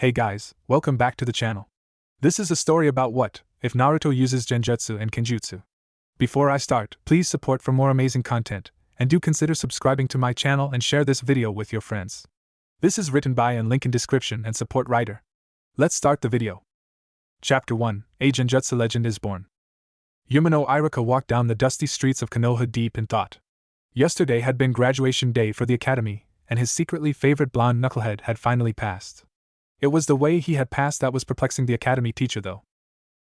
Hey guys, welcome back to the channel. This is a story about what if Naruto uses Genjutsu and Kenjutsu. Before I start, please support for more amazing content, and do consider subscribing to my channel and share this video with your friends. This is written by and link in description and support writer. Let's start the video. Chapter 1, A Genjutsu Legend is Born. Yumino Iruka walked down the dusty streets of Konoha deep in thought. Yesterday had been graduation day for the academy, and his secretly favorite blonde knucklehead had finally passed. It was the way he had passed that was perplexing the academy teacher though.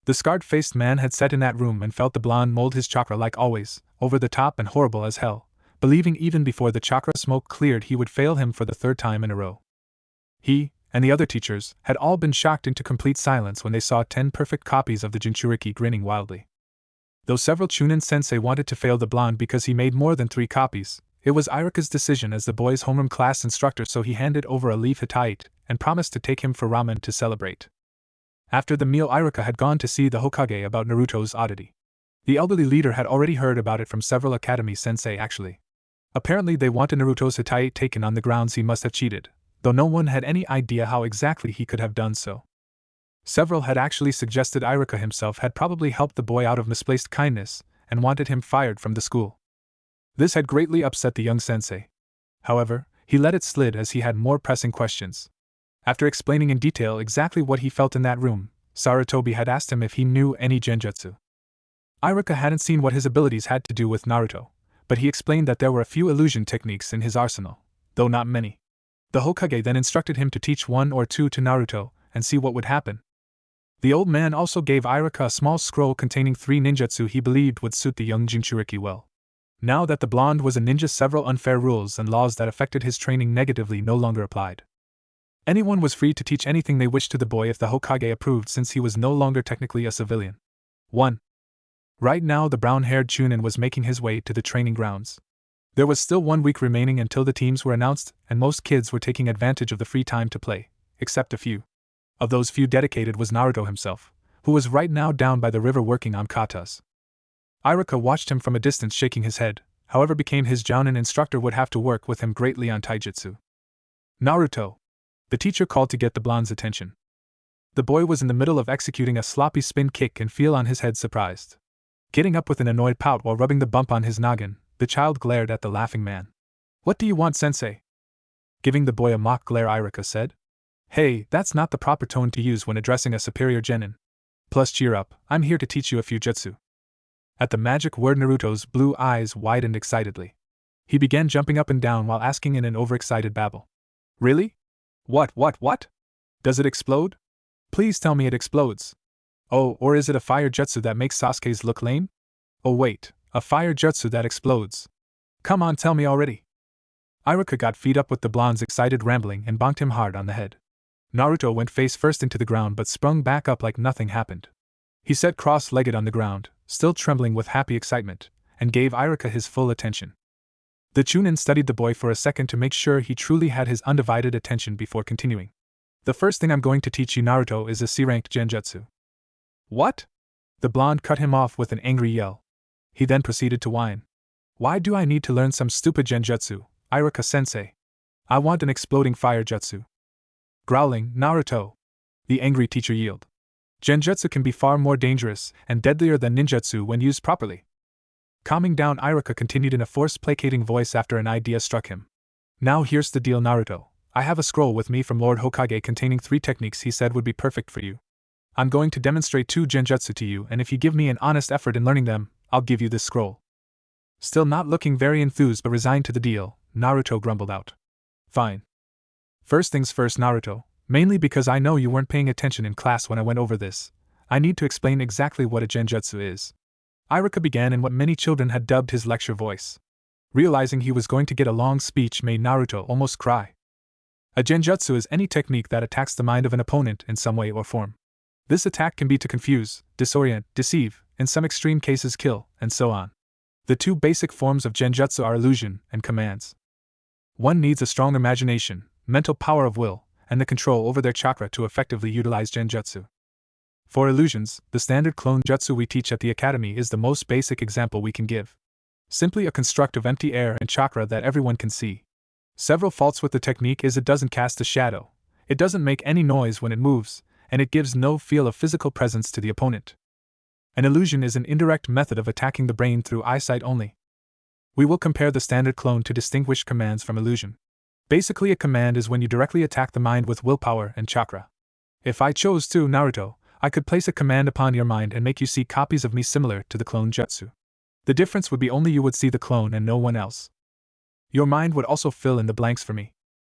The scarred-faced man had sat in that room and felt the blonde mold his chakra like always, over the top and horrible as hell, believing even before the chakra smoke cleared he would fail him for the third time in a row. He, and the other teachers, had all been shocked into complete silence when they saw 10 perfect copies of the Jinchuriki grinning wildly. Though several Chunin sensei wanted to fail the blonde because he made more than 3 copies, it was Iruka's decision as the boys' homeroom class instructor, so he handed over a leaf Hittite and promised to take him for ramen to celebrate. After the meal, Iruka had gone to see the Hokage about Naruto's oddity. The elderly leader had already heard about it from several academy sensei actually. Apparently they wanted Naruto's Hittite taken on the grounds he must have cheated, though no one had any idea how exactly he could have done so. Several had actually suggested Iruka himself had probably helped the boy out of misplaced kindness and wanted him fired from the school. This had greatly upset the young sensei. However, he let it slide as he had more pressing questions. After explaining in detail exactly what he felt in that room, Sarutobi had asked him if he knew any genjutsu. Iruka hadn't seen what his abilities had to do with Naruto, but he explained that there were a few illusion techniques in his arsenal, though not many. The Hokage then instructed him to teach 1 or 2 to Naruto and see what would happen. The old man also gave Iruka a small scroll containing 3 ninjutsu he believed would suit the young Jinchuriki well. Now that the blonde was a ninja, several unfair rules and laws that affected his training negatively no longer applied. Anyone was free to teach anything they wished to the boy if the Hokage approved, since he was no longer technically a civilian. 1. Right now the brown-haired Chunin was making his way to the training grounds. There was still 1 week remaining until the teams were announced, and most kids were taking advantage of the free time to play, except a few. Of those few, dedicated was Naruto himself, who was right now down by the river working on katas. Iruka watched him from a distance, shaking his head. However became his jounin instructor would have to work with him greatly on taijutsu. Naruto! The teacher called to get the blonde's attention. The boy was in the middle of executing a sloppy spin kick and fell on his head surprised. Getting up with an annoyed pout while rubbing the bump on his noggin, the child glared at the laughing man. "What do you want, sensei?" Giving the boy a mock glare, Iruka said. "Hey, that's not the proper tone to use when addressing a superior genin. Plus cheer up, I'm here to teach you a few jutsu." At the magic word, Naruto's blue eyes widened excitedly. He began jumping up and down while asking in an overexcited babble. "Really? What? Does it explode? Please tell me it explodes. Oh, or is it a fire jutsu that makes Sasuke's look lame? Oh wait, a fire jutsu that explodes. Come on, tell me already." Iruka got fed up with the blonde's excited rambling and bonked him hard on the head. Naruto went face first into the ground but sprung back up like nothing happened. He sat cross-legged on the ground, still trembling with happy excitement, and gave Iruka his full attention. The Chunin studied the boy for a second to make sure he truly had his undivided attention before continuing. "The first thing I'm going to teach you, Naruto, is a C-ranked genjutsu." "What?" The blonde cut him off with an angry yell. He then proceeded to whine. "Why do I need to learn some stupid genjutsu, Iruka-sensei? I want an exploding fire jutsu." Growling, "Naruto!" the angry teacher yelled. "Genjutsu can be far more dangerous and deadlier than ninjutsu when used properly." Calming down, Iruka continued in a forced, placating voice after an idea struck him. "Now here's the deal, Naruto. I have a scroll with me from Lord Hokage containing 3 techniques he said would be perfect for you. I'm going to demonstrate 2 genjutsu to you, and if you give me an honest effort in learning them, I'll give you this scroll." Still not looking very enthused but resigned to the deal, Naruto grumbled out. "Fine. First things first, Naruto, mainly because I know you weren't paying attention in class when I went over this. I need to explain exactly what a genjutsu is." Iruka began in what many children had dubbed his lecture voice. Realizing he was going to get a long speech made Naruto almost cry. A genjutsu is any technique that attacks the mind of an opponent in some way or form. This attack can be to confuse, disorient, deceive, in some extreme cases kill, and so on. The 2 basic forms of genjutsu are illusion and commands. One needs a strong imagination, mental power of will, and the control over their chakra to effectively utilize genjutsu. For illusions, the standard clone jutsu we teach at the academy is the most basic example we can give. Simply a construct of empty air and chakra that everyone can see. Several faults with the technique is it doesn't cast a shadow, It doesn't make any noise when it moves, and it gives no feel of physical presence to the opponent. An illusion is an indirect method of attacking the brain through eyesight only. We will compare the standard clone to distinguish commands from illusion. Basically, a command is when you directly attack the mind with willpower and chakra. If I chose to, Naruto, I could place a command upon your mind and make you see copies of me similar to the clone jutsu. The difference would be only you would see the clone and no one else. Your mind would also fill in the blanks for me.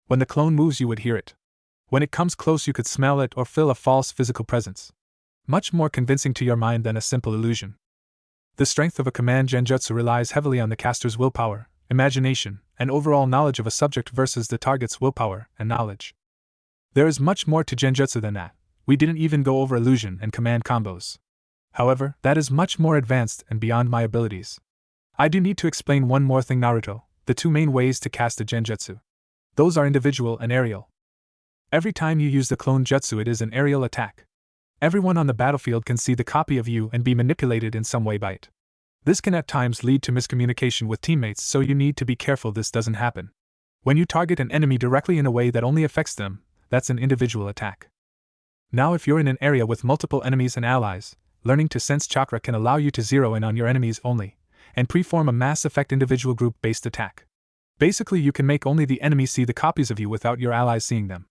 When the clone moves, you would hear it. When it comes close, you could smell it or feel a false physical presence. Much more convincing to your mind than a simple illusion. The strength of a command genjutsu relies heavily on the caster's willpower, imagination, and overall knowledge of a subject versus the target's willpower and knowledge. There is much more to genjutsu than that. We didn't even go over illusion and command combos. However, that is much more advanced and beyond my abilities. I do need to explain one more thing, Naruto, the two main ways to cast a genjutsu. Those are individual and aerial. Every time you use the clone jutsu, it is an aerial attack. Everyone on the battlefield can see the copy of you and be manipulated in some way by it. This can at times lead to miscommunication with teammates, so you need to be careful this doesn't happen. When you target an enemy directly in a way that only affects them, that's an individual attack. Now, if you're in an area with multiple enemies and allies, learning to sense chakra can allow you to zero in on your enemies only, and preform a mass effect individual group-based attack. Basically, you can make only the enemy see the copies of you without your allies seeing them.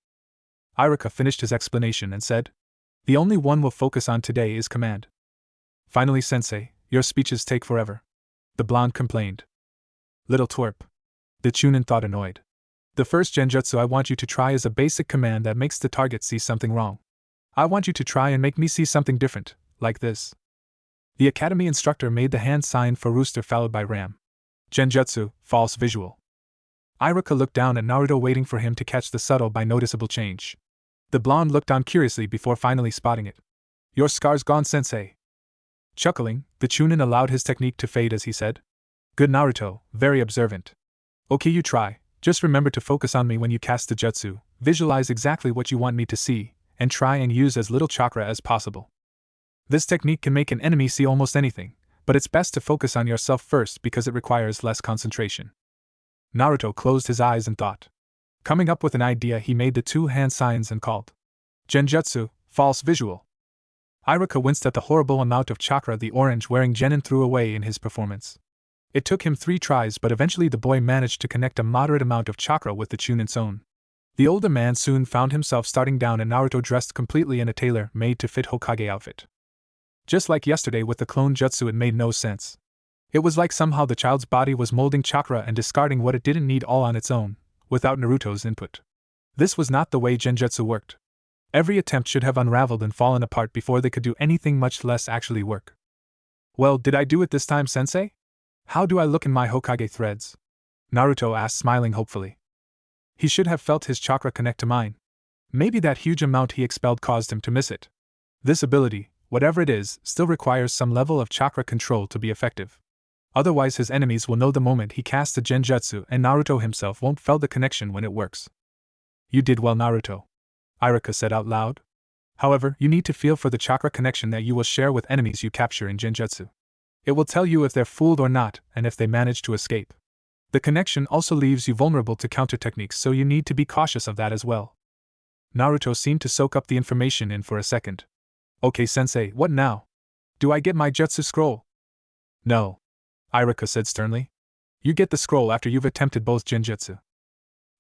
Iruka finished his explanation and said, "The only one we'll focus on today is command." "Finally, sensei, your speeches take forever," the blonde complained. "Little twerp." The Chunin thought, annoyed. "The first genjutsu I want you to try is a basic command that makes the target see something wrong. I want you to try and make me see something different, like this." The academy instructor made the hand sign for rooster followed by ram. Genjutsu, false visual. Iruka looked down at Naruto, waiting for him to catch the subtle but noticeable change. The blonde looked on curiously before finally spotting it. "Your scar's gone, sensei." Chuckling, the Chunin allowed his technique to fade as he said, "Good, Naruto, very observant. Okay, you try. Just remember to focus on me when you cast the jutsu, visualize exactly what you want me to see, and try and use as little chakra as possible. This technique can make an enemy see almost anything, but it's best to focus on yourself first because it requires less concentration." Naruto closed his eyes and thought. Coming up with an idea, he made the two hand signs and called, "Genjutsu, false visual." Iruka winced at the horrible amount of chakra the orange-wearing genin threw away in his performance. It took him 3 tries, but eventually the boy managed to connect a moderate amount of chakra with the Chunin's own. The older man soon found himself starting down and Naruto dressed completely in a tailor-made to fit Hokage outfit. Just like yesterday with the clone jutsu, it made no sense. It was like somehow the child's body was molding chakra and discarding what it didn't need all on its own, without Naruto's input. This was not the way genjutsu worked. Every attempt should have unraveled and fallen apart before they could do anything, much less actually work. "Well, did I do it this time, sensei? How do I look in my Hokage threads?" Naruto asked, smiling hopefully. He should have felt his chakra connect to mine. Maybe that huge amount he expelled caused him to miss it. This ability, whatever it is, still requires some level of chakra control to be effective. Otherwise his enemies will know the moment he casts the genjutsu, and Naruto himself won't feel the connection when it works. "You did well, Naruto," Iruka said out loud. "However, you need to feel for the chakra connection that you will share with enemies you capture in genjutsu. It will tell you if they're fooled or not, and if they manage to escape. The connection also leaves you vulnerable to counter techniques, so you need to be cautious of that as well." Naruto seemed to soak up the information in for a second. "Okay, sensei, what now? Do I get my jutsu scroll?" "No," Iruka said sternly. "You get the scroll after you've attempted both genjutsu."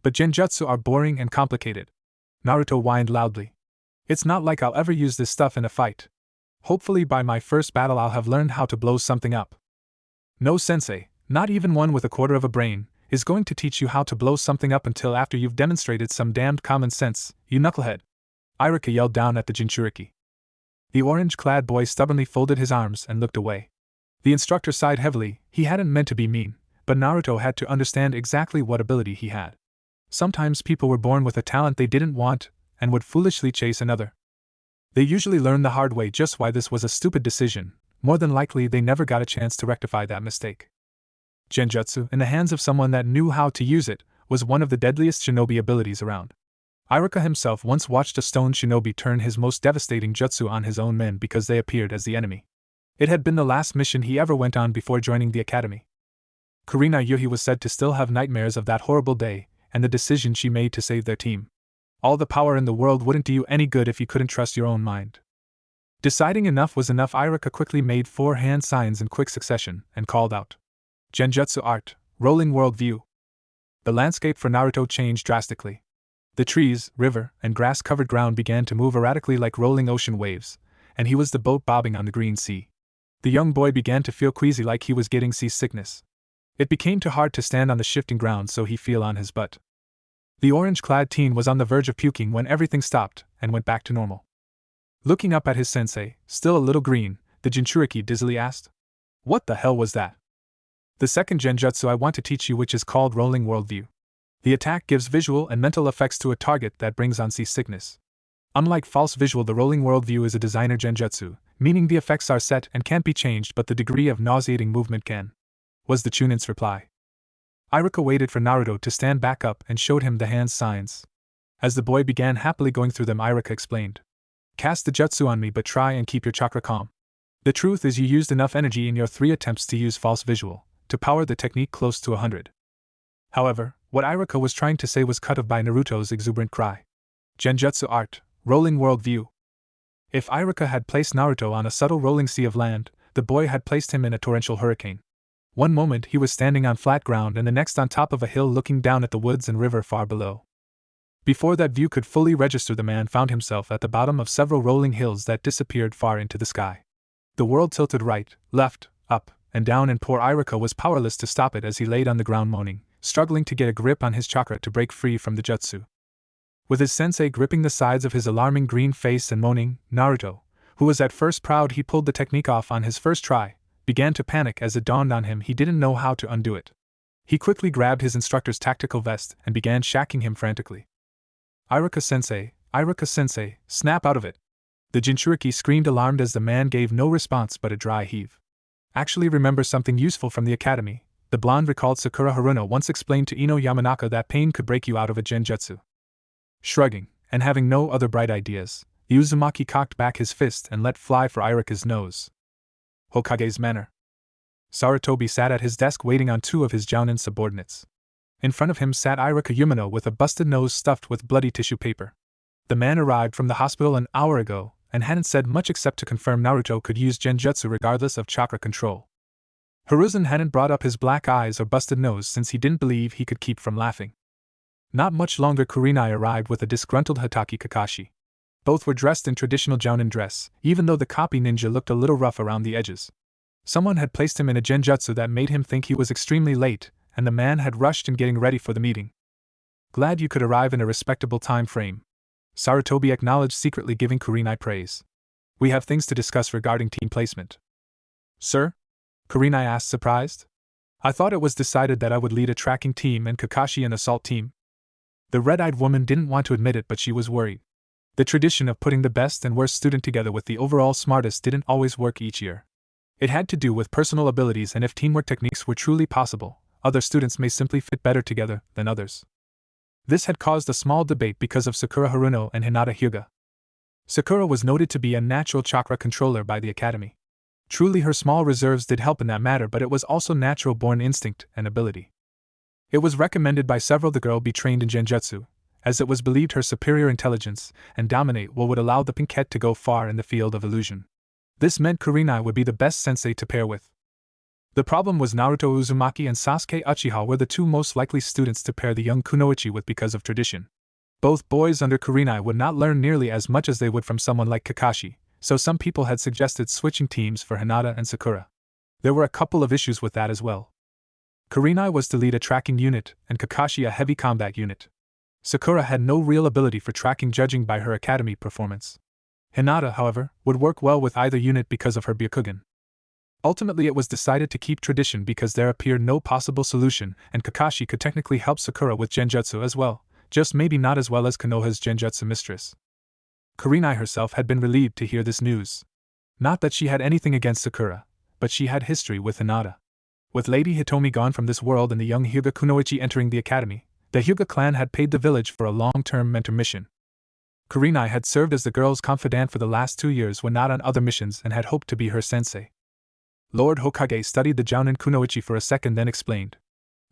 "But genjutsu are boring and complicated," Naruto whined loudly. "It's not like I'll ever use this stuff in a fight. Hopefully by my first battle I'll have learned how to blow something up." "No, sensei, not even one with a quarter of a brain is going to teach you how to blow something up until after you've demonstrated some damned common sense, you knucklehead," Iruka yelled down at the Jinchuriki. The orange-clad boy stubbornly folded his arms and looked away. The instructor sighed heavily. He hadn't meant to be mean, but Naruto had to understand exactly what ability he had. Sometimes people were born with a talent they didn't want, and would foolishly chase another. They usually learned the hard way just why this was a stupid decision. More than likely they never got a chance to rectify that mistake. Genjutsu, in the hands of someone that knew how to use it, was one of the deadliest shinobi abilities around. Iruka himself once watched a stone shinobi turn his most devastating jutsu on his own men because they appeared as the enemy. It had been the last mission he ever went on before joining the academy. Kurina Yuhi was said to still have nightmares of that horrible day, and the decision she made to save their team. All the power in the world wouldn't do you any good if you couldn't trust your own mind. Deciding enough was enough, Irika quickly made 4 hand signs in quick succession and called out, "Genjutsu art, rolling world view." The landscape for Naruto changed drastically. The trees, river, and grass-covered ground began to move erratically like rolling ocean waves, and he was the boat bobbing on the green sea. The young boy began to feel queasy, like he was getting seasickness. It became too hard to stand on the shifting ground, so he fell on his butt. The orange-clad teen was on the verge of puking when everything stopped and went back to normal. Looking up at his sensei, still a little green, the Jinchuriki dizzily asked, "What the hell was that?" "The second genjutsu I want to teach you, which is called Rolling Worldview. The attack gives visual and mental effects to a target that brings on seasickness. Unlike false visual, the Rolling Worldview is a designer genjutsu, meaning the effects are set and can't be changed, but the degree of nauseating movement can," was the Chunin's reply. Irika waited for Naruto to stand back up and showed him the hand signs. As the boy began happily going through them, Irika explained, "Cast the jutsu on me, but try and keep your chakra calm. The truth is, you used enough energy in your 3 attempts to use false visual to power the technique close to 100. However, what Irika was trying to say was cut off by Naruto's exuberant cry. "Genjutsu art, rolling world view." If Irika had placed Naruto on a subtle rolling sea of land, the boy had placed him in a torrential hurricane. One moment he was standing on flat ground and the next on top of a hill looking down at the woods and river far below. Before that view could fully register, the man found himself at the bottom of several rolling hills that disappeared far into the sky. The world tilted right, left, up, and down, and poor Irika was powerless to stop it as he laid on the ground moaning, struggling to get a grip on his chakra to break free from the jutsu. With his sensei gripping the sides of his alarming green face and moaning, Naruto, who was at first proud he pulled the technique off on his first try, began to panic as it dawned on him he didn't know how to undo it. He quickly grabbed his instructor's tactical vest and began shacking him frantically. Irika sensei, snap out of it!" The Jinchuriki screamed, alarmed, as the man gave no response but a dry heave. "Actually remember something useful from the academy," the blonde recalled. "Sakura Haruno once explained to Ino Yamanaka that pain could break you out of a genjutsu." Shrugging, and having no other bright ideas, the Uzumaki cocked back his fist and let fly for Irika's nose. "Hokage's manner." Sarutobi sat at his desk waiting on 2 of his jounin subordinates. In front of him sat Irika Yumino with a busted nose stuffed with bloody tissue paper. The man arrived from the hospital an hour ago and hadn't said much except to confirm Naruto could use genjutsu regardless of chakra control. Hiruzen hadn't brought up his black eyes or busted nose since he didn't believe he could keep from laughing. Not much longer, Kurenai arrived with a disgruntled Hatake Kakashi. Both were dressed in traditional jounin dress, even though the copy ninja looked a little rough around the edges. Someone had placed him in a genjutsu that made him think he was extremely late, and the man had rushed in getting ready for the meeting. "Glad you could arrive in a respectable time frame," Sarutobi acknowledged, secretly giving Kurenai praise. "We have things to discuss regarding team placement." "Sir?" Kurenai asked, surprised. "I thought it was decided that I would lead a tracking team and Kakashi an assault team." The red-eyed woman didn't want to admit it, but she was worried. The tradition of putting the best and worst student together with the overall smartest didn't always work each year. It had to do with personal abilities, and if teamwork techniques were truly possible, other students may simply fit better together than others. This had caused a small debate because of Sakura Haruno and Hinata Hyuga. Sakura was noted to be a natural chakra controller by the academy. Truly, her small reserves did help in that matter, but it was also natural-born instinct and ability. It was recommended by several the girl be trained in genjutsu, as it was believed her superior intelligence and dominate will would allow the pinkette to go far in the field of illusion. This meant Kurenai would be the best sensei to pair with. The problem was Naruto Uzumaki and Sasuke Uchiha were the 2 most likely students to pair the young kunoichi with because of tradition. Both boys under Kurenai would not learn nearly as much as they would from someone like Kakashi, so some people had suggested switching teams for Hinata and Sakura. There were a couple of issues with that as well. Kurenai was to lead a tracking unit and Kakashi a heavy combat unit. Sakura had no real ability for tracking, judging by her academy performance. Hinata, however, would work well with either unit because of her Byakugan. Ultimately, it was decided to keep tradition because there appeared no possible solution, and Kakashi could technically help Sakura with genjutsu as well, just maybe not as well as Konoha's genjutsu mistress. Kurenai herself had been relieved to hear this news. Not that she had anything against Sakura, but she had history with Hinata. With Lady Hitomi gone from this world and the young Hyuga kunoichi entering the academy, the Hyuga clan had paid the village for a long-term mentor mission. Kurenai had served as the girl's confidant for the last 2 years when not on other missions and had hoped to be her sensei. Lord Hokage studied the jounin kunoichi for a second, then explained.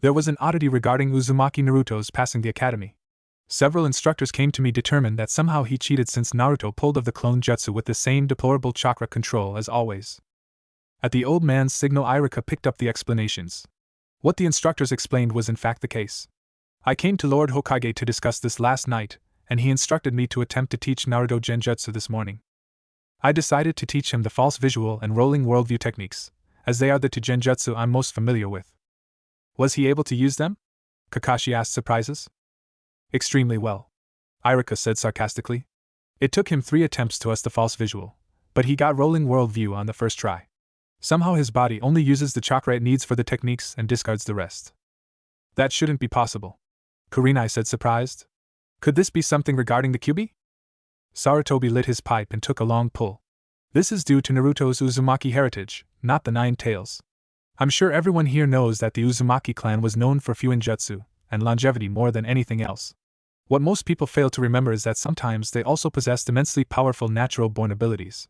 There was an oddity regarding Uzumaki Naruto's passing the academy. Several instructors came to me determined that somehow he cheated since Naruto pulled of the clone jutsu with the same deplorable chakra control as always. At the old man's signal, Irika picked up the explanations. What the instructors explained was in fact the case. I came to Lord Hokage to discuss this last night, and he instructed me to attempt to teach Naruto Genjutsu this morning. I decided to teach him the false visual and rolling worldview techniques, as they are the two Genjutsu I'm most familiar with. Was he able to use them? Kakashi asked, surprises. Extremely well, Irika said sarcastically. It took him 3 attempts to us the false visual, but he got rolling worldview on the first try. Somehow his body only uses the chakra it needs for the techniques and discards the rest. That shouldn't be possible, Kurenai said, surprised. Could this be something regarding the Kyuubi? Sarutobi lit his pipe and took a long pull. This is due to Naruto's Uzumaki heritage, not the 9 tails. I'm sure everyone here knows that the Uzumaki clan was known for Fuinjutsu and longevity more than anything else. What most people fail to remember is that sometimes they also possessed immensely powerful natural-born abilities.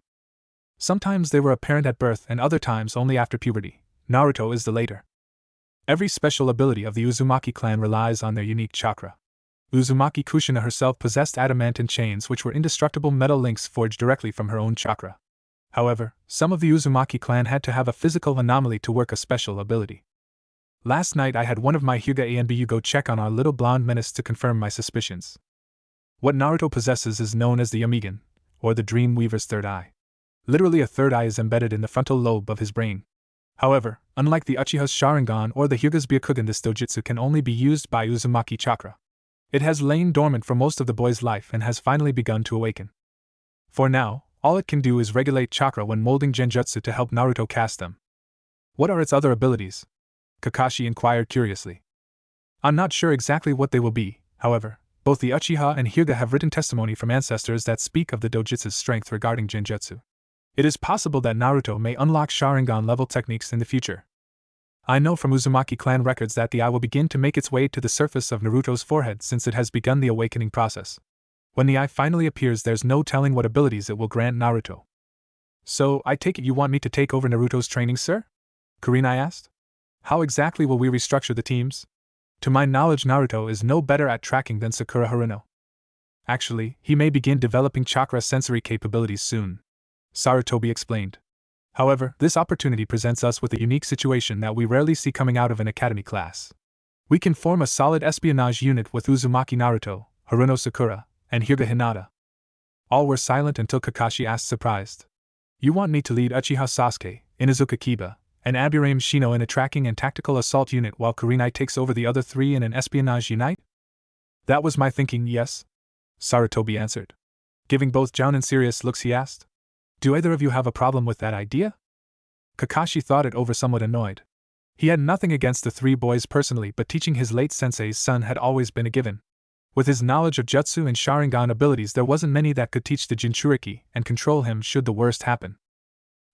Sometimes they were apparent at birth and other times only after puberty. Naruto is the later. Every special ability of the Uzumaki clan relies on their unique chakra. Uzumaki Kushina herself possessed adamantine chains which were indestructible metal links forged directly from her own chakra. However, some of the Uzumaki clan had to have a physical anomaly to work a special ability. Last night I had one of my Hyuga A and BU go check on our little blonde menace to confirm my suspicions. What Naruto possesses is known as the Yamigan, or the Dream Weaver's third eye. Literally a third eye is embedded in the frontal lobe of his brain. However, unlike the Uchiha's Sharingan or the Hyuga's Byakugan, this dojutsu can only be used by Uzumaki chakra. It has lain dormant for most of the boy's life and has finally begun to awaken. For now, all it can do is regulate chakra when molding genjutsu to help Naruto cast them. What are its other abilities? Kakashi inquired curiously. I'm not sure exactly what they will be, however, both the Uchiha and Hyuga have written testimony from ancestors that speak of the dojutsu's strength regarding genjutsu. It is possible that Naruto may unlock Sharingan-level techniques in the future. I know from Uzumaki clan records that the eye will begin to make its way to the surface of Naruto's forehead since it has begun the awakening process. When the eye finally appears, there's no telling what abilities it will grant Naruto. So, I take it you want me to take over Naruto's training, sir? Kurenai asked. How exactly will we restructure the teams? To my knowledge, Naruto is no better at tracking than Sakura Haruno. Actually, he may begin developing chakra sensory capabilities soon, Sarutobi explained. However, this opportunity presents us with a unique situation that we rarely see coming out of an academy class. We can form a solid espionage unit with Uzumaki Naruto, Haruno Sakura, and Hyuga Hinata. All were silent until Kakashi asked, surprised. You want me to lead Uchiha Sasuke, Inuzuka Kiba, and Aburame Shino in a tracking and tactical assault unit while Kurenai takes over the other 3 in an espionage unit? That was my thinking, yes, Sarutobi answered. Giving both Jounin serious looks, he asked. Do either of you have a problem with that idea? Kakashi thought it over, somewhat annoyed. He had nothing against the 3 boys personally, but teaching his late sensei's son had always been a given. With his knowledge of jutsu and Sharingan abilities, there wasn't many that could teach the Jinchuriki and control him should the worst happen.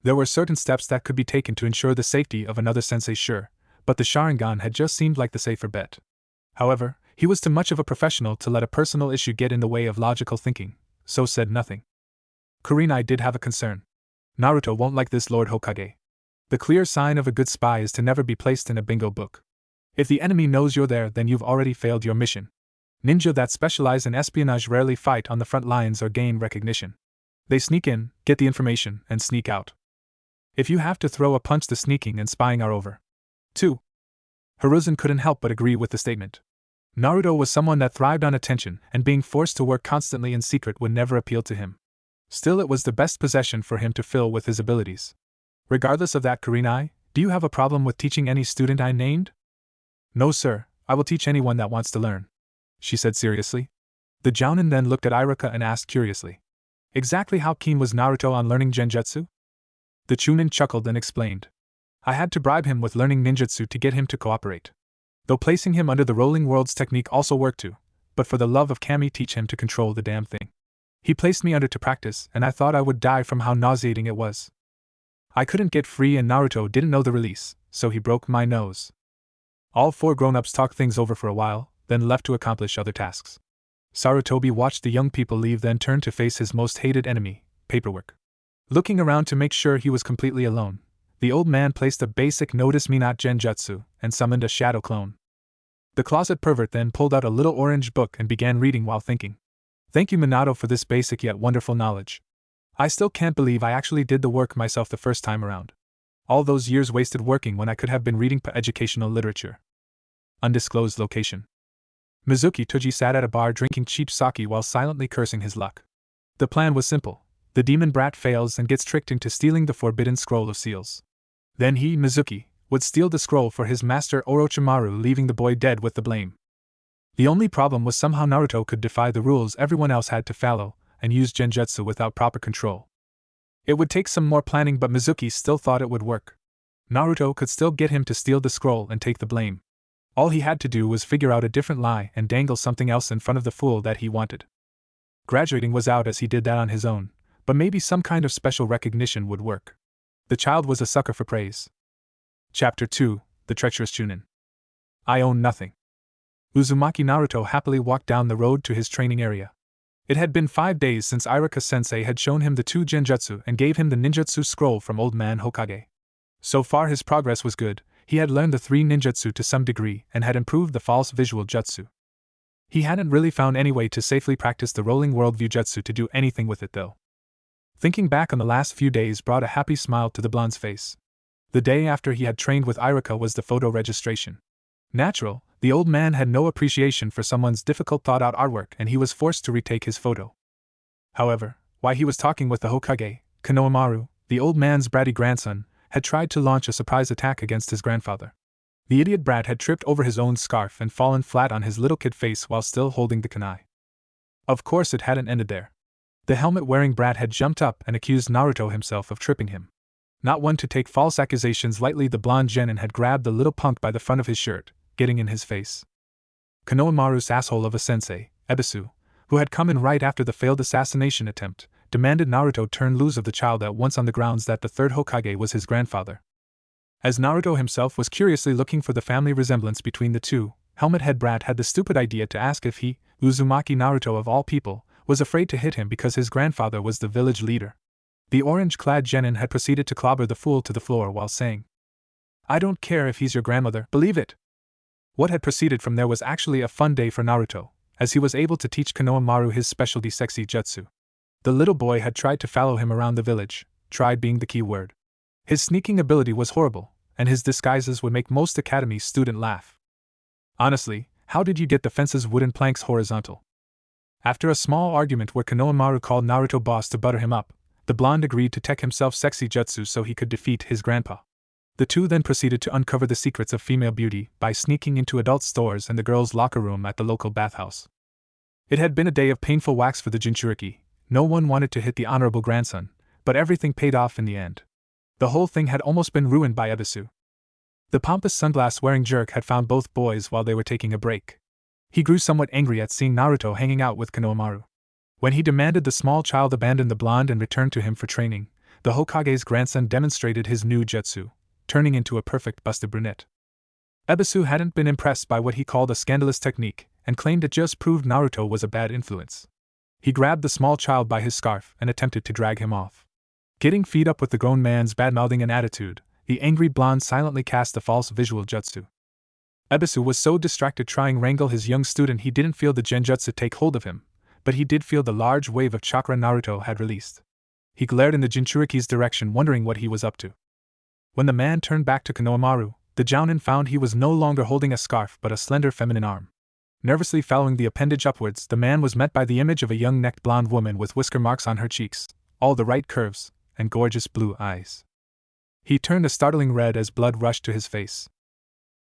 There were certain steps that could be taken to ensure the safety of another sensei, sure, but the Sharingan had just seemed like the safer bet. However, he was too much of a professional to let a personal issue get in the way of logical thinking, so said nothing. Kurenai did have a concern. Naruto won't like this, Lord Hokage. The clear sign of a good spy is to never be placed in a bingo book. If the enemy knows you're there, then you've already failed your mission. Ninja that specialize in espionage rarely fight on the front lines or gain recognition. They sneak in, get the information, and sneak out. If you have to throw a punch, the sneaking and spying are over. 2. Hiruzen couldn't help but agree with the statement. Naruto was someone that thrived on attention, and being forced to work constantly in secret would never appeal to him. Still, it was the best possession for him to fill with his abilities. Regardless of that, Kurenai, do you have a problem with teaching any student I named? No, sir, I will teach anyone that wants to learn, she said seriously. The Jounin then looked at Irika and asked curiously. Exactly how keen was Naruto on learning genjutsu? The Chunin chuckled and explained. I had to bribe him with learning ninjutsu to get him to cooperate. Though placing him under the Rolling Worlds technique also worked too, but for the love of Kami, teach him to control the damn thing. He placed me under to practice, and I thought I would die from how nauseating it was. I couldn't get free and Naruto didn't know the release, so he broke my nose. All 4 grown-ups talked things over for a while, then left to accomplish other tasks. Sarutobi watched the young people leave, then turned to face his most hated enemy, paperwork. Looking around to make sure he was completely alone, the old man placed a basic notice me not genjutsu and summoned a shadow clone. The closet pervert then pulled out a little orange book and began reading while thinking. Thank you, Minato, for this basic yet wonderful knowledge. I still can't believe I actually did the work myself the first time around. All those years wasted working when I could have been reading educational literature. Undisclosed location. Mizuki Toji sat at a bar drinking cheap sake while silently cursing his luck. The plan was simple. The demon brat fails and gets tricked into stealing the forbidden scroll of seals. Then he, Mizuki, would steal the scroll for his master Orochimaru, leaving the boy dead with the blame. The only problem was somehow Naruto could defy the rules everyone else had to follow and use Genjutsu without proper control. It would take some more planning, but Mizuki still thought it would work. Naruto could still get him to steal the scroll and take the blame. All he had to do was figure out a different lie and dangle something else in front of the fool that he wanted. Graduating was out as he did that on his own, but maybe some kind of special recognition would work. The child was a sucker for praise. Chapter 2: The Treacherous Chunin. I own nothing. Uzumaki Naruto happily walked down the road to his training area. It had been 5 days since Iruka-sensei had shown him the 2 Genjutsu and gave him the ninjutsu scroll from Old Man Hokage. So far his progress was good. He had learned the 3 ninjutsu to some degree and had improved the false visual jutsu. He hadn't really found any way to safely practice the rolling worldview jutsu to do anything with it though. Thinking back on the last few days brought a happy smile to the blonde's face. The day after he had trained with Iruka was the photo registration. Natural, the old man had no appreciation for someone's difficult thought-out artwork and he was forced to retake his photo. However, while he was talking with the Hokage, Konohamaru, the old man's bratty grandson, had tried to launch a surprise attack against his grandfather. The idiot brat had tripped over his own scarf and fallen flat on his little kid face while still holding the kunai. Of course it hadn't ended there. The helmet-wearing brat had jumped up and accused Naruto himself of tripping him. Not one to take false accusations lightly, the blonde genin had grabbed the little punk by the front of his shirt, getting in his face. Konohamaru's asshole of a sensei, Ebisu, who had come in right after the failed assassination attempt, demanded Naruto turn loose of the child at once on the grounds that the third Hokage was his grandfather. As Naruto himself was curiously looking for the family resemblance between the two, helmet-head brat had the stupid idea to ask if he, Uzumaki Naruto of all people, was afraid to hit him because his grandfather was the village leader. The orange-clad genin had proceeded to clobber the fool to the floor while saying, "I don't care if he's your grandmother, believe it!" What had proceeded from there was actually a fun day for Naruto, as he was able to teach Konohamaru his specialty sexy jutsu. The little boy had tried to follow him around the village, tried being the key word. His sneaking ability was horrible, and his disguises would make most academy students laugh. Honestly, how did you get the fence's wooden planks horizontal? After a small argument where Konohamaru called Naruto boss to butter him up, the blonde agreed to tech himself sexy jutsu so he could defeat his grandpa. The two then proceeded to uncover the secrets of female beauty by sneaking into adult stores and the girls' locker room at the local bathhouse. It had been a day of painful wax for the Jinchuriki. No one wanted to hit the honorable grandson, but everything paid off in the end. The whole thing had almost been ruined by Ebisu. The pompous sunglass-wearing jerk had found both boys while they were taking a break. He grew somewhat angry at seeing Naruto hanging out with Konohamaru. When he demanded the small child abandon the blonde and return to him for training, the Hokage's grandson demonstrated his new jutsu, turning into a perfect busted brunette. Ebisu hadn't been impressed by what he called a scandalous technique, and claimed it just proved Naruto was a bad influence. He grabbed the small child by his scarf and attempted to drag him off. Getting fed up with the grown man's bad-mouthing and attitude, the angry blonde silently cast the false visual jutsu. Ebisu was so distracted trying to wrangle his young student he didn't feel the genjutsu take hold of him, but he did feel the large wave of chakra Naruto had released. He glared in the Jinchuriki's direction wondering what he was up to. When the man turned back to Konohamaru, the jounin found he was no longer holding a scarf but a slender feminine arm. Nervously following the appendage upwards, the man was met by the image of a young necked blonde woman with whisker marks on her cheeks, all the right curves, and gorgeous blue eyes. He turned a startling red as blood rushed to his face.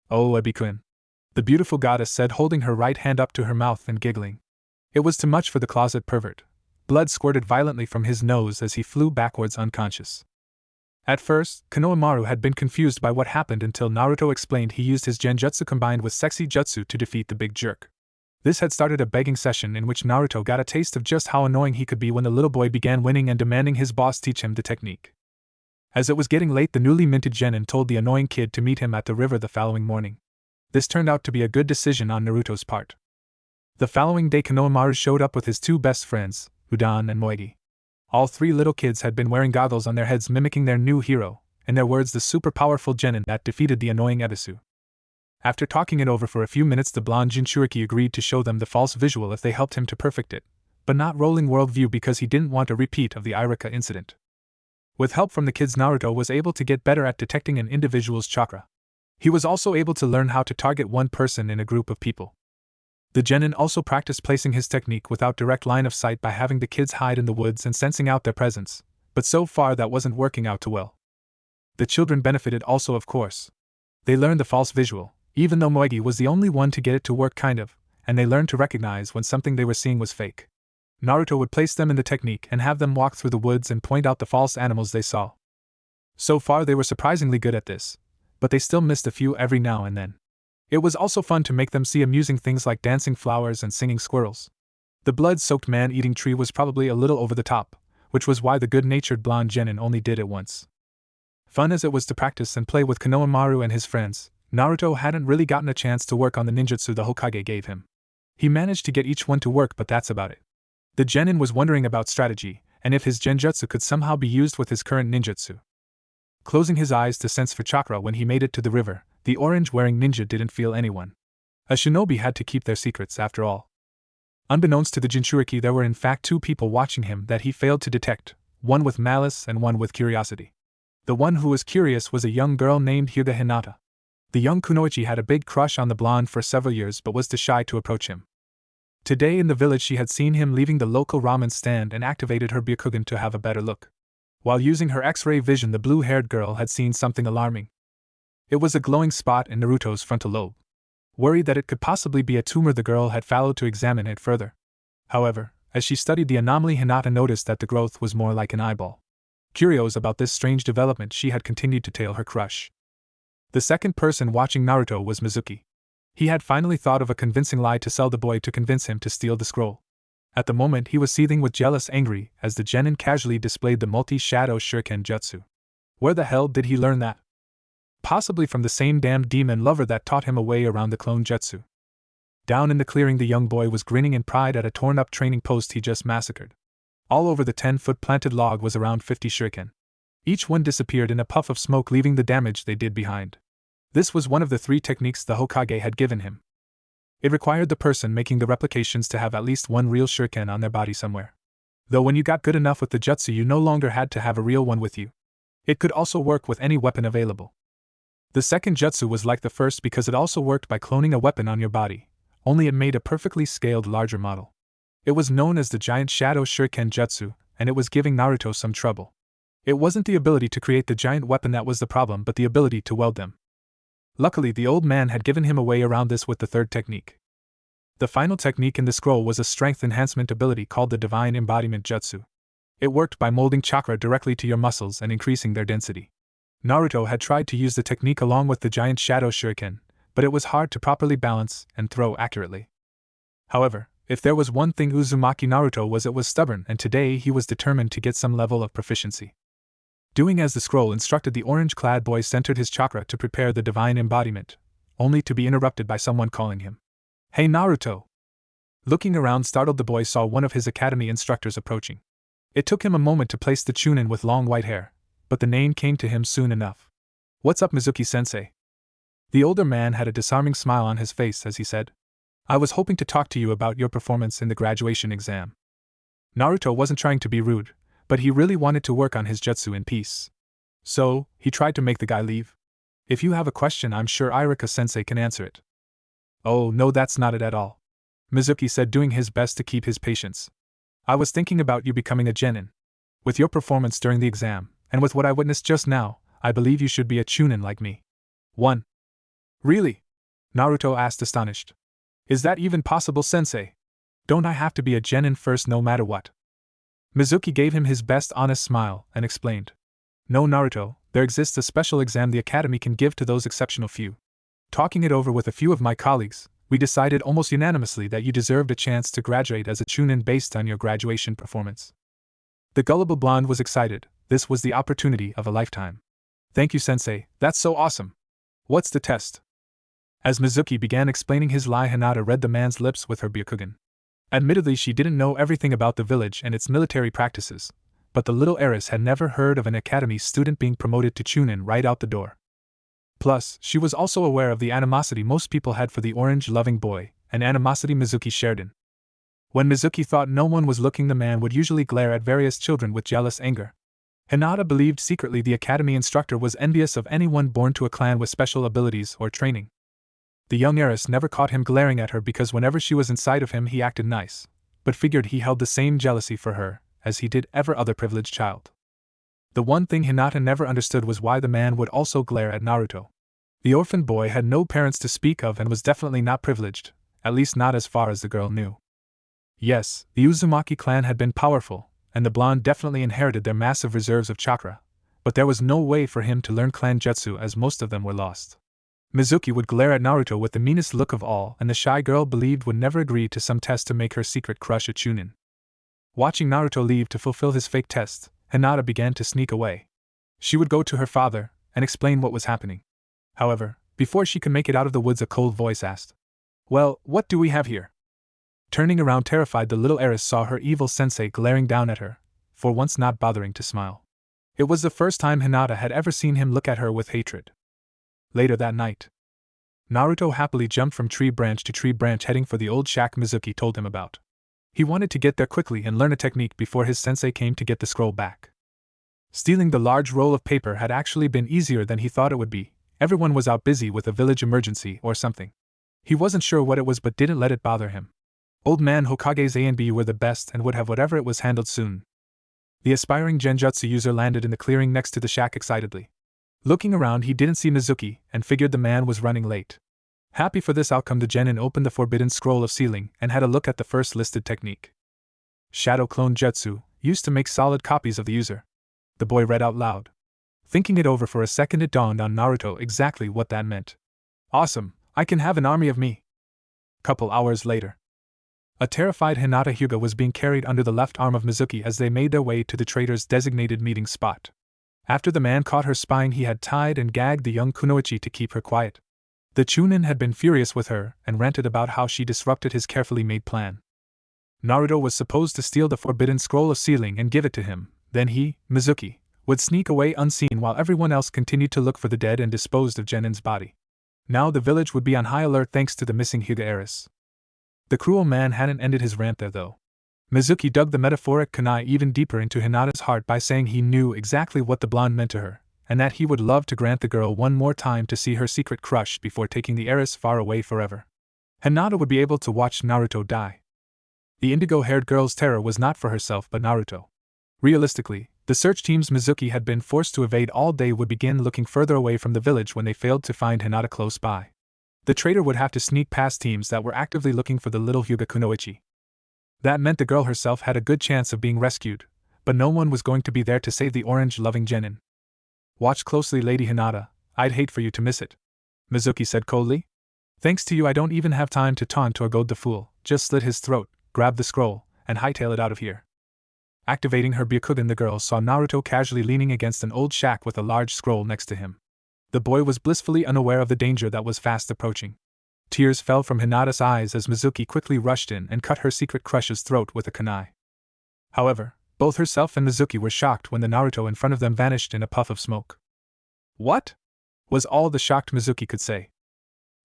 "Oh, Ebi-kun," the beautiful goddess said, holding her right hand up to her mouth and giggling. It was too much for the closet pervert. Blood squirted violently from his nose as he flew backwards unconscious. At first, Konohamaru had been confused by what happened until Naruto explained he used his genjutsu combined with sexy jutsu to defeat the big jerk. This had started a begging session in which Naruto got a taste of just how annoying he could be when the little boy began winning and demanding his boss teach him the technique. As it was getting late, the newly minted genin told the annoying kid to meet him at the river the following morning. This turned out to be a good decision on Naruto's part. The following day, Konohamaru showed up with his two best friends, Udan and Moegi. All three little kids had been wearing goggles on their heads mimicking their new hero, in their words the super powerful genin that defeated the annoying Ebisu. After talking it over for a few minutes, the blonde Jinchuriki agreed to show them the false visual if they helped him to perfect it, but not rolling worldview because he didn't want a repeat of the Irika incident. With help from the kids, Naruto was able to get better at detecting an individual's chakra. He was also able to learn how to target one person in a group of people. The genin also practiced placing his technique without direct line of sight by having the kids hide in the woods and sensing out their presence, but so far that wasn't working out too well. The children benefited also, of course. They learned the false visual, even though Moegi was the only one to get it to work kind of, and they learned to recognize when something they were seeing was fake. Naruto would place them in the technique and have them walk through the woods and point out the false animals they saw. So far they were surprisingly good at this, but they still missed a few every now and then. It was also fun to make them see amusing things like dancing flowers and singing squirrels. The blood-soaked man-eating tree was probably a little over the top, which was why the good-natured blonde genin only did it once. Fun as it was to practice and play with Konohamaru and his friends, Naruto hadn't really gotten a chance to work on the ninjutsu the Hokage gave him. He managed to get each one to work, but that's about it. The genin was wondering about strategy, and if his genjutsu could somehow be used with his current ninjutsu. Closing his eyes to sense for chakra when he made it to the river, the orange-wearing ninja didn't feel anyone. A shinobi had to keep their secrets after all. Unbeknownst to the Jinchuriki, there were in fact two people watching him that he failed to detect, one with malice and one with curiosity. The one who was curious was a young girl named Hyuga Hinata. The young kunoichi had a big crush on the blonde for several years but was too shy to approach him. Today in the village she had seen him leaving the local ramen stand and activated her Byakugan to have a better look. While using her X-ray vision, the blue-haired girl had seen something alarming. It was a glowing spot in Naruto's frontal lobe. Worried that it could possibly be a tumor, the girl had followed to examine it further. However, as she studied the anomaly, Hinata noticed that the growth was more like an eyeball. Curious about this strange development, she had continued to tail her crush. The second person watching Naruto was Mizuki. He had finally thought of a convincing lie to sell the boy to convince him to steal the scroll. At the moment he was seething with jealous anger as the genin casually displayed the multi-shadow shuriken jutsu. Where the hell did he learn that? Possibly from the same damn demon lover that taught him a way around the clone jutsu. Down in the clearing, the young boy was grinning in pride at a torn-up training post he just massacred. All over the 10-foot planted log was around 50 shuriken. Each one disappeared in a puff of smoke, leaving the damage they did behind. This was one of the 3 techniques the Hokage had given him. It required the person making the replications to have at least one real shuriken on their body somewhere. Though when you got good enough with the jutsu, you no longer had to have a real one with you. It could also work with any weapon available. The second jutsu was like the first because it also worked by cloning a weapon on your body, only it made a perfectly scaled larger model. It was known as the Giant Shadow Shuriken Jutsu, and it was giving Naruto some trouble. It wasn't the ability to create the giant weapon that was the problem, but the ability to weld them. Luckily, the old man had given him a way around this with the third technique. The final technique in the scroll was a strength enhancement ability called the Divine Embodiment Jutsu. It worked by molding chakra directly to your muscles and increasing their density. Naruto had tried to use the technique along with the Giant Shadow Shuriken, but it was hard to properly balance and throw accurately. However, if there was one thing Uzumaki Naruto was, it was stubborn, and today he was determined to get some level of proficiency. Doing as the scroll instructed, the orange-clad boy centered his chakra to prepare the divine embodiment, only to be interrupted by someone calling him. "Hey Naruto!" Looking around, startled, the boy saw one of his academy instructors approaching. It took him a moment to place the chunin with long white hair, but the name came to him soon enough. "What's up, Mizuki-sensei?" The older man had a disarming smile on his face as he said, "I was hoping to talk to you about your performance in the graduation exam." Naruto wasn't trying to be rude, but he really wanted to work on his jutsu in peace. So, he tried to make the guy leave. "If you have a question, I'm sure Irika-sensei can answer it." "Oh, no, that's not it at all," Mizuki said, doing his best to keep his patience. "I was thinking about you becoming a genin. With your performance during the exam, and with what I witnessed just now, I believe you should be a chunin like me." "One? Really?" Naruto asked, astonished. "Is that even possible, sensei? Don't I have to be a genin first no matter what?" Mizuki gave him his best honest smile and explained. "No, Naruto, there exists a special exam the academy can give to those exceptional few. Talking it over with a few of my colleagues, we decided almost unanimously that you deserved a chance to graduate as a chunin based on your graduation performance." The gullible blonde was excited. This was the opportunity of a lifetime. "Thank you, sensei, that's so awesome. What's the test?" As Mizuki began explaining his lie, Hinata read the man's lips with her Byakugan. Admittedly, she didn't know everything about the village and its military practices, but the little heiress had never heard of an academy student being promoted to chunin right out the door. Plus, she was also aware of the animosity most people had for the orange-loving boy, an animosity Mizuki shared in. When Mizuki thought no one was looking, the man would usually glare at various children with jealous anger. Hinata believed secretly the academy instructor was envious of anyone born to a clan with special abilities or training. The young heiress never caught him glaring at her because whenever she was in sight of him he acted nice, but figured he held the same jealousy for her as he did every other privileged child. The one thing Hinata never understood was why the man would also glare at Naruto. The orphan boy had no parents to speak of and was definitely not privileged, at least not as far as the girl knew. Yes, the Uzumaki clan had been powerful, and the blonde definitely inherited their massive reserves of chakra, but there was no way for him to learn clan jutsu as most of them were lost. Mizuki would glare at Naruto with the meanest look of all, and the shy girl believed would never agree to some test to make her secret crush a chunin. Watching Naruto leave to fulfill his fake test, Hinata began to sneak away. She would go to her father and explain what was happening. However, before she could make it out of the woods, a cold voice asked, "Well, what do we have here?" Turning around terrified, the little heiress saw her evil sensei glaring down at her, for once not bothering to smile. It was the first time Hinata had ever seen him look at her with hatred. Later that night, Naruto happily jumped from tree branch to tree branch heading for the old shack Mizuki told him about. He wanted to get there quickly and learn a technique before his sensei came to get the scroll back. Stealing the large roll of paper had actually been easier than he thought it would be. Everyone was out busy with a village emergency or something. He wasn't sure what it was but didn't let it bother him. Old man Hokage's A and B were the best and would have whatever it was handled soon. The aspiring Genjutsu user landed in the clearing next to the shack excitedly. Looking around, he didn't see Mizuki and figured the man was running late. Happy for this outcome, the genin opened the forbidden scroll of sealing and had a look at the first listed technique. Shadow Clone Jutsu, used to make solid copies of the user. The boy read out loud. Thinking it over for a second, it dawned on Naruto exactly what that meant. Awesome, I can have an army of me. Couple hours later. A terrified Hinata Hyuga was being carried under the left arm of Mizuki as they made their way to the trader's designated meeting spot. After the man caught her spying, he had tied and gagged the young kunoichi to keep her quiet. The chunin had been furious with her and ranted about how she disrupted his carefully made plan. Naruto was supposed to steal the forbidden scroll of sealing and give it to him, then he, Mizuki, would sneak away unseen while everyone else continued to look for the dead and disposed of Genin's body. Now the village would be on high alert thanks to the missing Hyuga heiress. The cruel man hadn't ended his rant there though. Mizuki dug the metaphoric kunai even deeper into Hinata's heart by saying he knew exactly what the blonde meant to her, and that he would love to grant the girl one more time to see her secret crush before taking the heiress far away forever. Hinata would be able to watch Naruto die. The indigo-haired girl's terror was not for herself but Naruto. Realistically, the search teams Mizuki had been forced to evade all day would begin looking further away from the village when they failed to find Hinata close by. The trader would have to sneak past teams that were actively looking for the little Hyuga kunoichi. That meant the girl herself had a good chance of being rescued, but no one was going to be there to save the orange-loving genin. Watch closely, Lady Hinata, I'd hate for you to miss it, Mizuki said coldly. Thanks to you I don't even have time to taunt or goad the fool, just slit his throat, grab the scroll, and hightail it out of here. Activating her Byakugan, the girl saw Naruto casually leaning against an old shack with a large scroll next to him. The boy was blissfully unaware of the danger that was fast approaching. Tears fell from Hinata's eyes as Mizuki quickly rushed in and cut her secret crush's throat with a kunai. However, both herself and Mizuki were shocked when the Naruto in front of them vanished in a puff of smoke. What? Was all the shocked Mizuki could say.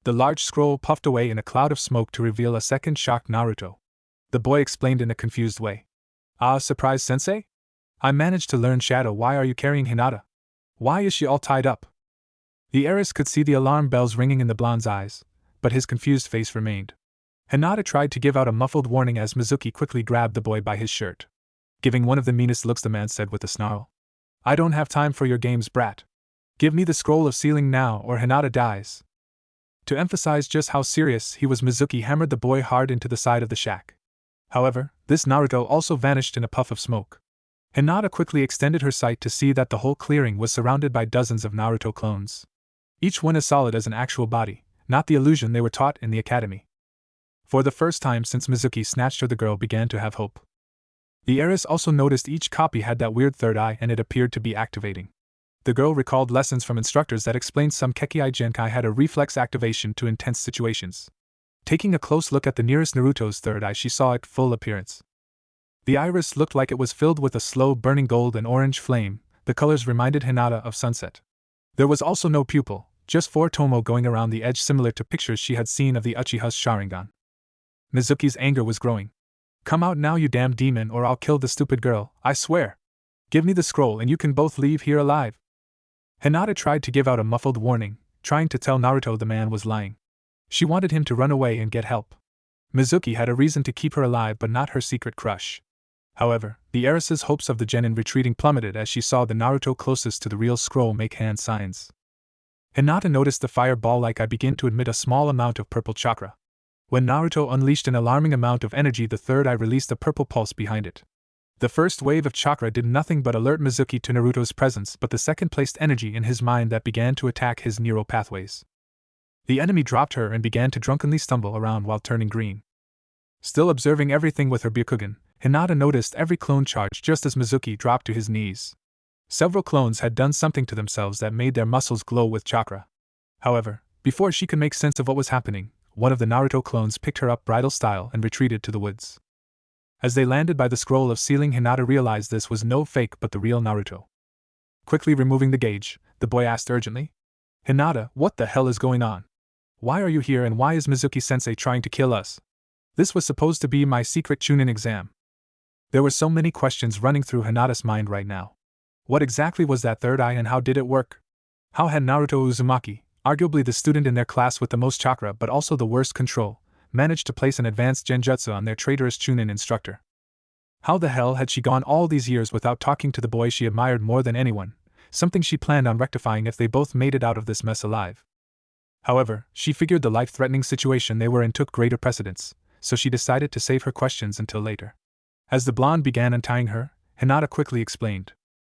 The large scroll puffed away in a cloud of smoke to reveal a second shocked Naruto. The boy explained in a confused way. Ah, surprise, sensei? I managed to learn Shadow. Why are you carrying Hinata? Why is she all tied up? The heiress could see the alarm bells ringing in the blonde's eyes, but his confused face remained. Hinata tried to give out a muffled warning as Mizuki quickly grabbed the boy by his shirt. Giving one of the meanest looks, the man said with a snarl. I don't have time for your games, brat. Give me the scroll of sealing now or Hinata dies. To emphasize just how serious he was, Mizuki hammered the boy hard into the side of the shack. However, this Naruto also vanished in a puff of smoke. Hinata quickly extended her sight to see that the whole clearing was surrounded by dozens of Naruto clones. Each one as solid as an actual body, not the illusion they were taught in the academy. For the first time since Mizuki snatched her, the girl began to have hope. The heiress also noticed each copy had that weird third eye and it appeared to be activating. The girl recalled lessons from instructors that explained some Kekkei Genkai had a reflex activation to intense situations. Taking a close look at the nearest Naruto's third eye, she saw it full appearance. The iris looked like it was filled with a slow burning gold and orange flame. The colors reminded Hinata of sunset. There was also no pupil, just 4 tomo going around the edge similar to pictures she had seen of the Uchiha's Sharingan. Mizuki's anger was growing. Come out now, you damn demon, or I'll kill the stupid girl, I swear. Give me the scroll and you can both leave here alive. Hinata tried to give out a muffled warning, trying to tell Naruto the man was lying. She wanted him to run away and get help. Mizuki had a reason to keep her alive but not her secret crush. However, the heiress's hopes of the genin retreating plummeted as she saw the Naruto closest to the real scroll make hand signs. Hinata noticed the fireball-like eye begin to emit a small amount of purple chakra. When Naruto unleashed an alarming amount of energy, the third eye released a purple pulse behind it. The first wave of chakra did nothing but alert Mizuki to Naruto's presence, but the second placed energy in his mind that began to attack his neural pathways. The enemy dropped her and began to drunkenly stumble around while turning green. Still observing everything with her Byakugan, Hinata noticed every clone charge just as Mizuki dropped to his knees. Several clones had done something to themselves that made their muscles glow with chakra. However, before she could make sense of what was happening, one of the Naruto clones picked her up bridal style and retreated to the woods. As they landed by the scroll of ceiling, Hinata realized this was no fake but the real Naruto. Quickly removing the gauge, the boy asked urgently, "Hinata, what the hell is going on? Why are you here and why is Mizuki-sensei trying to kill us? This was supposed to be my secret Chunin exam." There were so many questions running through Hinata's mind right now. What exactly was that third eye and how did it work? How had Naruto Uzumaki, arguably the student in their class with the most chakra but also the worst control, managed to place an advanced genjutsu on their traitorous Chunin instructor? How the hell had she gone all these years without talking to the boy she admired more than anyone, something she planned on rectifying if they both made it out of this mess alive? However, she figured the life-threatening situation they were in took greater precedence, so she decided to save her questions until later. As the blonde began untying her, Hinata quickly explained.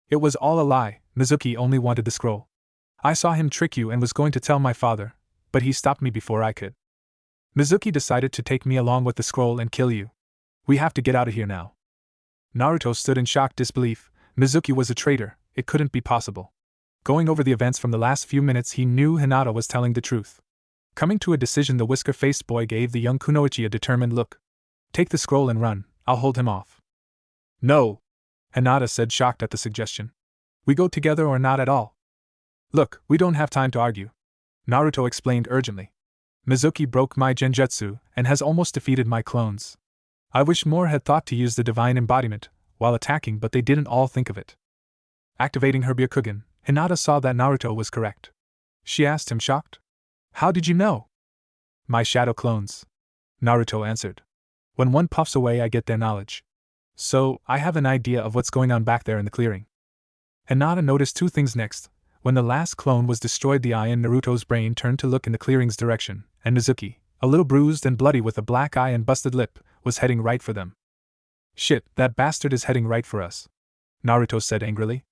"It was all a lie, Mizuki only wanted the scroll. I saw him trick you and was going to tell my father, but he stopped me before I could. Mizuki decided to take me along with the scroll and kill you. We have to get out of here now." Naruto stood in shocked disbelief. Mizuki was a traitor, it couldn't be possible. Going over the events from the last few minutes, he knew Hinata was telling the truth. Coming to a decision, the whisker-faced boy gave the young kunoichi a determined look. "Take the scroll and run, I'll hold him off." "No," Hinata said, shocked at the suggestion. "We go together or not at all." "Look, we don't have time to argue," Naruto explained urgently. "Mizuki broke my genjutsu and has almost defeated my clones. I wish more had thought to use the divine embodiment while attacking, but they didn't all think of it." Activating her Byakugan, Hinata saw that Naruto was correct. She asked him, shocked, "How did you know?" "My shadow clones," Naruto answered. "When one puffs away, I get their knowledge. So, I have an idea of what's going on back there in the clearing." Hinata noticed two things next. When the last clone was destroyed, the eye in Naruto's brain turned to look in the clearing's direction, and Mizuki, a little bruised and bloody with a black eye and busted lip, was heading right for them. "Shit, that bastard is heading right for us," Naruto said angrily.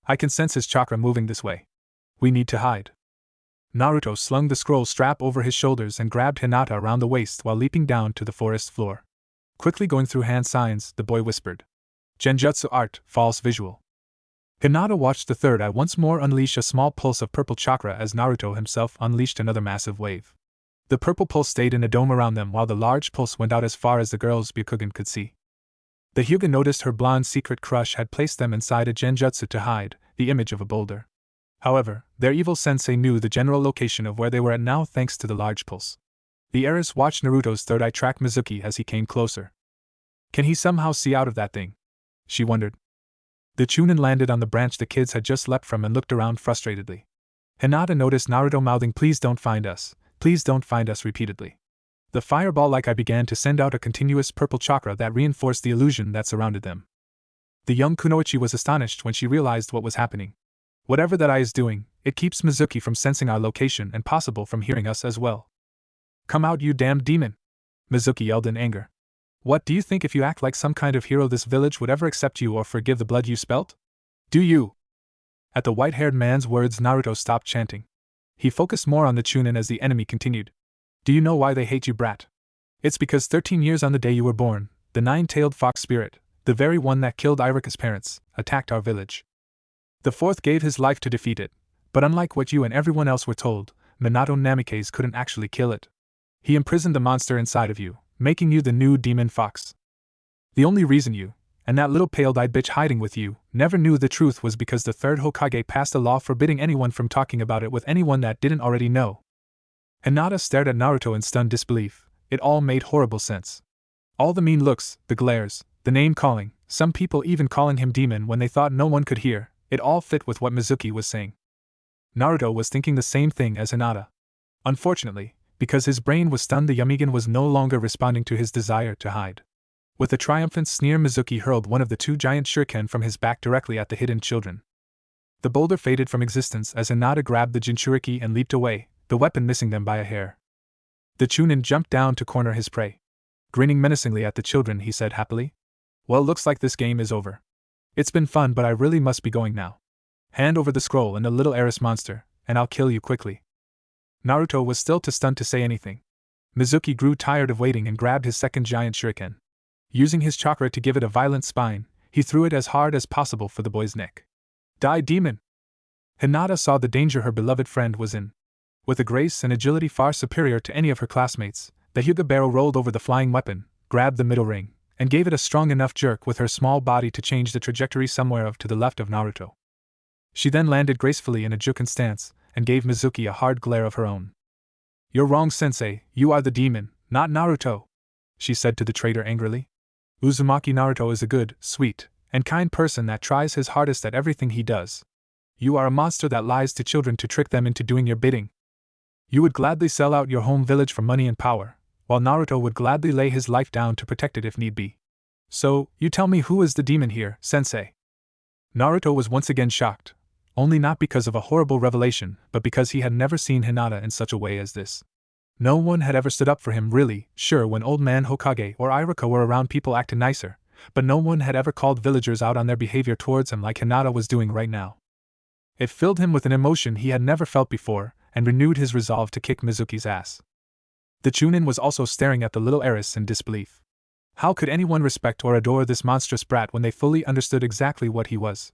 "I can sense his chakra moving this way. We need to hide." Naruto slung the scroll strap over his shoulders and grabbed Hinata around the waist while leaping down to the forest floor. Quickly going through hand signs, the boy whispered, "Genjutsu art, false visual." Hinata watched the third eye once more unleash a small pulse of purple chakra as Naruto himself unleashed another massive wave. The purple pulse stayed in a dome around them while the large pulse went out as far as the girl's Byakugan could see. The Hyuga noticed her blonde secret crush had placed them inside a genjutsu to hide, the image of a boulder. However, their evil sensei knew the general location of where they were at now thanks to the large pulse. The heiress watched Naruto's third eye track Mizuki as he came closer. Can he somehow see out of that thing? She wondered. The Chunin landed on the branch the kids had just leapt from and looked around frustratedly. Hinata noticed Naruto mouthing, "Please don't find us, please don't find us," repeatedly. The fireball-like eye began to send out a continuous purple chakra that reinforced the illusion that surrounded them. The young kunoichi was astonished when she realized what was happening. "Whatever that eye is doing, it keeps Mizuki from sensing our location and possible from hearing us as well." "Come out, you damned demon!" Mizuki yelled in anger. "What, do you think if you act like some kind of hero this village would ever accept you or forgive the blood you spilt? Do you?" At the white-haired man's words, Naruto stopped chanting. He focused more on the Chunin as the enemy continued. "Do you know why they hate you, brat? It's because 13 years on the day you were born, the nine-tailed fox spirit, the very one that killed Irika's parents, attacked our village. The fourth gave his life to defeat it, but unlike what you and everyone else were told, Minato Namikaze couldn't actually kill it. He imprisoned the monster inside of you, making you the new demon fox. The only reason you, And that little pale-eyed bitch hiding with you never knew the truth was because the third Hokage passed a law forbidding anyone from talking about it with anyone that didn't already know. Hinata stared at Naruto in stunned disbelief. It all made horrible sense. All the mean looks, the glares, the name-calling, some people even calling him demon when they thought no one could hear, it all fit with what Mizuki was saying. Naruto was thinking the same thing as Hinata. Unfortunately, because his brain was stunned, the Yamigan was no longer responding to his desire to hide. With a triumphant sneer, Mizuki hurled one of the 2 giant shuriken from his back directly at the hidden children. The boulder faded from existence as Hinata grabbed the Jinchuriki and leaped away, the weapon missing them by a hair. The Chunin jumped down to corner his prey. Grinning menacingly at the children, he said happily, "Well, looks like this game is over. It's been fun, but I really must be going now. Hand over the scroll and the little heiress monster, and I'll kill you quickly." Naruto was still too stunned to say anything. Mizuki grew tired of waiting and grabbed his second giant shuriken. Using his chakra to give it a violent spine, he threw it as hard as possible for the boy's neck. "Die, demon!" Hinata saw the danger her beloved friend was in. With a grace and agility far superior to any of her classmates, the Hyuga barrel rolled over the flying weapon, grabbed the middle ring, and gave it a strong enough jerk with her small body to change the trajectory somewhere to the left of Naruto. She then landed gracefully in a juken stance, and gave Mizuki a hard glare of her own. "You're wrong, sensei, you are the demon, not Naruto," she said to the traitor angrily. "Uzumaki Naruto is a good, sweet, and kind person that tries his hardest at everything he does. You are a monster that lies to children to trick them into doing your bidding. You would gladly sell out your home village for money and power, while Naruto would gladly lay his life down to protect it if need be. So, you tell me who is the demon here, sensei?" Naruto was once again shocked, only not because of a horrible revelation, but because he had never seen Hinata in such a way as this. No one had ever stood up for him really, sure when old man Hokage or Iruka were around people acted nicer, but no one had ever called villagers out on their behavior towards him like Hinata was doing right now. It filled him with an emotion he had never felt before, and renewed his resolve to kick Mizuki's ass. The Chunin was also staring at the little heiress in disbelief. How could anyone respect or adore this monstrous brat when they fully understood exactly what he was?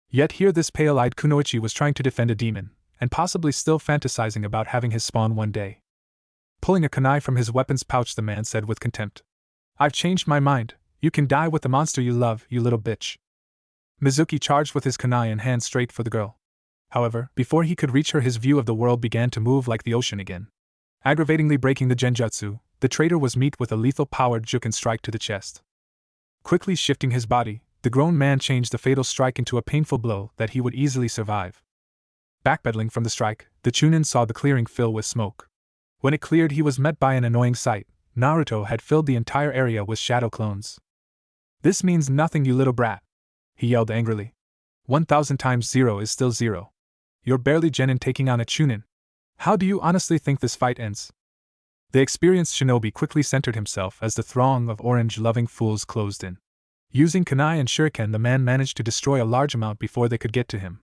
Yet here this pale-eyed kunoichi was trying to defend a demon, and possibly still fantasizing about having his spawn one day. Pulling a kunai from his weapon's pouch, the man said with contempt, "I've changed my mind, you can die with the monster you love, you little bitch." Mizuki charged with his kunai and hand straight for the girl. However, before he could reach her, his view of the world began to move like the ocean again. Aggravatingly breaking the Genjutsu, the traitor was met with a lethal-powered juken strike to the chest. Quickly shifting his body, the grown man changed the fatal strike into a painful blow that he would easily survive. Backpedaling from the strike, the Chunin saw the clearing fill with smoke. When it cleared, he was met by an annoying sight. Naruto had filled the entire area with shadow clones. "This means nothing, you little brat," he yelled angrily. 1,000 times 0 is still 0. You're barely genin taking on a Chunin. How do you honestly think this fight ends? The experienced shinobi quickly centered himself as the throng of orange-loving fools closed in. Using kunai and shuriken, the man managed to destroy a large amount before they could get to him.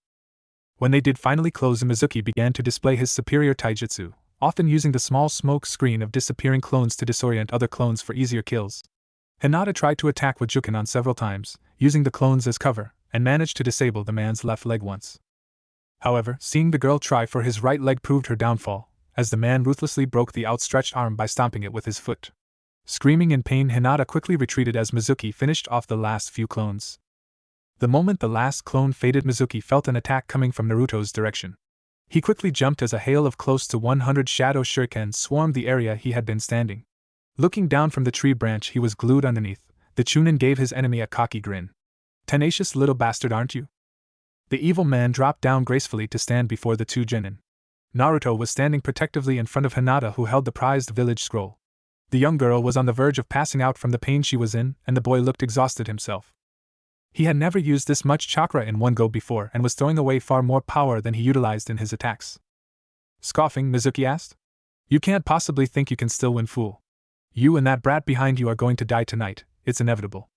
When they did finally close, Mizuki began to display his superior taijutsu, often using the small smoke screen of disappearing clones to disorient other clones for easier kills. Hinata tried to attack with Juken several times, using the clones as cover, and managed to disable the man's left leg once. However, seeing the girl try for his right leg proved her downfall, as the man ruthlessly broke the outstretched arm by stomping it with his foot. Screaming in pain, Hinata quickly retreated as Mizuki finished off the last few clones. The moment the last clone faded, Mizuki felt an attack coming from Naruto's direction. He quickly jumped as a hail of close to 100 shadow shurikens swarmed the area he had been standing. Looking down from the tree branch he was glued underneath, the Chunin gave his enemy a cocky grin. "Tenacious little bastard, aren't you?" The evil man dropped down gracefully to stand before the 2 genin. Naruto was standing protectively in front of Hinata, who held the prized village scroll. The young girl was on the verge of passing out from the pain she was in, and the boy looked exhausted himself. He had never used this much chakra in one go before and was throwing away far more power than he utilized in his attacks. Scoffing, Mizuki asked, "You can't possibly think you can still win, fool. You and that brat behind you are going to die tonight, it's inevitable."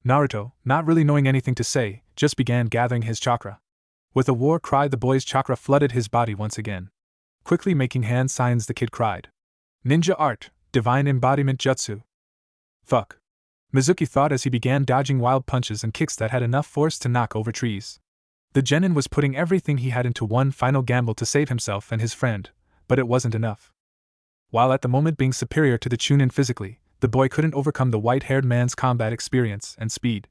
Naruto, not really knowing anything to say, just began gathering his chakra. With a war cry, the boy's chakra flooded his body once again. Quickly making hand signs, the kid cried, "Ninja art, divine embodiment jutsu." Fuck. Mizuki thought as he began dodging wild punches and kicks that had enough force to knock over trees. The genin was putting everything he had into one final gamble to save himself and his friend, but it wasn't enough. While at the moment being superior to the Chunin physically, the boy couldn't overcome the white-haired man's combat experience and speed.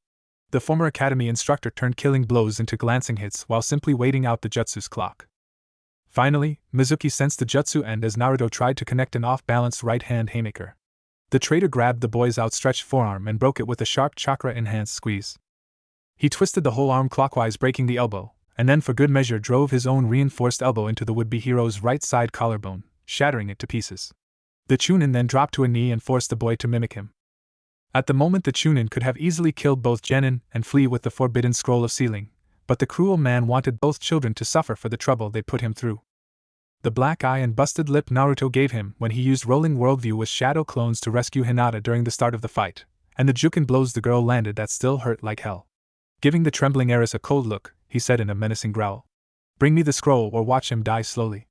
The former academy instructor turned killing blows into glancing hits while simply waiting out the jutsu's clock. Finally, Mizuki sensed the jutsu end as Naruto tried to connect an off-balanced right-hand haymaker. The traitor grabbed the boy's outstretched forearm and broke it with a sharp chakra-enhanced squeeze. He twisted the whole arm clockwise, breaking the elbow, and then for good measure drove his own reinforced elbow into the would-be hero's right side collarbone, shattering it to pieces. The Chunin then dropped to a knee and forced the boy to mimic him. At the moment, the Chunin could have easily killed both genin and flee with the forbidden scroll of sealing, but the cruel man wanted both children to suffer for the trouble they put him through. The black eye and busted lip Naruto gave him when he used rolling worldview with shadow clones to rescue Hinata during the start of the fight, and the juken blows the girl landed that still hurt like hell. Giving the trembling heiress a cold look, he said in a menacing growl, "Bring me the scroll or watch him die slowly."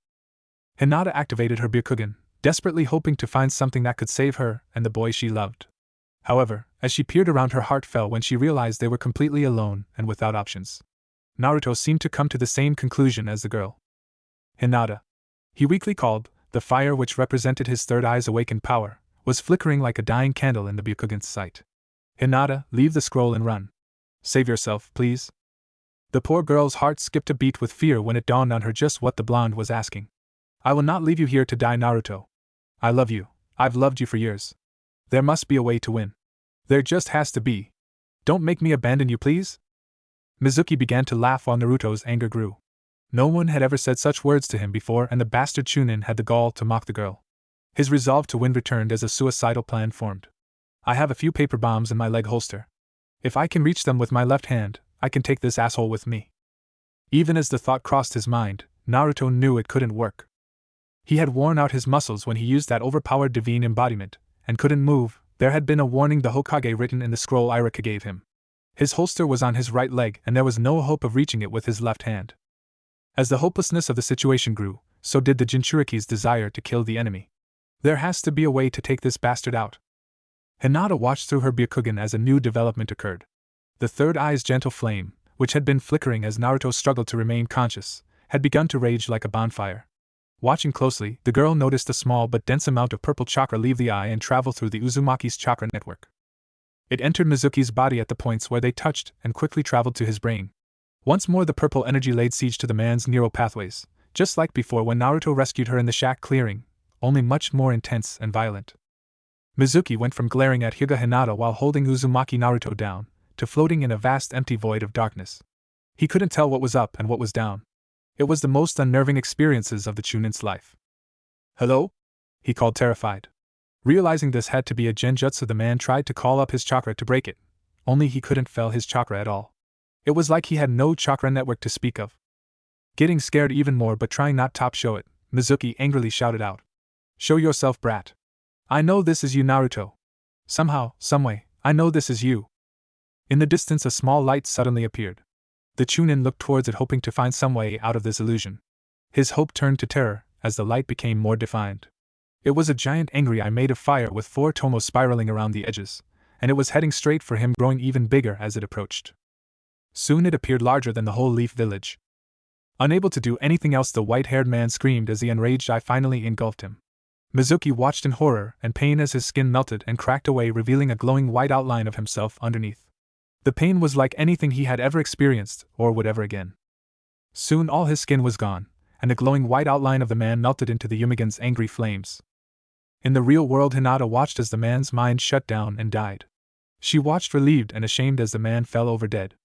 Hinata activated her Byakugan, desperately hoping to find something that could save her and the boy she loved. However, as she peered around, her heart fell when she realized they were completely alone and without options. Naruto seemed to come to the same conclusion as the girl. "Hinata," he weakly called. The fire, which represented his third eye's awakened power, was flickering like a dying candle in the Byakugan's sight. "Hinata, leave the scroll and run. Save yourself, please." The poor girl's heart skipped a beat with fear when it dawned on her just what the blonde was asking. "I will not leave you here to die, Naruto. I love you. I've loved you for years. There must be a way to win. There just has to be. Don't make me abandon you, please." Mizuki began to laugh while Naruto's anger grew. No one had ever said such words to him before, and the bastard Chunin had the gall to mock the girl. His resolve to win returned as a suicidal plan formed. "I have a few paper bombs in my leg holster. If I can reach them with my left hand, I can take this asshole with me." Even as the thought crossed his mind, Naruto knew it couldn't work. He had worn out his muscles when he used that overpowered divine embodiment, and couldn't move. There had been a warning the Hokage written in the scroll Irika gave him. His holster was on his right leg, and there was no hope of reaching it with his left hand. As the hopelessness of the situation grew, so did the Jinchuriki's desire to kill the enemy. There has to be a way to take this bastard out. Hinata watched through her Byakugan as a new development occurred. The third eye's gentle flame, which had been flickering as Naruto struggled to remain conscious, had begun to rage like a bonfire. Watching closely, the girl noticed a small but dense amount of purple chakra leave the eye and travel through the Uzumaki's chakra network. It entered Mizuki's body at the points where they touched and quickly traveled to his brain. Once more the purple energy laid siege to the man's neural pathways, just like before when Naruto rescued her in the shack clearing, only much more intense and violent. Mizuki went from glaring at Hyuga Hinata while holding Uzumaki Naruto down, to floating in a vast empty void of darkness. He couldn't tell what was up and what was down. It was the most unnerving experiences of the Chunin's life. "Hello?" he called, terrified. Realizing this had to be a genjutsu, the man tried to call up his chakra to break it, only he couldn't feel his chakra at all. It was like he had no chakra network to speak of. Getting scared even more but trying not to show it, Mizuki angrily shouted out, "Show yourself, brat. I know this is you, Naruto. Somehow, someway, I know this is you." In the distance a small light suddenly appeared. The Chunin looked towards it, hoping to find some way out of this illusion. His hope turned to terror as the light became more defined. It was a giant angry eye made of fire with 4 tomos spiraling around the edges, and it was heading straight for him, growing even bigger as it approached. Soon it appeared larger than the whole Leaf Village. Unable to do anything else, the white-haired man screamed as the enraged eye finally engulfed him. Mizuki watched in horror and pain as his skin melted and cracked away, revealing a glowing white outline of himself underneath. The pain was like anything he had ever experienced, or would ever again. Soon all his skin was gone, and the glowing white outline of the man melted into the Yumigan's angry flames. In the real world, Hinata watched as the man's mind shut down and died. She watched relieved and ashamed as the man fell over dead.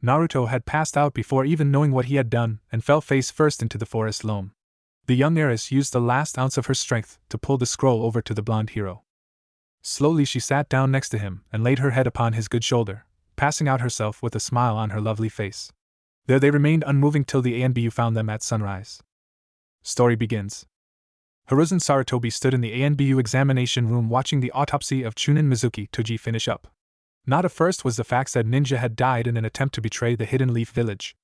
Naruto had passed out before even knowing what he had done and fell face first into the forest loam. The young heiress used the last ounce of her strength to pull the scroll over to the blonde hero. Slowly she sat down next to him and laid her head upon his good shoulder, passing out herself with a smile on her lovely face. There they remained unmoving till the ANBU found them at sunrise. Story begins. Hiruzen Sarutobi stood in the ANBU examination room watching the autopsy of Chunin Mizuki Toji finish up. Not at first was the fact that ninja had died in an attempt to betray the Hidden Leaf Village.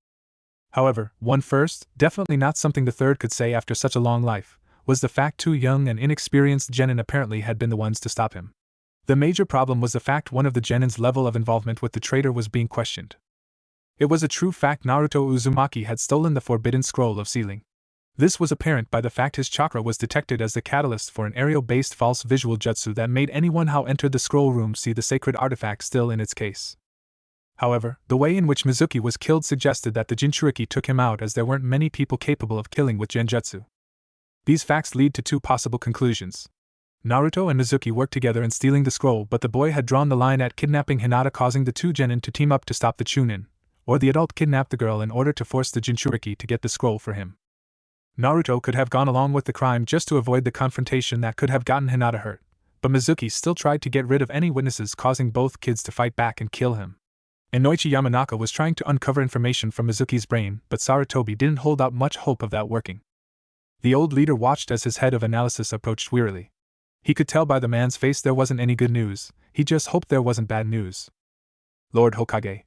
However, one first, definitely not something the third could say after such a long life, was the fact 2 young and inexperienced genin apparently had been the ones to stop him. The major problem was the fact one of the genin's level of involvement with the traitor was being questioned. It was a true fact Naruto Uzumaki had stolen the forbidden scroll of sealing. This was apparent by the fact his chakra was detected as the catalyst for an aerial-based false visual jutsu that made anyone who entered the scroll room see the sacred artifact still in its case. However, the way in which Mizuki was killed suggested that the Jinchuriki took him out, as there weren't many people capable of killing with Genjutsu. These facts lead to two possible conclusions. Naruto and Mizuki worked together in stealing the scroll, but the boy had drawn the line at kidnapping Hinata, causing the two genin to team up to stop the Chunin, or the adult kidnapped the girl in order to force the Jinchuriki to get the scroll for him. Naruto could have gone along with the crime just to avoid the confrontation that could have gotten Hinata hurt, but Mizuki still tried to get rid of any witnesses, causing both kids to fight back and kill him. Inoichi Yamanaka was trying to uncover information from Mizuki's brain, but Sarutobi didn't hold out much hope of that working. The old leader watched as his head of analysis approached wearily. He could tell by the man's face there wasn't any good news, he just hoped there wasn't bad news. Lord Hokage.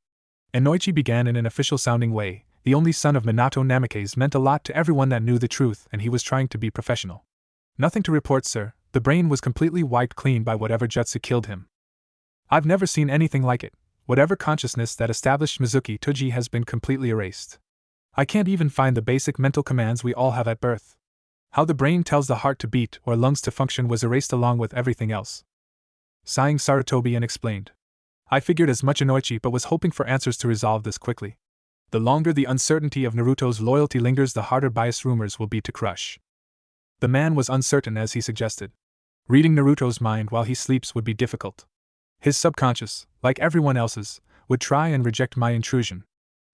Inoichi began in an official-sounding way. The only son of Minato Namikaze meant a lot to everyone that knew the truth, and he was trying to be professional. Nothing to report, sir. The brain was completely wiped clean by whatever jutsu killed him. I've never seen anything like it. Whatever consciousness that established Mizuki Toji has been completely erased. I can't even find the basic mental commands we all have at birth. How the brain tells the heart to beat or lungs to function was erased along with everything else. Sighing, Sarutobi explained. I figured as much, Inoichi, but was hoping for answers to resolve this quickly. The longer the uncertainty of Naruto's loyalty lingers, the harder biased rumors will be to crush. The man was uncertain, as he suggested. Reading Naruto's mind while he sleeps would be difficult. His subconscious, like everyone else's, would try and reject my intrusion.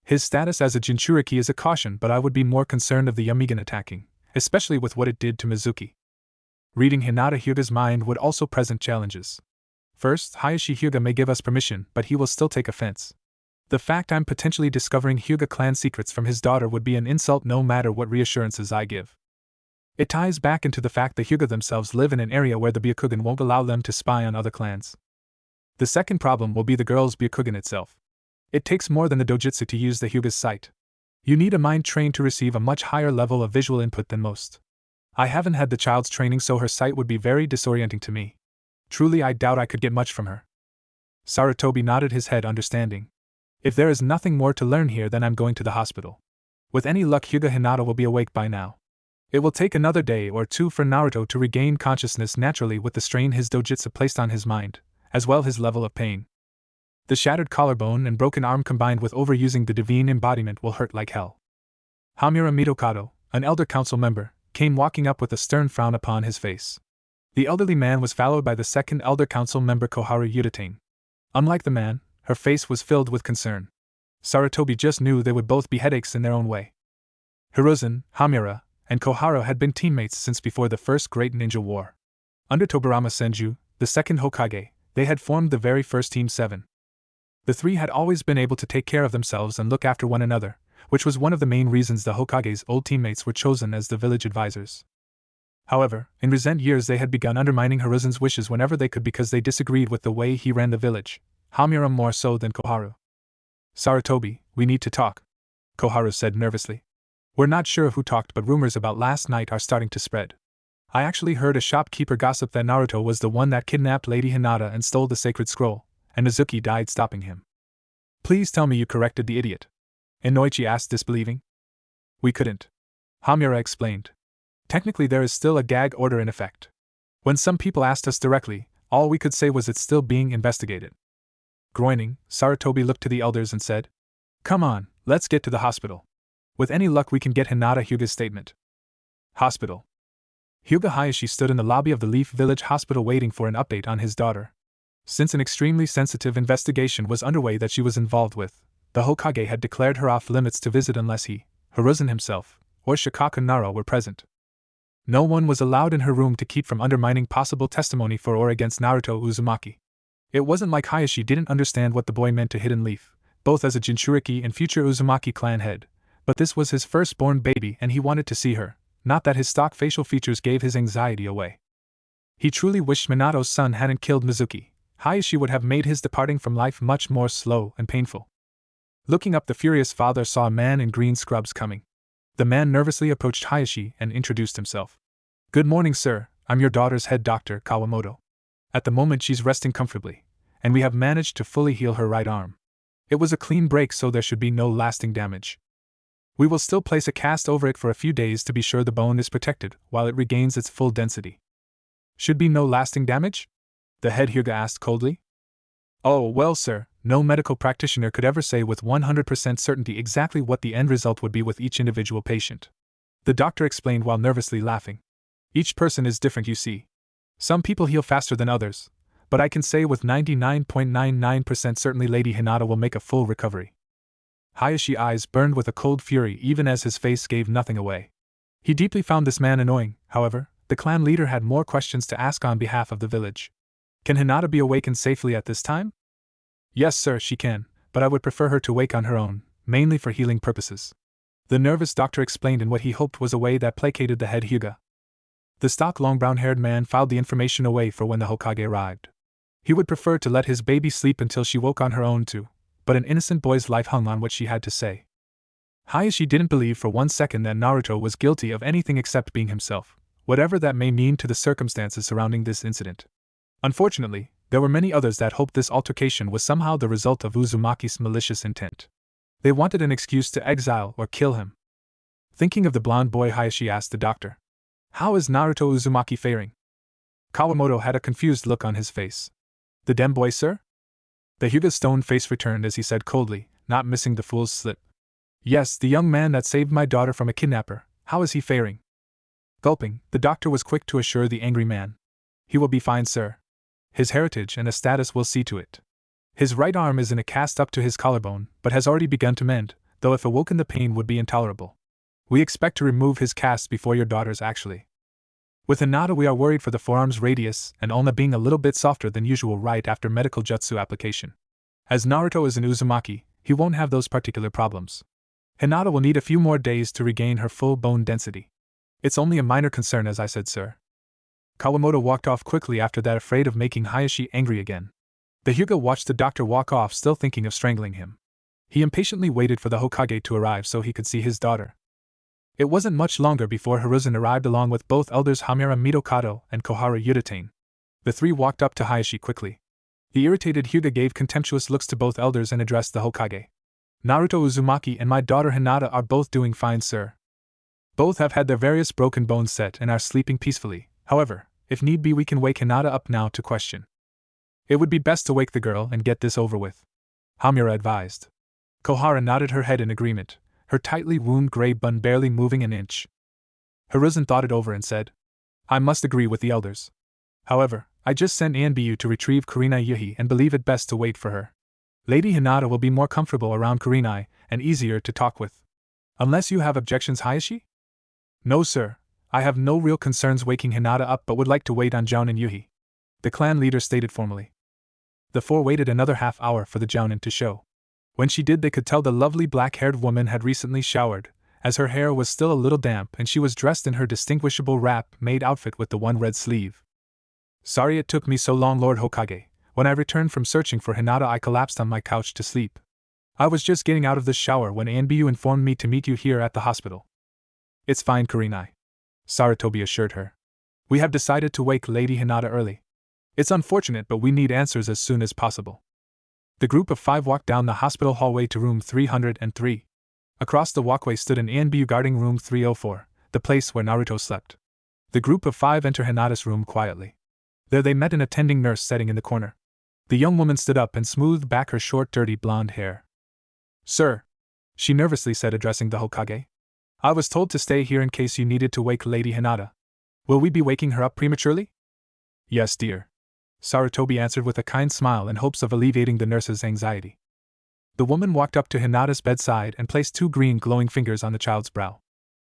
His status as a Jinchuriki is a caution, but I would be more concerned of the Yamigan attacking, especially with what it did to Mizuki. Reading Hinata Hyuga's mind would also present challenges. First, Hayashi Hyuga may give us permission, but he will still take offense. The fact I'm potentially discovering Hyuga clan secrets from his daughter would be an insult no matter what reassurances I give. It ties back into the fact the Hyuga themselves live in an area where the Byakugan won't allow them to spy on other clans. The second problem will be the girl's Byakugan itself. It takes more than the dojutsu to use the Hyuga's sight. You need a mind trained to receive a much higher level of visual input than most. I haven't had the child's training, so her sight would be very disorienting to me. Truly, I doubt I could get much from her. Sarutobi nodded his head, understanding. If there is nothing more to learn here, then I'm going to the hospital. With any luck, Hyuga Hinata will be awake by now. It will take another day or two for Naruto to regain consciousness naturally with the strain his dojutsu placed on his mind, as well his level of pain. The shattered collarbone and broken arm combined with overusing the divine embodiment will hurt like hell. Hamura Mitokado, an elder council member, came walking up with a stern frown upon his face. The elderly man was followed by the second elder council member, Koharu Yudatane. Unlike the man, her face was filled with concern. Sarutobi just knew they would both be headaches in their own way. Hiruzen, Hamura, and Koharu had been teammates since before the first Great Ninja War. Under Tobirama Senju, the second Hokage, they had formed the very first Team 7. The three had always been able to take care of themselves and look after one another, which was one of the main reasons the Hokage's old teammates were chosen as the village advisors. However, in recent years they had begun undermining Hiruzen's wishes whenever they could because they disagreed with the way he ran the village, Hamura more so than Koharu. Sarutobi, we need to talk, Koharu said nervously. We're not sure who talked, but rumors about last night are starting to spread. I actually heard a shopkeeper gossip that Naruto was the one that kidnapped Lady Hinata and stole the sacred scroll, and Mizuki died stopping him. Please tell me you corrected the idiot, Inoichi asked, disbelieving. We couldn't, Hamura explained. Technically there is still a gag order in effect. When some people asked us directly, all we could say was it's still being investigated. Groaning, Sarutobi looked to the elders and said, Come on, let's get to the hospital. With any luck we can get Hinata Hyuga's statement. Hospital. Hyuga Hayashi stood in the lobby of the Leaf Village Hospital waiting for an update on his daughter. Since an extremely sensitive investigation was underway that she was involved with, the Hokage had declared her off limits to visit unless he, Hiruzen himself, or Shikaku Nara were present. No one was allowed in her room to keep from undermining possible testimony for or against Naruto Uzumaki. It wasn't like Hayashi didn't understand what the boy meant to Hidden Leaf, both as a Jinchuriki and future Uzumaki clan head, but this was his firstborn baby and he wanted to see her, not that his stock facial features gave his anxiety away. He truly wished Minato's son hadn't killed Mizuki. Hayashi would have made his departing from life much more slow and painful. Looking up, the furious father saw a man in green scrubs coming. The man nervously approached Hayashi and introduced himself. Good morning, sir, I'm your daughter's head doctor, Kawamoto. At the moment she's resting comfortably, and we have managed to fully heal her right arm. It was a clean break, so there should be no lasting damage. We will still place a cast over it for a few days to be sure the bone is protected while it regains its full density. Should be no lasting damage? The head Hyuga asked coldly. Oh, well, sir, no medical practitioner could ever say with 100% certainty exactly what the end result would be with each individual patient. The doctor explained while nervously laughing. Each person is different, you see. Some people heal faster than others, but I can say with 99.99% certainly Lady Hinata will make a full recovery. Hayashi's eyes burned with a cold fury even as his face gave nothing away. He deeply found this man annoying. However, the clan leader had more questions to ask on behalf of the village. Can Hinata be awakened safely at this time? Yes, sir, she can, but I would prefer her to wake on her own, mainly for healing purposes. The nervous doctor explained in what he hoped was a way that placated the head Hyuga. The stock long brown-haired man filed the information away for when the Hokage arrived. He would prefer to let his baby sleep until she woke on her own too, but an innocent boy's life hung on what she had to say. Hayashi didn't believe for one second that Naruto was guilty of anything except being himself, whatever that may mean to the circumstances surrounding this incident. Unfortunately, there were many others that hoped this altercation was somehow the result of Uzumaki's malicious intent. They wanted an excuse to exile or kill him. Thinking of the blonde boy, Hayashi asked the doctor, "How is Naruto Uzumaki faring?" Kawamoto had a confused look on his face. "The dem boy, sir?" The Hyuga's stone face returned as he said coldly, not missing the fool's slip. "Yes, the young man that saved my daughter from a kidnapper. How is he faring?" Gulping, the doctor was quick to assure the angry man. "He will be fine, sir. His heritage and a status will see to it. His right arm is in a cast up to his collarbone, but has already begun to mend, though if awoken the pain would be intolerable. We expect to remove his cast before your daughter's actually. With Hinata we are worried for the forearm's radius and ulna being a little bit softer than usual right after medical jutsu application. As Naruto is an Uzumaki, he won't have those particular problems. Hinata will need a few more days to regain her full bone density. It's only a minor concern, as I said, sir." Kawamoto walked off quickly after that, afraid of making Hayashi angry again. The Hyuga watched the doctor walk off, still thinking of strangling him. He impatiently waited for the Hokage to arrive so he could see his daughter. It wasn't much longer before Hiruzen arrived along with both elders Hamura Mitokado and Koharu Yuditane. The three walked up to Hayashi quickly. The irritated Hyuga gave contemptuous looks to both elders and addressed the Hokage. "Naruto Uzumaki and my daughter Hinata are both doing fine, sir. Both have had their various broken bones set and are sleeping peacefully. However, if need be we can wake Hinata up now to question." "It would be best to wake the girl and get this over with," Hamura advised. Kohara nodded her head in agreement, her tightly wound gray bun barely moving an inch. Hiruzen thought it over and said, "I must agree with the elders. However, I just sent Anbu to retrieve Kurenai Yuhi and believe it best to wait for her. Lady Hinata will be more comfortable around Kurenai and easier to talk with. Unless you have objections, Hayashi?" "No, sir. I have no real concerns waking Hinata up but would like to wait on Jounin Yuhi," the clan leader stated formally. The four waited another half hour for the Jounin to show. When she did they could tell the lovely black-haired woman had recently showered, as her hair was still a little damp and she was dressed in her distinguishable wrap-made outfit with the one red sleeve. "Sorry it took me so long, Lord Hokage. When I returned from searching for Hinata I collapsed on my couch to sleep. I was just getting out of the shower when Anbu informed me to meet you here at the hospital." "It's fine, Kurenai," Sarutobi assured her. "We have decided to wake Lady Hinata early. It's unfortunate but we need answers as soon as possible." The group of five walked down the hospital hallway to room 303. Across the walkway stood an Anbu guarding room 304, the place where Naruto slept. The group of five entered Hinata's room quietly. There they met an attending nurse sitting in the corner. The young woman stood up and smoothed back her short, dirty blonde hair. "Sir," she nervously said, addressing the Hokage, "I was told to stay here in case you needed to wake Lady Hinata. Will we be waking her up prematurely?" "Yes, dear," Sarutobi answered with a kind smile in hopes of alleviating the nurse's anxiety. The woman walked up to Hinata's bedside and placed two green glowing fingers on the child's brow.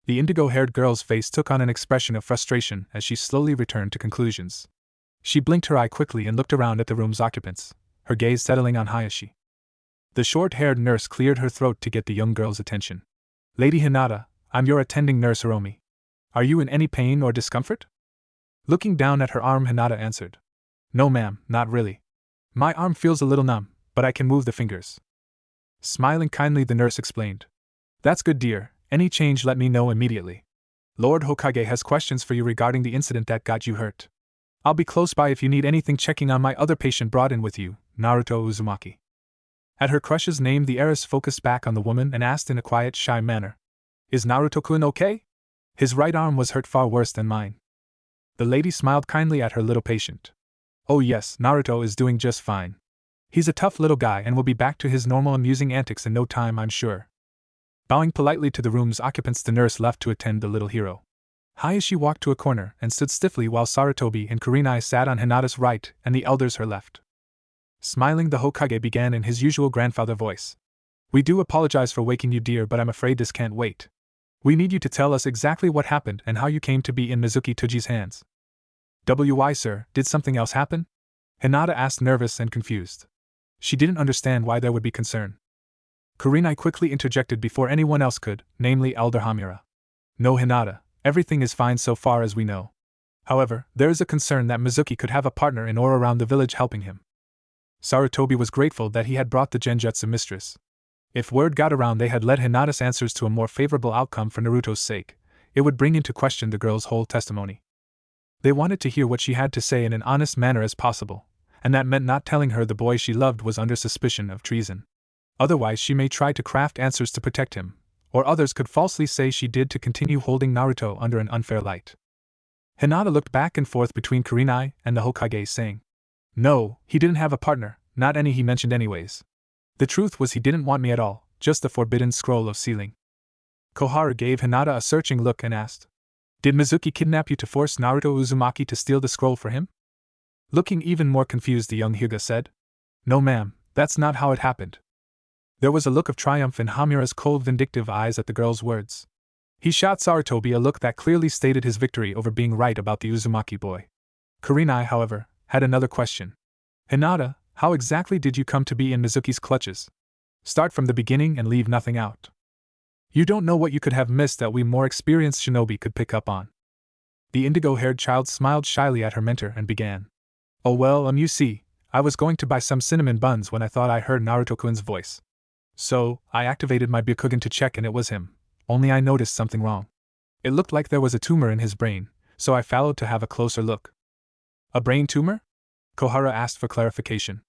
The indigo-haired girl's face took on an expression of frustration as she slowly returned to conclusions. She blinked her eye quickly and looked around at the room's occupants, her gaze settling on Hayashi. The short-haired nurse cleared her throat to get the young girl's attention. "Lady Hinata, I'm your attending nurse Hiromi. Are you in any pain or discomfort?" Looking down at her arm, Hinata answered. "No, ma'am, not really. My arm feels a little numb, but I can move the fingers." Smiling kindly, the nurse explained. "That's good, dear. Any change let me know immediately. Lord Hokage has questions for you regarding the incident that got you hurt. I'll be close by if you need anything, checking on my other patient brought in with you, Naruto Uzumaki." At her crush's name, the heiress focused back on the woman and asked in a quiet, shy manner, "Is Naruto-kun okay? His right arm was hurt far worse than mine." The lady smiled kindly at her little patient. "Oh yes, Naruto is doing just fine. He's a tough little guy and will be back to his normal amusing antics in no time, I'm sure. Bowing politely to the room's occupants, the nurse left to attend the little hero. Hayashi walked to a corner and stood stiffly while Sarutobi and Kurenai sat on Hinata's right and the elders her left. Smiling, the Hokage began in his usual grandfather voice. We do apologize for waking you, dear, but I'm afraid this can't wait. We need you to tell us exactly what happened and how you came to be in Mizuki Toji's hands. Why, sir, did something else happen? Hinata asked, nervous and confused. She didn't understand why there would be concern. Kurenai quickly interjected before anyone else could, namely Elder Hamura. No, Hinata, everything is fine so far as we know. However, there is a concern that Mizuki could have a partner in or around the village helping him. Sarutobi was grateful that he had brought the Genjutsu mistress. If word got around they had led Hinata's answers to a more favorable outcome for Naruto's sake, it would bring into question the girl's whole testimony. They wanted to hear what she had to say in an honest manner as possible, and that meant not telling her the boy she loved was under suspicion of treason. Otherwise she may try to craft answers to protect him, or others could falsely say she did to continue holding Naruto under an unfair light. Hinata looked back and forth between Kurenai and the Hokage, saying, No, he didn't have a partner, not any he mentioned anyways. The truth was he didn't want me at all, just the forbidden scroll of sealing. Koharu gave Hinata a searching look and asked, Did Mizuki kidnap you to force Naruto Uzumaki to steal the scroll for him? Looking even more confused, the young Hyuga said, No ma'am, that's not how it happened. There was a look of triumph in Hamura's cold, vindictive eyes at the girl's words. He shot Sarutobi a look that clearly stated his victory over being right about the Uzumaki boy. Kurenai, however, had another question. Hinata, how exactly did you come to be in Mizuki's clutches? Start from the beginning and leave nothing out. You don't know what you could have missed that we more experienced shinobi could pick up on. The indigo-haired child smiled shyly at her mentor and began. Oh well, you see, I was going to buy some cinnamon buns when I thought I heard Naruto-kun's voice. So, I activated my Byakugan to check and it was him, only I noticed something wrong. It looked like there was a tumor in his brain, so I followed to have a closer look. A brain tumor? Koharu asked for clarification.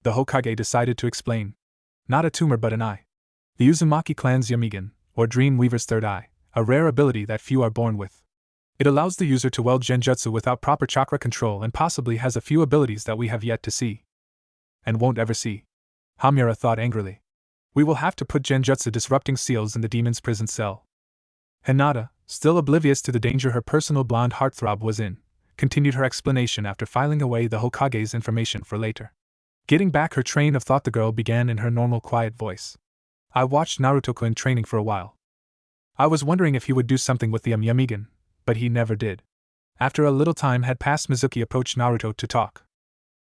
The Hokage decided to explain. Not a tumor but an eye. The Uzumaki clan's Yamigan, or Dream Weaver's third eye, a rare ability that few are born with. It allows the user to wield Genjutsu without proper chakra control and possibly has a few abilities that we have yet to see. And won't ever see. Hamura thought angrily. We will have to put Genjutsu disrupting seals in the demon's prison cell. Hinata, still oblivious to the danger her personal blonde heartthrob was in, continued her explanation after filing away the Hokage's information for later. Getting back her train of thought, the girl began in her normal quiet voice. I watched Naruto-kun training for a while. I was wondering if he would do something with the Yamigan, but he never did. After a little time had passed, Mizuki approached Naruto to talk.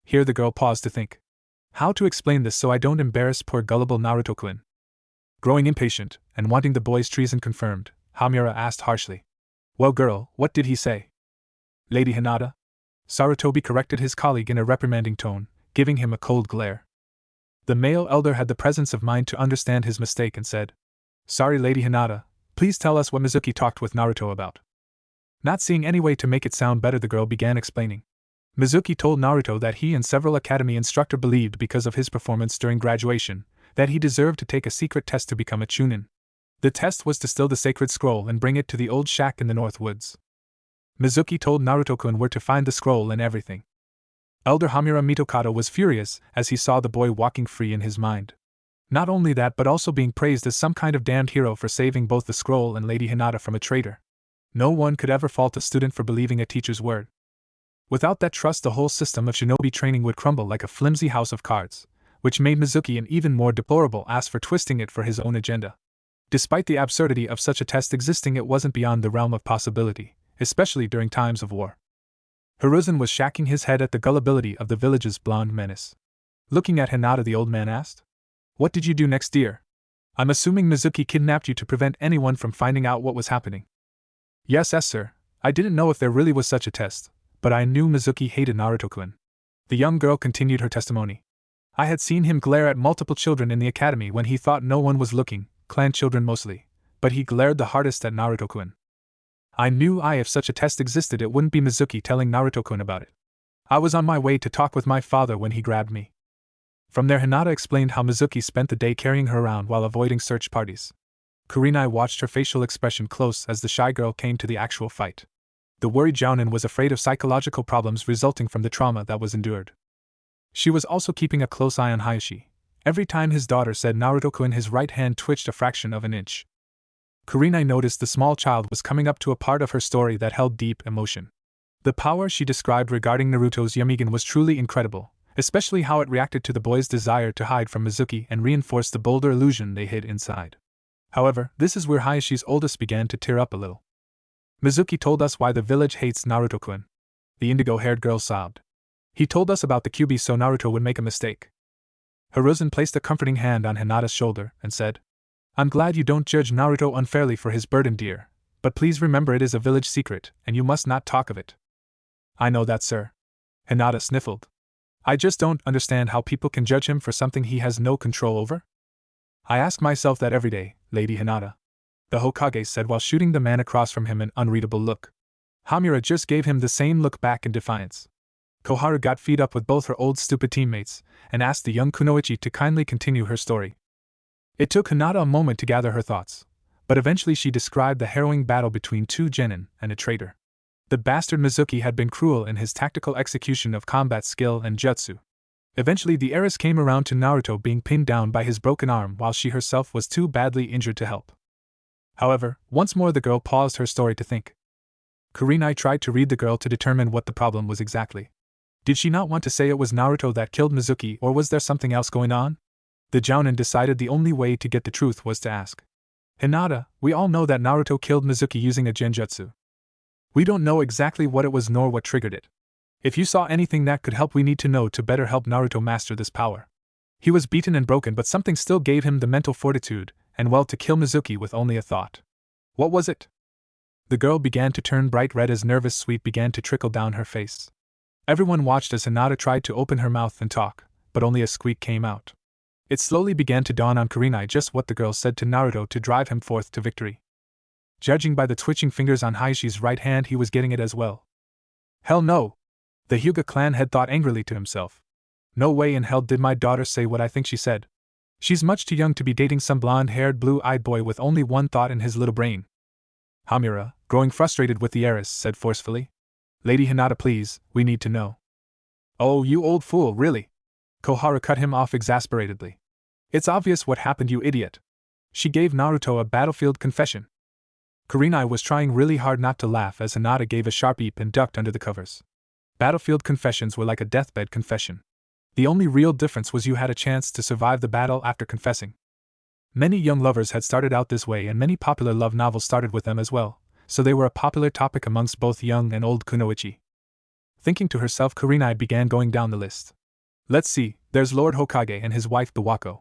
Here the girl paused to think. How to explain this so I don't embarrass poor gullible Naruto-kun? Growing impatient, and wanting the boy's treason confirmed, Hamura asked harshly. Well girl, what did he say? Lady Hinata? Sarutobi corrected his colleague in a reprimanding tone, giving him a cold glare. The male elder had the presence of mind to understand his mistake and said, Sorry Lady Hinata, please tell us what Mizuki talked with Naruto about. Not seeing any way to make it sound better, the girl began explaining. Mizuki told Naruto that he and several academy instructors believed because of his performance during graduation, that he deserved to take a secret test to become a chunin. The test was to steal the sacred scroll and bring it to the old shack in the North Woods. Mizuki told Naruto-kun where to find the scroll and everything. Elder Hamura Mitokado was furious as he saw the boy walking free in his mind. Not only that, but also being praised as some kind of damned hero for saving both the scroll and Lady Hinata from a traitor. No one could ever fault a student for believing a teacher's word. Without that trust, the whole system of shinobi training would crumble like a flimsy house of cards, which made Mizuki an even more deplorable ass for twisting it for his own agenda. Despite the absurdity of such a test existing, it wasn't beyond the realm of possibility, especially during times of war. Hiruzen was shaking his head at the gullibility of the village's blonde menace. Looking at Hinata, the old man asked, What did you do next, dear? I'm assuming Mizuki kidnapped you to prevent anyone from finding out what was happening. Yes, sir. I didn't know if there really was such a test, but I knew Mizuki hated Naruto-kun. The young girl continued her testimony. I had seen him glare at multiple children in the academy when he thought no one was looking, clan children mostly, but he glared the hardest at Naruto-kun. I knew if such a test existed, it wouldn't be Mizuki telling Naruto-kun about it. I was on my way to talk with my father when he grabbed me. From there, Hinata explained how Mizuki spent the day carrying her around while avoiding search parties. Kurenai watched her facial expression close as the shy girl came to the actual fight. The worried Jounin was afraid of psychological problems resulting from the trauma that was endured. She was also keeping a close eye on Hayashi. Every time his daughter said Naruto-kun, his right hand twitched a fraction of an inch. Kurenai noticed the small child was coming up to a part of her story that held deep emotion. The power she described regarding Naruto's Yamigen was truly incredible, especially how it reacted to the boy's desire to hide from Mizuki and reinforced the bolder illusion they hid inside. However, this is where Hayashi's oldest began to tear up a little. Mizuki told us why the village hates Naruto-kun. The indigo-haired girl sobbed. He told us about the QB so Naruto would make a mistake. Hiruzen placed a comforting hand on Hinata's shoulder and said, I'm glad you don't judge Naruto unfairly for his burden, dear, but please remember it is a village secret, and you must not talk of it. I know that, sir. Hinata sniffled. I just don't understand how people can judge him for something he has no control over. I ask myself that every day, Lady Hinata. The Hokage said while shooting the man across from him an unreadable look. Hamura just gave him the same look back in defiance. Koharu got fed up with both her old stupid teammates and asked the young Kunoichi to kindly continue her story. It took Hinata a moment to gather her thoughts, but eventually she described the harrowing battle between two genin and a traitor. The bastard Mizuki had been cruel in his tactical execution of combat skill and jutsu. Eventually the heiress came around to Naruto being pinned down by his broken arm while she herself was too badly injured to help. However, once more the girl paused her story to think. Kurenai tried to read the girl to determine what the problem was exactly. Did she not want to say it was Naruto that killed Mizuki, or was there something else going on? The Jounin decided the only way to get the truth was to ask. Hinata, we all know that Naruto killed Mizuki using a genjutsu. We don't know exactly what it was nor what triggered it. If you saw anything that could help, we need to know to better help Naruto master this power. He was beaten and broken, but something still gave him the mental fortitude, and well, to kill Mizuki with only a thought. What was it? The girl began to turn bright red as nervous sweat began to trickle down her face. Everyone watched as Hinata tried to open her mouth and talk, but only a squeak came out. It slowly began to dawn on Kurenai just what the girl said to Naruto to drive him forth to victory. Judging by the twitching fingers on Hayashi's right hand, he was getting it as well. Hell no! The Hyuga clan head thought angrily to himself. No way in hell did my daughter say what I think she said. She's much too young to be dating some blonde-haired, blue-eyed boy with only one thought in his little brain. Hamura, growing frustrated with the heiress, said forcefully. Lady Hinata, please, we need to know. Oh, you old fool, really? Koharu cut him off exasperatedly. It's obvious what happened, you idiot. She gave Naruto a battlefield confession. Kurenai was trying really hard not to laugh as Hinata gave a sharp eep and ducked under the covers. Battlefield confessions were like a deathbed confession. The only real difference was you had a chance to survive the battle after confessing. Many young lovers had started out this way, and many popular love novels started with them as well, so they were a popular topic amongst both young and old kunoichi. Thinking to herself, Kurenai began going down the list. Let's see, there's Lord Hokage and his wife Biwako.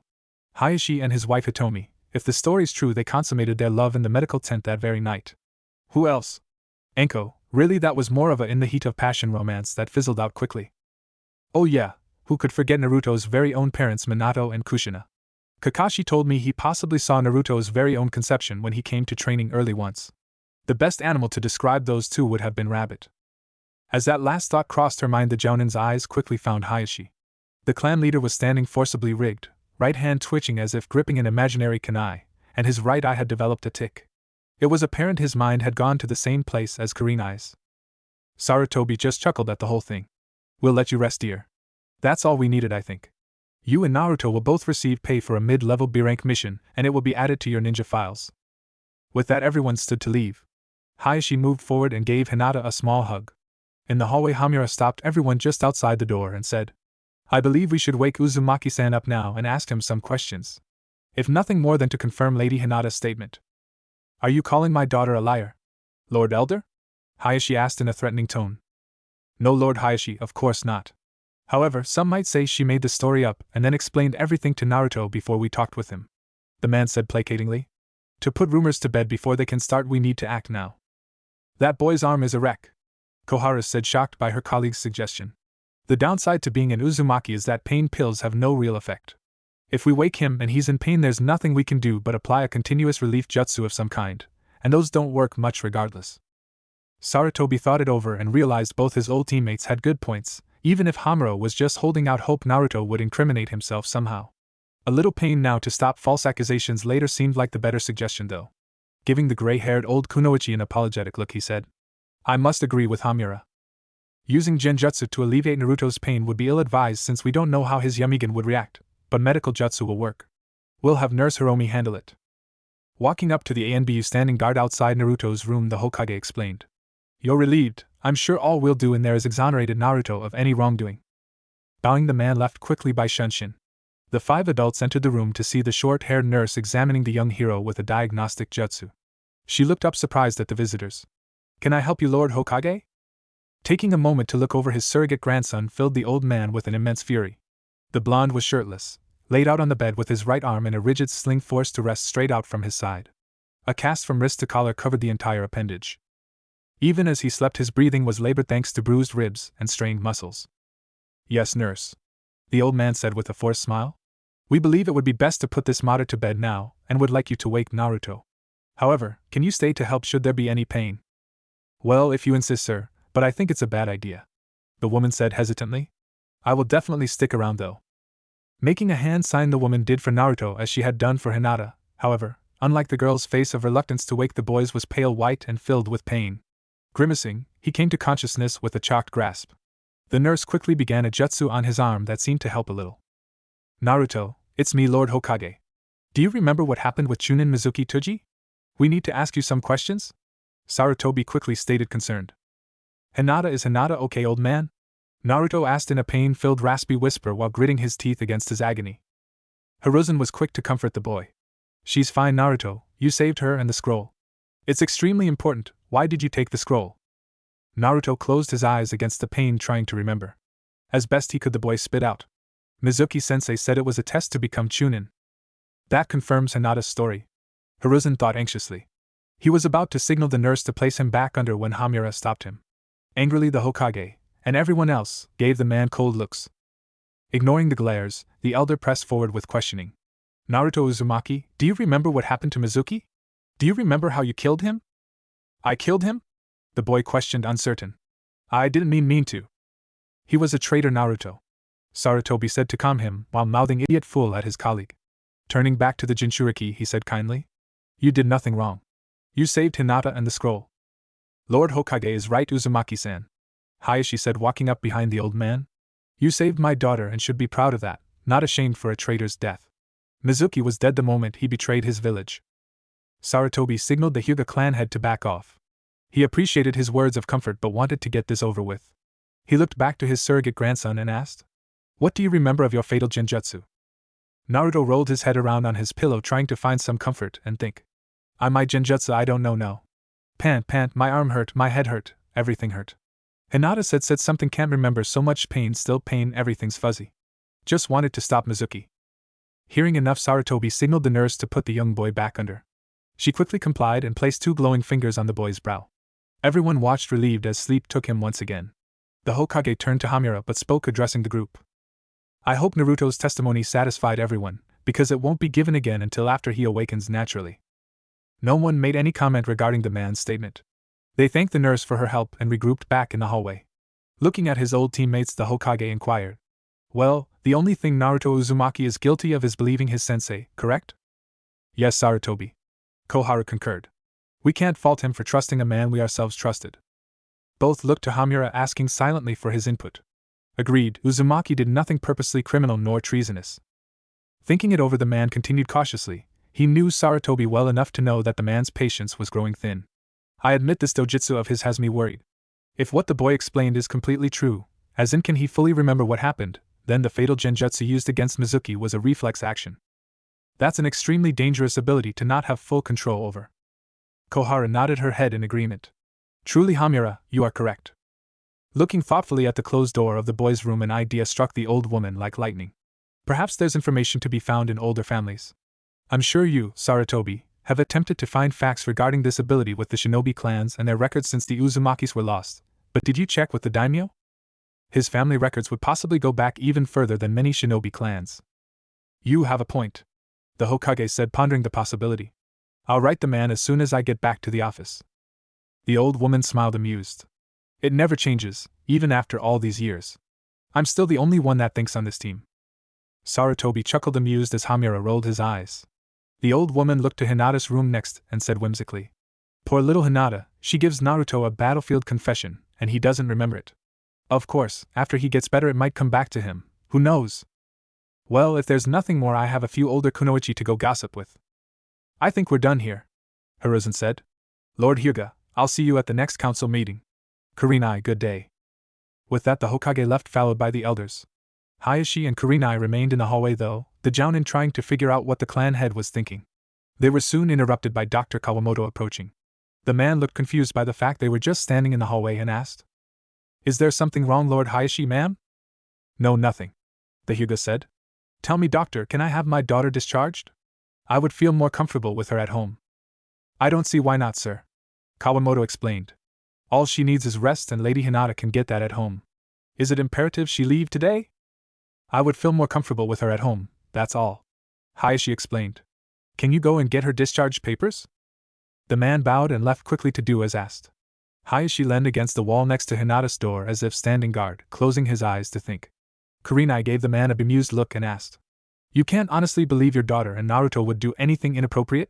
Hayashi and his wife Hitomi. If the story's true, they consummated their love in the medical tent that very night. Who else? Enko. Really, that was more of a in the heat of passion romance that fizzled out quickly. Oh yeah, who could forget Naruto's very own parents Minato and Kushina? Kakashi told me he possibly saw Naruto's very own conception when he came to training early once. The best animal to describe those two would have been rabbit. As that last thought crossed her mind, the Jounin's eyes quickly found Hayashi. The clan leader was standing forcibly rigged, right hand twitching as if gripping an imaginary kunai, and his right eye had developed a tic. It was apparent his mind had gone to the same place as Kurenai's. Sarutobi just chuckled at the whole thing. We'll let you rest, dear. That's all we needed, I think. You and Naruto will both receive pay for a mid-level B-rank mission, and it will be added to your ninja files. With that, everyone stood to leave. Hayashi moved forward and gave Hinata a small hug. In the hallway, Hamura stopped everyone just outside the door and said, I believe we should wake Uzumaki-san up now and ask him some questions. If nothing more than to confirm Lady Hinata's statement. Are you calling my daughter a liar? Lord Elder? Hayashi asked in a threatening tone. No, Lord Hayashi, of course not. However, some might say she made the story up and then explained everything to Naruto before we talked with him. The man said placatingly. To put rumors to bed before they can start, we need to act now. That boy's arm is a wreck, Koharu said, shocked by her colleague's suggestion. The downside to being an Uzumaki is that pain pills have no real effect. If we wake him and he's in pain, there's nothing we can do but apply a continuous relief jutsu of some kind, and those don't work much regardless. Sarutobi thought it over and realized both his old teammates had good points. Even if Hamura was just holding out hope Naruto would incriminate himself somehow. A little pain now to stop false accusations later seemed like the better suggestion, though. Giving the gray-haired old kunoichi an apologetic look, he said, I must agree with Hamura. Using Genjutsu to alleviate Naruto's pain would be ill-advised since we don't know how his Yamigan would react, but medical jutsu will work. We'll have Nurse Hiromi handle it. Walking up to the ANBU standing guard outside Naruto's room, the Hokage explained. You're relieved, I'm sure all we'll do in there is exonerate Naruto of any wrongdoing. Bowing, the man left quickly by Shunshin. The 5 adults entered the room to see the short-haired nurse examining the young hero with a diagnostic jutsu. She looked up surprised at the visitors. Can I help you, Lord Hokage? Taking a moment to look over his surrogate grandson filled the old man with an immense fury. The blonde was shirtless, laid out on the bed with his right arm in a rigid sling forced to rest straight out from his side. A cast from wrist to collar covered the entire appendage. Even as he slept, his breathing was labored thanks to bruised ribs and strained muscles. Yes, nurse, the old man said with a forced smile. We believe it would be best to put this martyr to bed now and would like you to wake Naruto. However, can you stay to help should there be any pain? Well, if you insist, sir, but I think it's a bad idea, the woman said hesitantly. I will definitely stick around though. Making a hand sign the woman did for Naruto as she had done for Hinata, however, unlike the girl's face of reluctance to wake the boys was pale white and filled with pain. Grimacing, he came to consciousness with a chalked grasp. The nurse quickly began a jutsu on his arm that seemed to help a little. Naruto, it's me, Lord Hokage. Do you remember what happened with Chunin Mizuki Tuji? We need to ask you some questions? Sarutobi quickly stated, concerned. Hinata, is Hinata okay, old man? Naruto asked in a pain-filled raspy whisper while gritting his teeth against his agony. Hiruzen was quick to comfort the boy. She's fine, Naruto, you saved her and the scroll. It's extremely important, why did you take the scroll? Naruto closed his eyes against the pain, trying to remember. As best he could, the boy spit out. Mizuki-sensei said it was a test to become Chunin. That confirms Hinata's story, Hiruzen thought anxiously. He was about to signal the nurse to place him back under when Hamura stopped him. Angrily, the Hokage, and everyone else, gave the man cold looks. Ignoring the glares, the elder pressed forward with questioning. Naruto Uzumaki, do you remember what happened to Mizuki? Do you remember how you killed him? I killed him? The boy questioned, uncertain. I didn't mean to. He was a traitor, Naruto, Sarutobi said to calm him while mouthing idiot fool at his colleague. Turning back to the Jinchuriki, he said kindly. You did nothing wrong. You saved Hinata and the scroll. Lord Hokage is right, Uzumaki-san, Hayashi said, walking up behind the old man. You saved my daughter and should be proud of that, not ashamed for a traitor's death. Mizuki was dead the moment he betrayed his village. Sarutobi signaled the Hyuga clan head to back off. He appreciated his words of comfort but wanted to get this over with. He looked back to his surrogate grandson and asked, What do you remember of your fatal Genjutsu? Naruto rolled his head around on his pillow trying to find some comfort and think. My Genjutsu, I don't know, no. Pant, my arm hurt, my head hurt, everything hurt. Hinata said something, can't remember, so much pain, still pain, everything's fuzzy. Just wanted to stop Mizuki. Hearing enough, Sarutobi signaled the nurse to put the young boy back under. She quickly complied and placed 2 glowing fingers on the boy's brow. Everyone watched relieved as sleep took him once again. The Hokage turned to Hamura but spoke, addressing the group. I hope Naruto's testimony satisfied everyone, because it won't be given again until after he awakens naturally. No one made any comment regarding the man's statement. They thanked the nurse for her help and regrouped back in the hallway. Looking at his old teammates, the Hokage inquired. Well, the only thing Naruto Uzumaki is guilty of is believing his sensei, correct? Yes, Sarutobi, Koharu concurred. We can't fault him for trusting a man we ourselves trusted. Both looked to Hamura, asking silently for his input. Agreed, Uzumaki did nothing purposely criminal nor treasonous. Thinking it over, the man continued cautiously. He knew Sarutobi well enough to know that the man's patience was growing thin. I admit this dojutsu of his has me worried. If what the boy explained is completely true, as in can he fully remember what happened, then the fatal genjutsu used against Mizuki was a reflex action. That's an extremely dangerous ability to not have full control over. Koharu nodded her head in agreement. Truly, Hamura, you are correct. Looking thoughtfully at the closed door of the boy's room, an idea struck the old woman like lightning. Perhaps there's information to be found in older families. I'm sure you, Sarutobi, have attempted to find facts regarding this ability with the shinobi clans and their records since the Uzumakis were lost, but did you check with the daimyo? His family records would possibly go back even further than many shinobi clans. You have a point, the Hokage said, pondering the possibility. I'll write the man as soon as I get back to the office. The old woman smiled, amused. It never changes, even after all these years. I'm still the only one that thinks on this team. Sarutobi chuckled, amused, as Hamura rolled his eyes. The old woman looked to Hinata's room next and said whimsically, Poor little Hinata, she gives Naruto a battlefield confession, and he doesn't remember it. Of course, after he gets better it might come back to him, who knows? Well, if there's nothing more, I have a few older kunoichi to go gossip with. I think we're done here, Hiruzen said. Lord Hyuga, I'll see you at the next council meeting. Kurenai, good day. With that the Hokage left, followed by the elders. Hayashi and Kurenai remained in the hallway though, the Jounin trying to figure out what the clan head was thinking. They were soon interrupted by Dr. Kawamoto approaching. The man looked confused by the fact they were just standing in the hallway and asked, Is there something wrong, Lord Hayashi, ma'am? No, nothing, the Hyuga said. Tell me, doctor, can I have my daughter discharged? I would feel more comfortable with her at home. I don't see why not, sir, Kawamoto explained. All she needs is rest and Lady Hinata can get that at home. Is it imperative she leave today? I would feel more comfortable with her at home, that's all, Hayashi explained. Can you go and get her discharge papers? The man bowed and left quickly to do as asked. Hayashi leaned against the wall next to Hinata's door as if standing guard, closing his eyes to think. Kurenai gave the man a bemused look and asked, You can't honestly believe your daughter and Naruto would do anything inappropriate?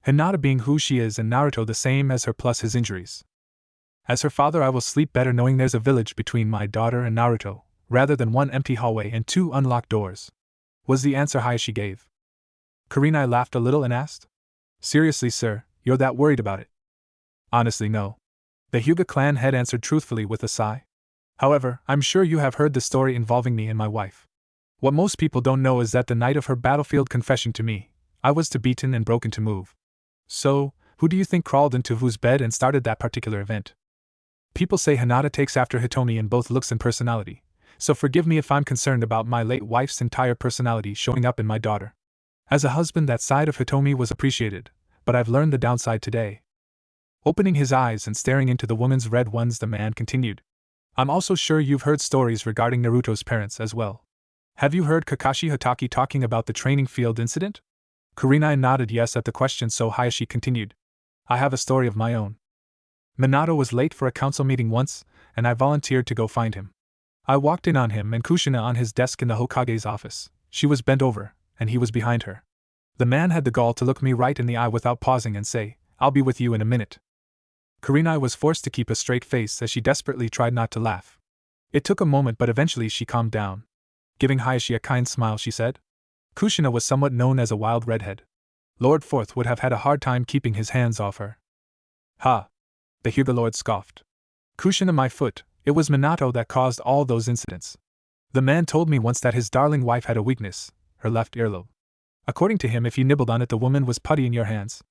Hinata being who she is and Naruto the same as her plus his injuries. As her father I will sleep better knowing there's a village between my daughter and Naruto, rather than one empty hallway and 2 unlocked doors, was the answer Hayashi gave. Kurenai laughed a little and asked, Seriously, sir, you're that worried about it? Honestly, no. The Hyuga clan head answered truthfully with a sigh. However, I'm sure you have heard the story involving me and my wife. What most people don't know is that the night of her battlefield confession to me, I was too beaten and broken to move. So, who do you think crawled into whose bed and started that particular event? People say Hinata takes after Hitomi in both looks and personality, so forgive me if I'm concerned about my late wife's entire personality showing up in my daughter. As a husband, that side of Hitomi was appreciated, but I've learned the downside today. Opening his eyes and staring into the woman's red ones, the man continued. I'm also sure you've heard stories regarding Naruto's parents as well. Have you heard Kakashi Hatake talking about the training field incident? Kurenai nodded yes at the question, so Hayashi continued. I have a story of my own. Minato was late for a council meeting once, and I volunteered to go find him. I walked in on him and Kushina on his desk in the Hokage's office. She was bent over, and he was behind her. The man had the gall to look me right in the eye without pausing and say, I'll be with you in a minute. Kurenai was forced to keep a straight face as she desperately tried not to laugh. It took a moment, but eventually she calmed down. Giving Hayashi a kind smile, she said, Kushina was somewhat known as a wild redhead. Lord Forth would have had a hard time keeping his hands off her. Ha! The Hyuga Lord scoffed. Kushina, my foot, it was Minato that caused all those incidents. The man told me once that his darling wife had a weakness, her left earlobe. According to him, if you nibbled on it, the woman was putty in your hands.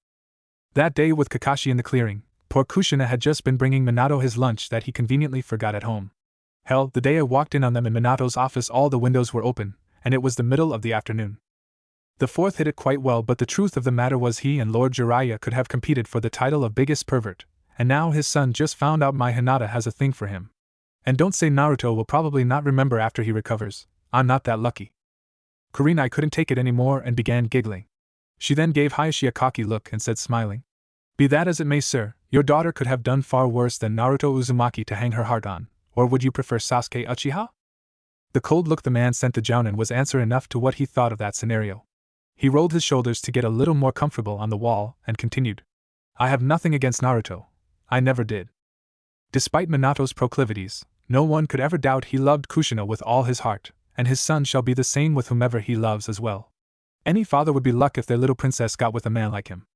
That day with Kakashi in the clearing, poor Kushina had just been bringing Minato his lunch that he conveniently forgot at home. Hell, the day I walked in on them in Minato's office, all the windows were open, and it was the middle of the afternoon. The fourth hit it quite well, but the truth of the matter was he and Lord Jiraiya could have competed for the title of biggest pervert, and now his son just found out my Hinata has a thing for him. And don't say Naruto will probably not remember after he recovers. I'm not that lucky. Kurenai couldn't take it anymore and began giggling. She then gave Hayashi a cocky look and said, smiling, Be that as it may, sir, your daughter could have done far worse than Naruto Uzumaki to hang her heart on, or would you prefer Sasuke Uchiha? The cold look the man sent to Jounin was answer enough to what he thought of that scenario. He rolled his shoulders to get a little more comfortable on the wall and continued, I have nothing against Naruto. I never did. Despite Minato's proclivities, no one could ever doubt he loved Kushina with all his heart, and his son shall be the same with whomever he loves as well. Any father would be lucky if their little princess got with a man like him.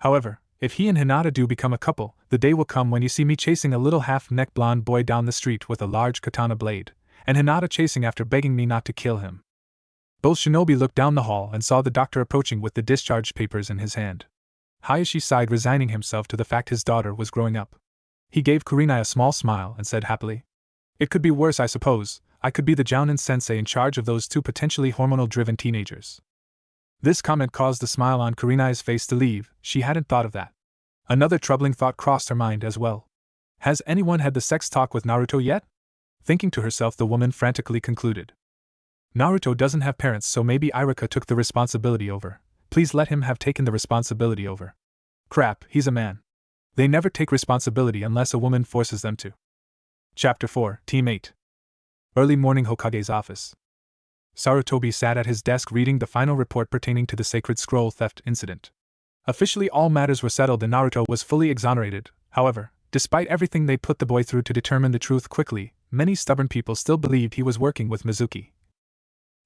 However, if he and Hinata do become a couple, the day will come when you see me chasing a little half-neck blonde boy down the street with a large katana blade, and Hinata chasing after begging me not to kill him. Both shinobi looked down the hall and saw the doctor approaching with the discharge papers in his hand. Hayashi sighed, resigning himself to the fact his daughter was growing up. He gave Kurenai a small smile and said happily, It could be worse, I suppose. I could be the Jounin sensei in charge of those 2 potentially hormonal-driven teenagers. This comment caused the smile on Kurenai's face to leave. She hadn't thought of that. Another troubling thought crossed her mind as well. Has anyone had the sex talk with Naruto yet? Thinking to herself, the woman frantically concluded. Naruto doesn't have parents, so maybe Iruka took the responsibility over. Please let him have taken the responsibility over. Crap, he's a man. They never take responsibility unless a woman forces them to. Chapter 4, Team 8. Early morning, Hokage's office. Sarutobi sat at his desk reading the final report pertaining to the sacred scroll theft incident. Officially all matters were settled and Naruto was fully exonerated. However, despite everything they put the boy through to determine the truth quickly, many stubborn people still believed he was working with Mizuki.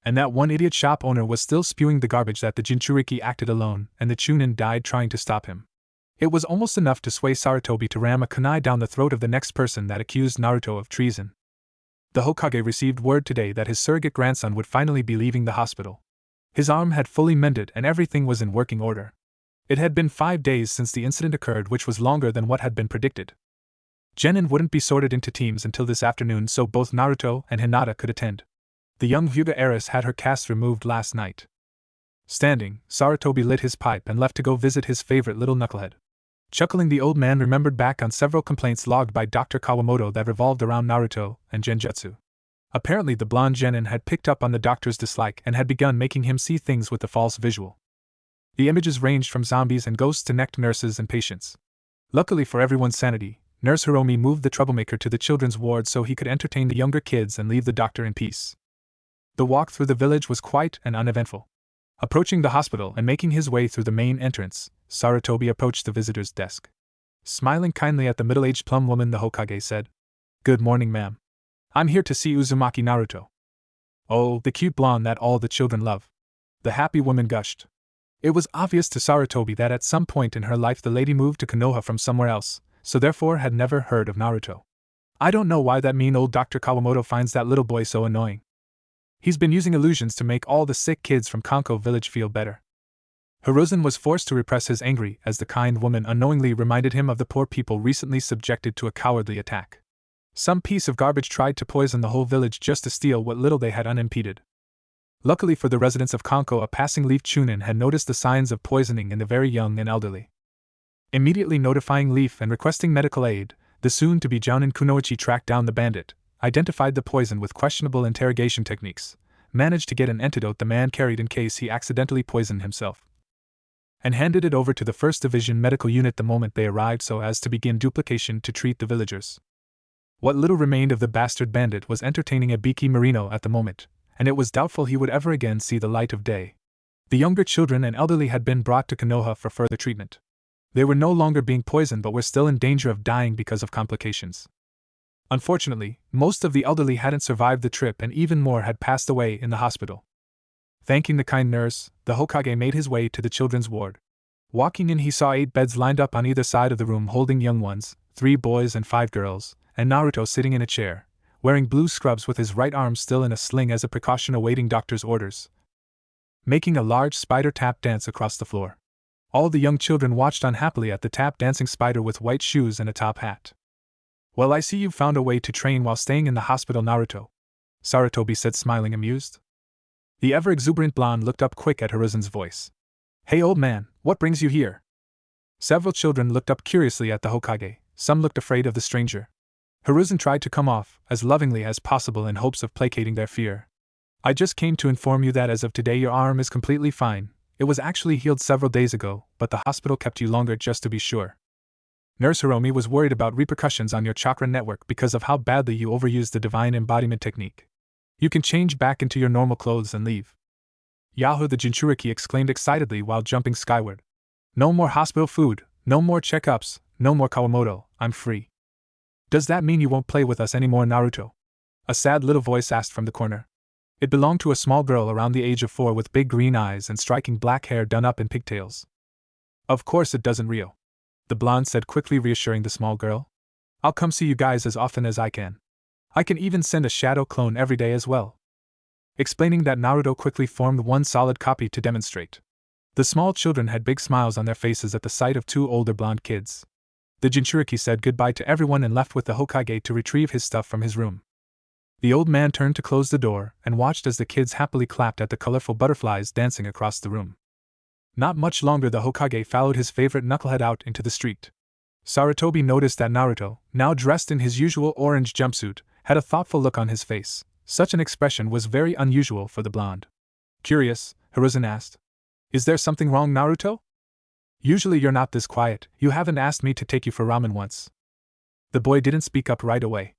And that one idiot shop owner was still spewing the garbage that the Jinchuriki acted alone and the Chunin died trying to stop him. It was almost enough to sway Sarutobi to ram a kunai down the throat of the next person that accused Naruto of treason. The Hokage received word today that his surrogate grandson would finally be leaving the hospital. His arm had fully mended and everything was in working order. It had been 5 days since the incident occurred, which was longer than what had been predicted. Genin wouldn't be sorted into teams until this afternoon so both Naruto and Hinata could attend. The young Hyuga heiress had her cast removed last night. Standing, Sarutobi lit his pipe and left to go visit his favorite little knucklehead. Chuckling, the old man remembered back on several complaints logged by Dr. Kawamoto that revolved around Naruto and Genjutsu. Apparently the blonde genin had picked up on the doctor's dislike and had begun making him see things with a false visual. The images ranged from zombies and ghosts to necked nurses and patients. Luckily for everyone's sanity, Nurse Hiromi moved the troublemaker to the children's ward so he could entertain the younger kids and leave the doctor in peace. The walk through the village was quiet and uneventful. Approaching the hospital and making his way through the main entrance, Sarutobi approached the visitor's desk. Smiling kindly at the middle-aged plum woman, the Hokage said, "Good morning, ma'am. I'm here to see Uzumaki Naruto." "Oh, the cute blonde that all the children love," the happy woman gushed. It was obvious to Sarutobi that at some point in her life the lady moved to Konoha from somewhere else, so therefore had never heard of Naruto. "I don't know why that mean old Dr. Kawamoto finds that little boy so annoying. He's been using illusions to make all the sick kids from Kanko village feel better." Hiruzen was forced to repress his anger as the kind woman unknowingly reminded him of the poor people recently subjected to a cowardly attack. Some piece of garbage tried to poison the whole village just to steal what little they had unimpeded. Luckily for the residents of Kanko, a passing Leaf Chunin had noticed the signs of poisoning in the very young and elderly. Immediately notifying Leaf and requesting medical aid, the soon-to-be Jounin Kunoichi tracked down the bandit, identified the poison with questionable interrogation techniques, managed to get an antidote the man carried in case he accidentally poisoned himself, and handed it over to the 1st Division Medical Unit the moment they arrived so as to begin duplication to treat the villagers. What little remained of the bastard bandit was entertaining a Biki Marino at the moment, and it was doubtful he would ever again see the light of day. The younger children and elderly had been brought to Konoha for further treatment. They were no longer being poisoned but were still in danger of dying because of complications. Unfortunately, most of the elderly hadn't survived the trip and even more had passed away in the hospital. Thanking the kind nurse, the Hokage made his way to the children's ward. Walking in, he saw 8 beds lined up on either side of the room holding young ones, 3 boys and 5 girls, and Naruto sitting in a chair, wearing blue scrubs with his right arm still in a sling as a precaution awaiting doctor's orders, making a large spider tap dance across the floor. All the young children watched unhappily at the tap dancing spider with white shoes and a top hat. "Well, I see you've found a way to train while staying in the hospital, Naruto," Sarutobi said, smiling amused. The ever-exuberant blonde looked up quick at Hiruzen's voice. "Hey old man, what brings you here?" Several children looked up curiously at the Hokage, some looked afraid of the stranger. Hiruzen tried to come off as lovingly as possible in hopes of placating their fear. "I just came to inform you that as of today your arm is completely fine. It was actually healed several days ago, but the hospital kept you longer just to be sure. Nurse Hiromi was worried about repercussions on your chakra network because of how badly you overused the divine embodiment technique. You can change back into your normal clothes and leave." Yahoo! The Jinchuriki exclaimed excitedly while jumping skyward. "No more hospital food, no more checkups, no more Kawamoto, I'm free." "Does that mean you won't play with us anymore, Naruto?" a sad little voice asked from the corner. It belonged to a small girl around the age of 4 with big green eyes and striking black hair done up in pigtails. "Of course it doesn't, Rio," the blonde said, quickly reassuring the small girl. "I'll come see you guys as often as I can. I can even send a shadow clone every day as well." Explaining that, Naruto quickly formed one solid copy to demonstrate. The small children had big smiles on their faces at the sight of 2 older blonde kids. The Jinchuriki said goodbye to everyone and left with the Hokage to retrieve his stuff from his room. The old man turned to close the door and watched as the kids happily clapped at the colorful butterflies dancing across the room. Not much longer, the Hokage followed his favorite knucklehead out into the street. Sarutobi noticed that Naruto, now dressed in his usual orange jumpsuit, had a thoughtful look on his face. Such an expression was very unusual for the blonde. "Curious?" Hiruzen asked. "Is there something wrong, Naruto? Usually you're not this quiet. You haven't asked me to take you for ramen once." The boy didn't speak up right away.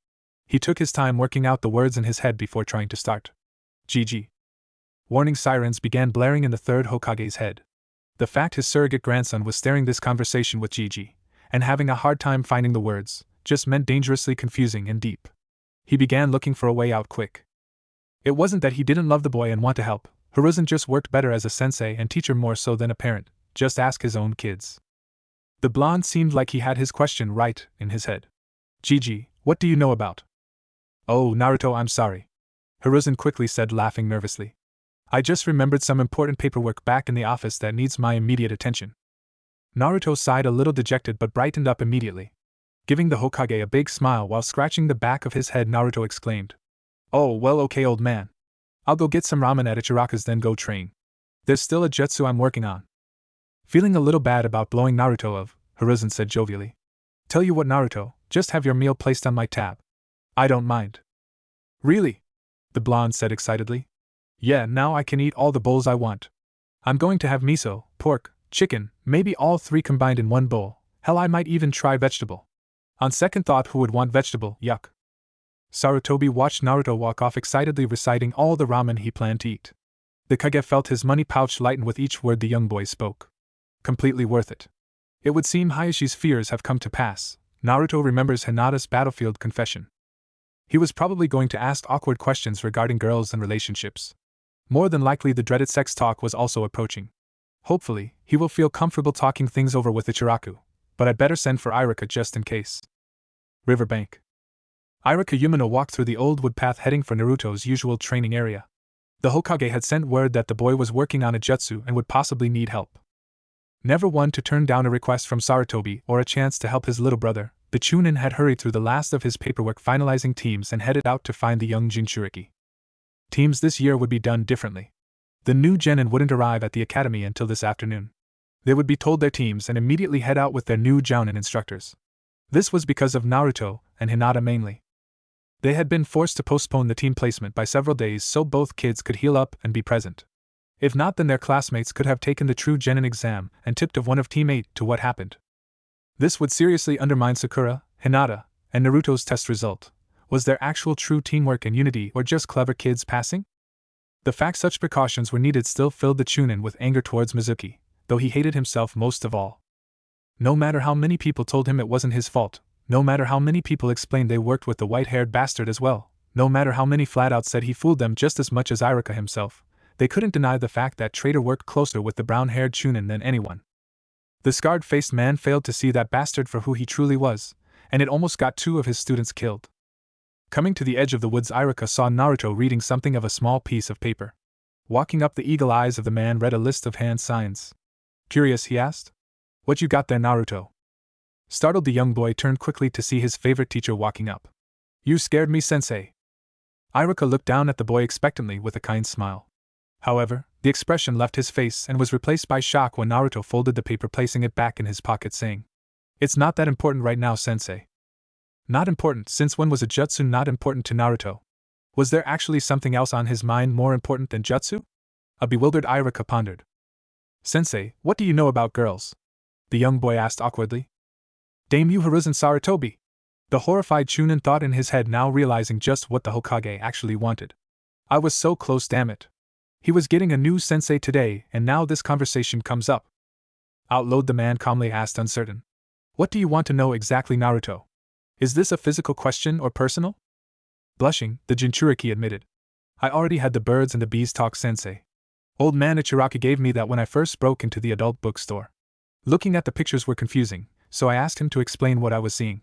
He took his time working out the words in his head before trying to start. "Gigi." Warning sirens began blaring in the 3rd Hokage's head. The fact his surrogate grandson was staring this conversation with Gigi, and having a hard time finding the words, just meant dangerously confusing and deep. He began looking for a way out quick. It wasn't that he didn't love the boy and want to help. Hiruzen just worked better as a sensei and teacher more so than a parent. Just ask his own kids. The blonde seemed like he had his question right in his head. Gigi, what do you know about? Oh, Naruto, I'm sorry. Hiruzen quickly said, laughing nervously. I just remembered some important paperwork back in the office that needs my immediate attention. Naruto sighed a little dejected but brightened up immediately. Giving the Hokage a big smile while scratching the back of his head, Naruto exclaimed. Oh, well, okay, old man. I'll go get some ramen at Ichiraka's, then go train. There's still a jutsu I'm working on. Feeling a little bad about blowing Naruto off, Hiruzen said jovially. Tell you what, Naruto, just have your meal placed on my tab. I don't mind. Really? The blonde said excitedly. Yeah, now I can eat all the bowls I want. I'm going to have miso, pork, chicken, maybe all three combined in one bowl. Hell, I might even try vegetable. On second thought, who would want vegetable? Yuck. Sarutobi watched Naruto walk off excitedly reciting all the ramen he planned to eat. The Kage felt his money pouch lighten with each word the young boy spoke. Completely worth it. It would seem Hayashi's fears have come to pass. Naruto remembers Hinata's battlefield confession. He was probably going to ask awkward questions regarding girls and relationships. More than likely the dreaded sex talk was also approaching. Hopefully, he will feel comfortable talking things over with Ichiraku, but I'd better send for Irika just in case. Riverbank. Irika Yumino walked through the old wood path heading for Naruto's usual training area. The Hokage had sent word that the boy was working on a jutsu and would possibly need help. Never one to turn down a request from Sarutobi or a chance to help his little brother, the Chunin had hurried through the last of his paperwork finalizing teams and headed out to find the young Jinchuriki. Teams this year would be done differently. The new genin wouldn't arrive at the academy until this afternoon. They would be told their teams and immediately head out with their new jounin instructors. This was because of Naruto and Hinata mainly. They had been forced to postpone the team placement by several days so both kids could heal up and be present. If not, then their classmates could have taken the true genin exam and tipped of one of Team 8 to what happened. This would seriously undermine Sakura, Hinata, and Naruto's test result. Was there actual true teamwork and unity or just clever kids passing? The fact such precautions were needed still filled the Chunin with anger towards Mizuki, though he hated himself most of all. No matter how many people told him it wasn't his fault, no matter how many people explained they worked with the white-haired bastard as well, no matter how many flat-out said he fooled them just as much as Irika himself, they couldn't deny the fact that traitor worked closer with the brown-haired Chunin than anyone. The scarred-faced man failed to see that bastard for who he truly was, and it almost got 2 of his students killed. Coming to the edge of the woods, Irika saw Naruto reading something of a small piece of paper. Walking up, the eagle eyes of the man read a list of hand signs. Curious, he asked. What you got there, Naruto? Startled, the young boy turned quickly to see his favorite teacher walking up. You scared me, sensei. Irika looked down at the boy expectantly with a kind smile. However, the expression left his face and was replaced by shock when Naruto folded the paper, placing it back in his pocket, saying, It's not that important right now, sensei. Not important? Since when was a jutsu not important to Naruto? Was there actually something else on his mind more important than jutsu? A bewildered Irika pondered. Sensei, what do you know about girls? The young boy asked awkwardly. Damn you, Hiruzen Sarutobi! The horrified Chunin thought in his head, now realizing just what the Hokage actually wanted. I was so close, damn it. He was getting a new sensei today, and now this conversation comes up. Out loud, the man calmly asked, uncertain. What do you want to know exactly, Naruto? Is this a physical question or personal? Blushing, the Jinchuriki admitted. I already had the birds and the bees talk, sensei. Old man Ichiraki gave me that when I first broke into the adult bookstore. Looking at the pictures were confusing, so I asked him to explain what I was seeing.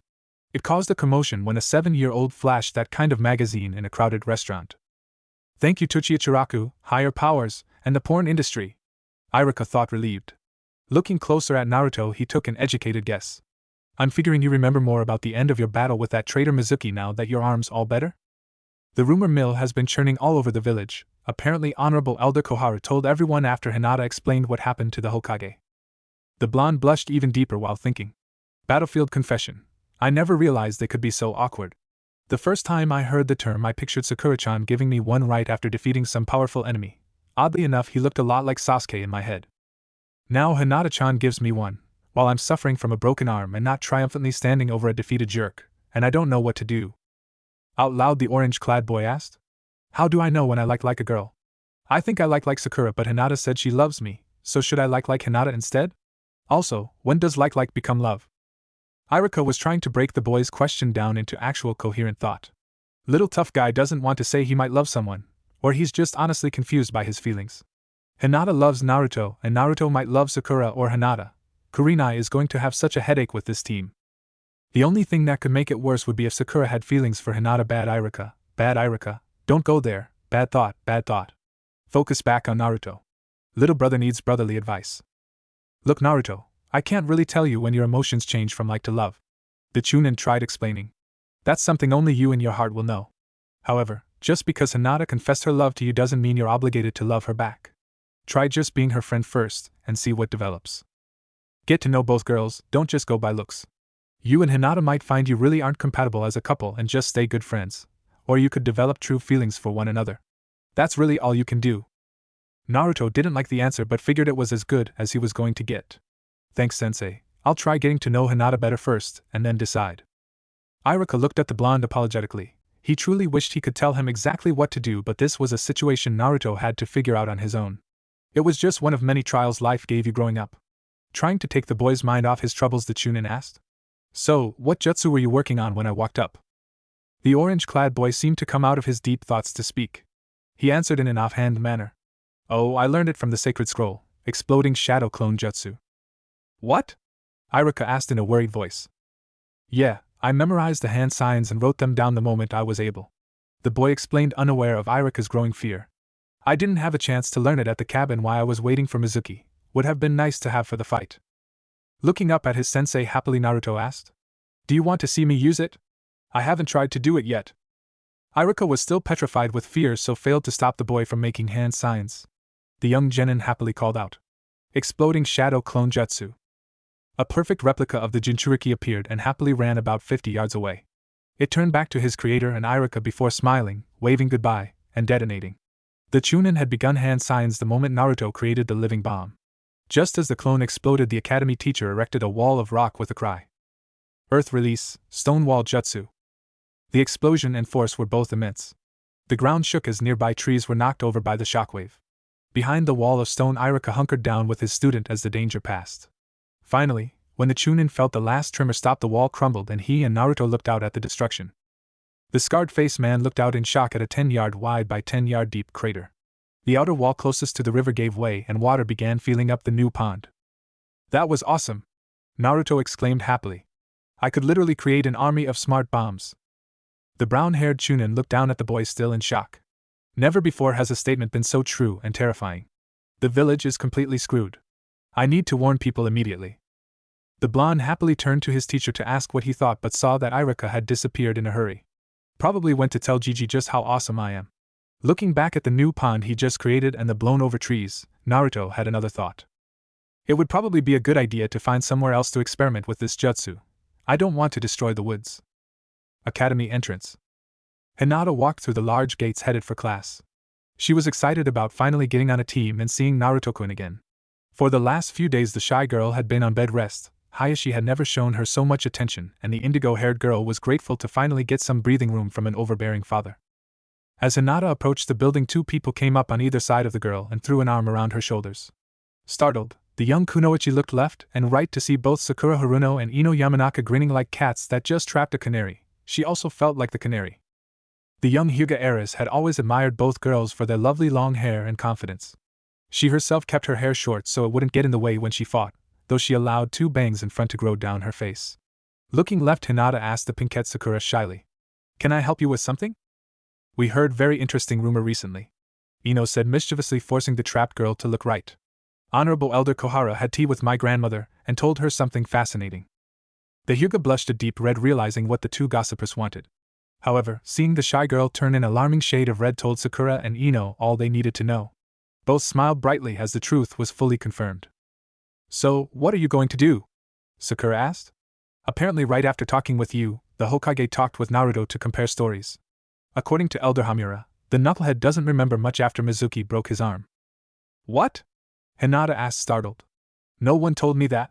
It caused a commotion when a 7-year-old flashed that kind of magazine in a crowded restaurant. Thank you, Tuchi Ichiraku, higher powers, and the porn industry. Irika thought, relieved. Looking closer at Naruto, he took an educated guess. I'm figuring you remember more about the end of your battle with that traitor Mizuki now that your arm's all better? The rumor mill has been churning all over the village. Apparently Honorable Elder Koharu told everyone after Hinata explained what happened to the Hokage. The blonde blushed even deeper while thinking. Battlefield confession. I never realized they could be so awkward. The first time I heard the term, I pictured Sakura-chan giving me one right after defeating some powerful enemy. Oddly enough, he looked a lot like Sasuke in my head. Now Hinata-chan gives me one, while I'm suffering from a broken arm and not triumphantly standing over a defeated jerk, and I don't know what to do. Out loud, the orange-clad boy asked. How do I know when I like a girl? I think I like Sakura, but Hinata said she loves me, so should I like Hinata instead? Also, when does like become love? Irika was trying to break the boy's question down into actual coherent thought. Little tough guy doesn't want to say he might love someone, or he's just honestly confused by his feelings. Hinata loves Naruto, and Naruto might love Sakura or Hinata. Kurenai is going to have such a headache with this team. The only thing that could make it worse would be if Sakura had feelings for Hinata. Bad Irika, don't go there, bad thought. Focus back on Naruto. Little brother needs brotherly advice. Look Naruto, I can't really tell you when your emotions change from like to love. The Chunin tried explaining. That's something only you and your heart will know. However, just because Hinata confessed her love to you doesn't mean you're obligated to love her back. Try just being her friend first, and see what develops. Get to know both girls, don't just go by looks. You and Hinata might find you really aren't compatible as a couple and just stay good friends, or you could develop true feelings for one another. That's really all you can do. Naruto didn't like the answer but figured it was as good as he was going to get. Thanks sensei, I'll try getting to know Hinata better first, and then decide. Irika looked at the blonde apologetically. He truly wished he could tell him exactly what to do, but this was a situation Naruto had to figure out on his own. It was just one of many trials life gave you growing up. Trying to take the boy's mind off his troubles, the Chunin asked. So, what jutsu were you working on when I walked up? The orange-clad boy seemed to come out of his deep thoughts to speak. He answered in an offhand manner. Oh, I learned it from the sacred scroll, exploding shadow clone jutsu. What? Irika asked in a worried voice. Yeah, I memorized the hand signs and wrote them down the moment I was able. The boy explained, unaware of Irika's growing fear. I didn't have a chance to learn it at the cabin while I was waiting for Mizuki. Would have been nice to have for the fight. Looking up at his sensei happily, Naruto asked. Do you want to see me use it? I haven't tried to do it yet. Irika was still petrified with fear, so failed to stop the boy from making hand signs. The young genin happily called out. Exploding shadow clone jutsu. A perfect replica of the Jinchuriki appeared and happily ran about 50 yards away. It turned back to his creator and Irika before smiling, waving goodbye, and detonating. The Chunin had begun hand signs the moment Naruto created the living bomb. Just as the clone exploded, the academy teacher erected a wall of rock with a cry. Earth release, stone wall jutsu. The explosion and force were both immense. The ground shook as nearby trees were knocked over by the shockwave. Behind the wall of stone, Irika hunkered down with his student as the danger passed. Finally, when the Chunin felt the last tremor stop, the wall crumbled and he and Naruto looked out at the destruction. The scarred-faced man looked out in shock at a 10-yard wide by 10-yard deep crater. The outer wall closest to the river gave way and water began filling up the new pond. That was awesome! Naruto exclaimed happily. I could literally create an army of smart bombs. The brown-haired Chunin looked down at the boy, still in shock. Never before has a statement been so true and terrifying. The village is completely screwed. I need to warn people immediately. The blonde happily turned to his teacher to ask what he thought, but saw that Irika had disappeared in a hurry. Probably went to tell Gigi just how awesome I am. Looking back at the new pond he just created and the blown-over trees, Naruto had another thought. It would probably be a good idea to find somewhere else to experiment with this jutsu. I don't want to destroy the woods. Academy entrance. Hinata walked through the large gates headed for class. She was excited about finally getting on a team and seeing Naruto-kun again. For the last few days the shy girl had been on bed rest. Hayashi had never shown her so much attention, and the indigo-haired girl was grateful to finally get some breathing room from an overbearing father. As Hinata approached the building, two people came up on either side of the girl and threw an arm around her shoulders. Startled, the young Kunoichi looked left and right to see both Sakura Haruno and Ino Yamanaka grinning like cats that just trapped a canary. She also felt like the canary. The young Hyuga heiress had always admired both girls for their lovely long hair and confidence. She herself kept her hair short so it wouldn't get in the way when she fought, though she allowed two bangs in front to grow down her face. Looking left, Hinata asked the pinkette Sakura shyly. Can I help you with something? We heard very interesting rumor recently. Ino said mischievously, forcing the trapped girl to look right. Honorable Elder Kohara had tea with my grandmother and told her something fascinating. The Hyuga blushed a deep red, realizing what the two gossipers wanted. However, seeing the shy girl turn an alarming shade of red told Sakura and Ino all they needed to know. Both smiled brightly as the truth was fully confirmed. So, what are you going to do? Sakura asked. Apparently right after talking with you, the Hokage talked with Naruto to compare stories. According to Elder Hamura, the knucklehead doesn't remember much after Mizuki broke his arm. What? Hinata asked, startled. No one told me that.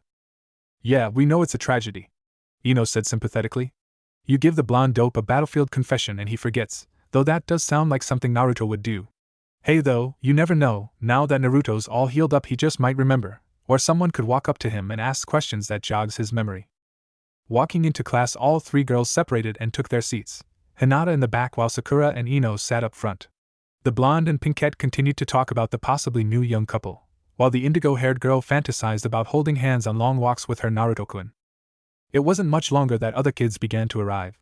Yeah, we know it's a tragedy, Ino said sympathetically. You give the blonde dope a battlefield confession and he forgets, though that does sound like something Naruto would do. Hey though, you never know, now that Naruto's all healed up he just might remember, or someone could walk up to him and ask questions that jogs his memory. Walking into class, all three girls separated and took their seats. Hinata in the back while Sakura and Ino sat up front. The blonde and pinkette continued to talk about the possibly new young couple, while the indigo-haired girl fantasized about holding hands on long walks with her Naruto-kun. It wasn't much longer that other kids began to arrive.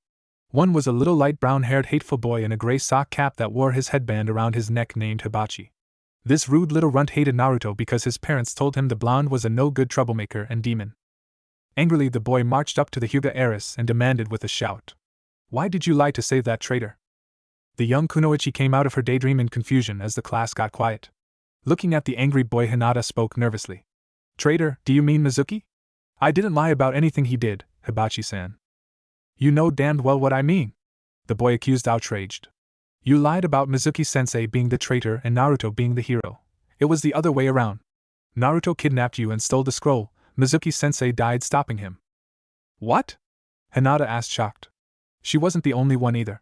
One was a little light brown-haired hateful boy in a gray sock cap that wore his headband around his neck named Hibachi. This rude little runt hated Naruto because his parents told him the blonde was a no-good troublemaker and demon. Angrily, the boy marched up to the Hyuga heiress and demanded with a shout, "Why did you lie to save that traitor?" The young kunoichi came out of her daydream in confusion as the class got quiet. Looking at the angry boy, Hinata spoke nervously. "Traitor, do you mean Mizuki?" "I didn't lie about anything he did, Hibachi-san." "You know damned well what I mean," the boy accused, outraged. "You lied about Mizuki-sensei being the traitor and Naruto being the hero. It was the other way around. Naruto kidnapped you and stole the scroll. Mizuki-sensei died stopping him." "What?" Hinata asked, shocked. She wasn't the only one either.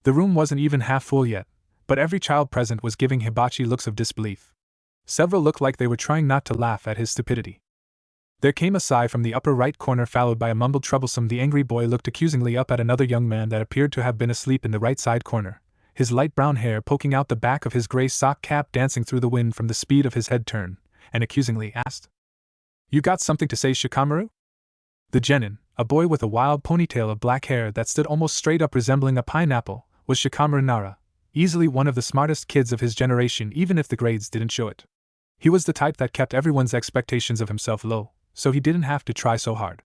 The room wasn't even half full yet, but every child present was giving Hibachi looks of disbelief. Several looked like they were trying not to laugh at his stupidity. There came a sigh from the upper right corner, followed by a mumbled troublesome. The angry boy looked accusingly up at another young man that appeared to have been asleep in the right side corner, his light brown hair poking out the back of his gray sock cap dancing through the wind from the speed of his head turn, and accusingly asked, "You got something to say, Shikamaru?" The genin, a boy with a wild ponytail of black hair that stood almost straight up resembling a pineapple, was Shikamaru Nara, easily one of the smartest kids of his generation even if the grades didn't show it. He was the type that kept everyone's expectations of himself low, so he didn't have to try so hard.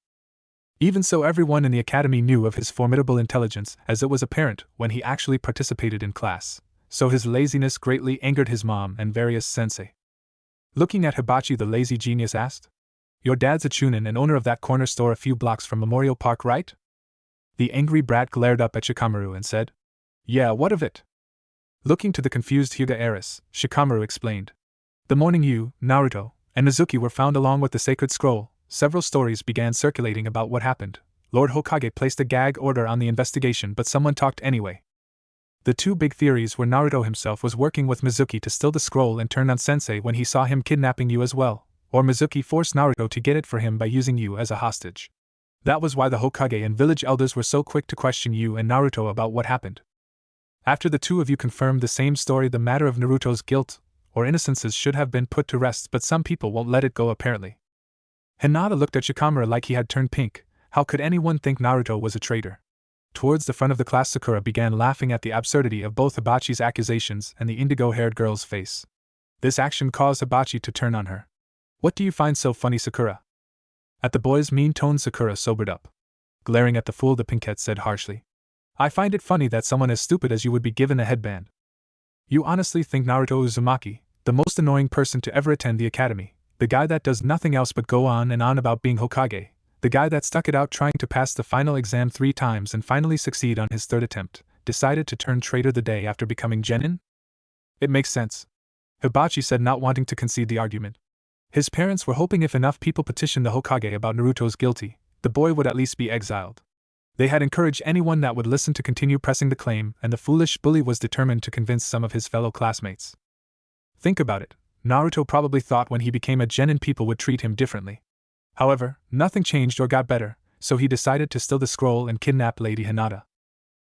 Even so, everyone in the academy knew of his formidable intelligence, as it was apparent when he actually participated in class, so his laziness greatly angered his mom and various sensei. Looking at Hibachi, the lazy genius asked, "Your dad's a chunin and owner of that corner store a few blocks from Memorial Park, right?" The angry brat glared up at Shikamaru and said, "Yeah, what of it?" Looking to the confused Hyuga heiress, Shikamaru explained, "The morning you, Naruto, and Mizuki were found along with the sacred scroll, several stories began circulating about what happened. Lord Hokage placed a gag order on the investigation, but someone talked anyway. The two big theories were Naruto himself was working with Mizuki to steal the scroll and turn on Sensei when he saw him kidnapping you as well, or Mizuki forced Naruto to get it for him by using you as a hostage. That was why the Hokage and village elders were so quick to question you and Naruto about what happened. After the two of you confirmed the same story, the matter of Naruto's guilt or innocences should have been put to rest, but some people won't let it go apparently." Hinata looked at Shikamaru like he had turned pink. How could anyone think Naruto was a traitor? Towards the front of the class, Sakura began laughing at the absurdity of both Hibachi's accusations and the indigo-haired girl's face. This action caused Hibachi to turn on her. "What do you find so funny, Sakura?" At the boy's mean tone, Sakura sobered up. Glaring at the fool, the pinkette said harshly, "I find it funny that someone as stupid as you would be given a headband. You honestly think Naruto Uzumaki, the most annoying person to ever attend the academy, the guy that does nothing else but go on and on about being Hokage, the guy that stuck it out trying to pass the final exam 3 times and finally succeed on his 3rd attempt, decided to turn traitor the day after becoming genin? It makes sense," Hibachi said, not wanting to concede the argument. His parents were hoping if enough people petitioned the Hokage about Naruto's guilty, the boy would at least be exiled. They had encouraged anyone that would listen to continue pressing the claim, and the foolish bully was determined to convince some of his fellow classmates. Think about it, Naruto probably thought when he became a genin people would treat him differently. However, nothing changed or got better, so he decided to steal the scroll and kidnap Lady Hinata.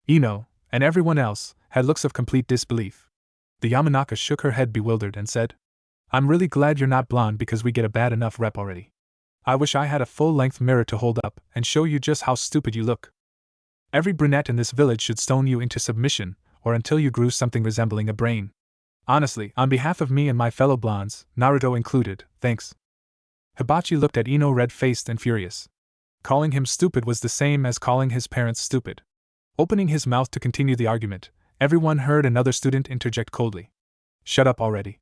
Ino, and everyone else, had looks of complete disbelief. The Yamanaka shook her head bewildered and said, "I'm really glad you're not blonde because we get a bad enough rep already. I wish I had a full-length mirror to hold up and show you just how stupid you look. Every brunette in this village should stone you into submission, or until you grew something resembling a brain. Honestly, on behalf of me and my fellow blondes, Naruto included, thanks." Hibachi looked at Ino red-faced and furious. Calling him stupid was the same as calling his parents stupid. Opening his mouth to continue the argument, everyone heard another student interject coldly, "Shut up already."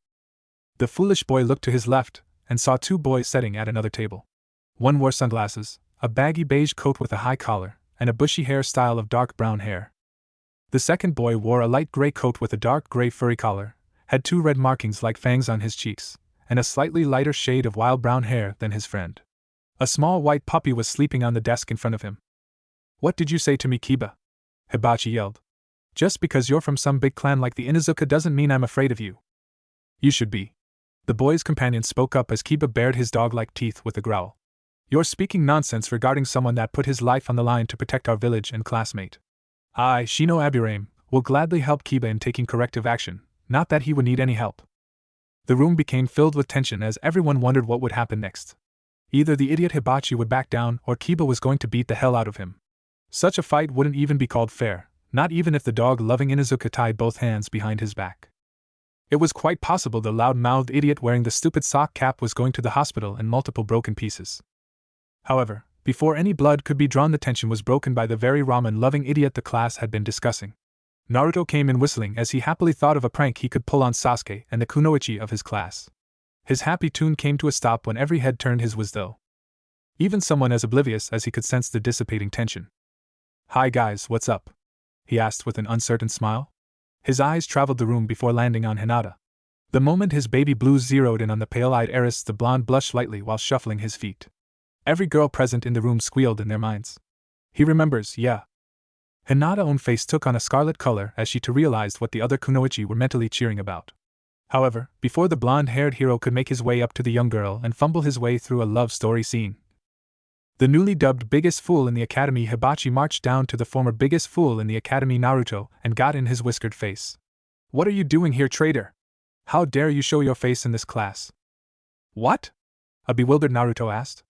The foolish boy looked to his left and saw 2 boys sitting at another table. One wore sunglasses, a baggy beige coat with a high collar, and a bushy hairstyle of dark brown hair. The second boy wore a light gray coat with a dark gray furry collar, had 2 red markings like fangs on his cheeks, and a slightly lighter shade of wild brown hair than his friend. A small white puppy was sleeping on the desk in front of him. "What did you say to me, Kiba?" Hibachi yelled. "Just because you're from some big clan like the Inuzuka doesn't mean I'm afraid of you." "You should be." The boy's companion spoke up as Kiba bared his dog-like teeth with a growl. "You're speaking nonsense regarding someone that put his life on the line to protect our village and classmate. I, Shino Aburame, will gladly help Kiba in taking corrective action, not that he would need any help. The room became filled with tension as everyone wondered what would happen next. Either the idiot Hibachi would back down or Kiba was going to beat the hell out of him. Such a fight wouldn't even be called fair, not even if the dog-loving Inuzuka tied both hands behind his back. It was quite possible the loud-mouthed idiot wearing the stupid sock cap was going to the hospital in multiple broken pieces. However, before any blood could be drawn, the tension was broken by the very ramen-loving idiot the class had been discussing. Naruto came in whistling as he happily thought of a prank he could pull on Sasuke and the kunoichi of his class. His happy tune came to a stop when every head turned his way though. Even someone as oblivious as he could sense the dissipating tension. "Hi guys, what's up?" he asked with an uncertain smile. His eyes traveled the room before landing on Hinata. The moment his baby blues zeroed in on the pale-eyed heiress, the blonde blushed lightly while shuffling his feet. Every girl present in the room squealed in their minds. He remembers, yeah. Hinata's own face took on a scarlet color as she too realized what the other kunoichi were mentally cheering about. However, before the blonde-haired hero could make his way up to the young girl and fumble his way through a love story scene, the newly dubbed biggest fool in the academy Hibachi marched down to the former biggest fool in the academy Naruto and got in his whiskered face. "What are you doing here, traitor? How dare you show your face in this class?" "What?" a bewildered Naruto asked.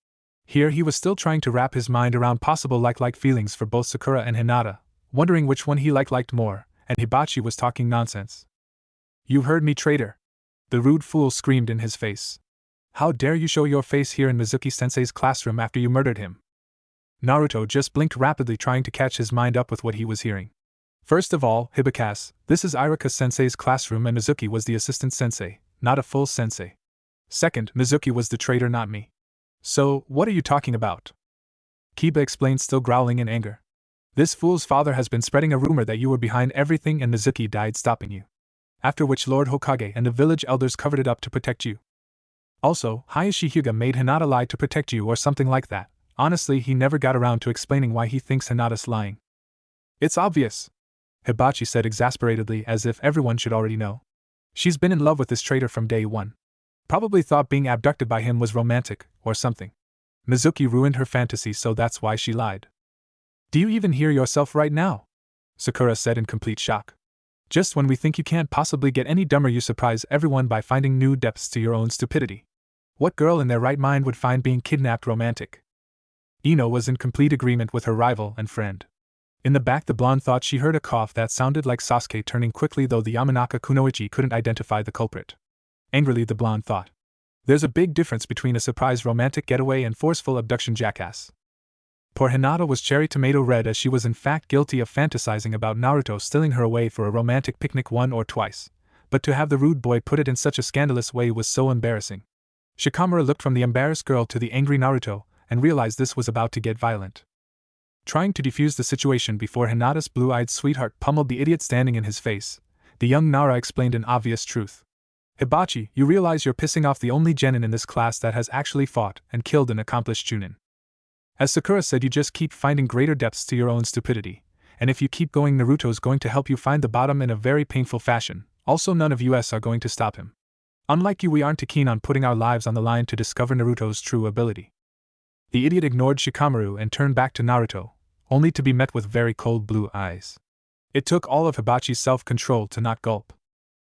Here he was still trying to wrap his mind around possible like feelings for both Sakura and Hinata, wondering which one he liked more, and Hibachi was talking nonsense. "You heard me, traitor!" the rude fool screamed in his face. "How dare you show your face here in Mizuki-sensei's classroom after you murdered him?" Naruto just blinked rapidly, trying to catch his mind up with what he was hearing. "First of all, Hibikaze, this is Iruka-sensei's classroom and Mizuki was the assistant sensei, not a full sensei. Second, Mizuki was the traitor, not me. So, what are you talking about?" Kiba explained, still growling in anger. "This fool's father has been spreading a rumor that you were behind everything and Mizuki died stopping you. After which Lord Hokage and the village elders covered it up to protect you. Also, Hayashi Hyuga made Hinata lie to protect you or something like that. Honestly, he never got around to explaining why he thinks Hinata's lying." "It's obvious," Hibachi said exasperatedly, as if everyone should already know. "She's been in love with this traitor from day one. Probably thought being abducted by him was romantic, or something. Mizuki ruined her fantasy, so that's why she lied." "Do you even hear yourself right now?" Sakura said in complete shock. "Just when we think you can't possibly get any dumber, you surprise everyone by finding new depths to your own stupidity. What girl in their right mind would find being kidnapped romantic?" Ino was in complete agreement with her rival and friend. In the back, the blonde thought she heard a cough that sounded like Sasuke turning quickly, though the Yamanaka kunoichi couldn't identify the culprit. Angrily, the blonde thought, "There's a big difference between a surprise romantic getaway and forceful abduction, jackass." Poor Hinata was cherry tomato red, as she was in fact guilty of fantasizing about Naruto stealing her away for a romantic picnic one or twice, but to have the rude boy put it in such a scandalous way was so embarrassing. Shikamaru looked from the embarrassed girl to the angry Naruto and realized this was about to get violent. Trying to defuse the situation before Hinata's blue-eyed sweetheart pummeled the idiot standing in his face, the young Nara explained an obvious truth. "Hibachi, you realize you're pissing off the only genin in this class that has actually fought and killed an accomplished chunin. As Sakura said, you just keep finding greater depths to your own stupidity, and if you keep going, Naruto's going to help you find the bottom in a very painful fashion. Also, none of us are going to stop him. Unlike you, we aren't too keen on putting our lives on the line to discover Naruto's true ability." The idiot ignored Shikamaru and turned back to Naruto, only to be met with very cold blue eyes. It took all of Hibachi's self-control to not gulp.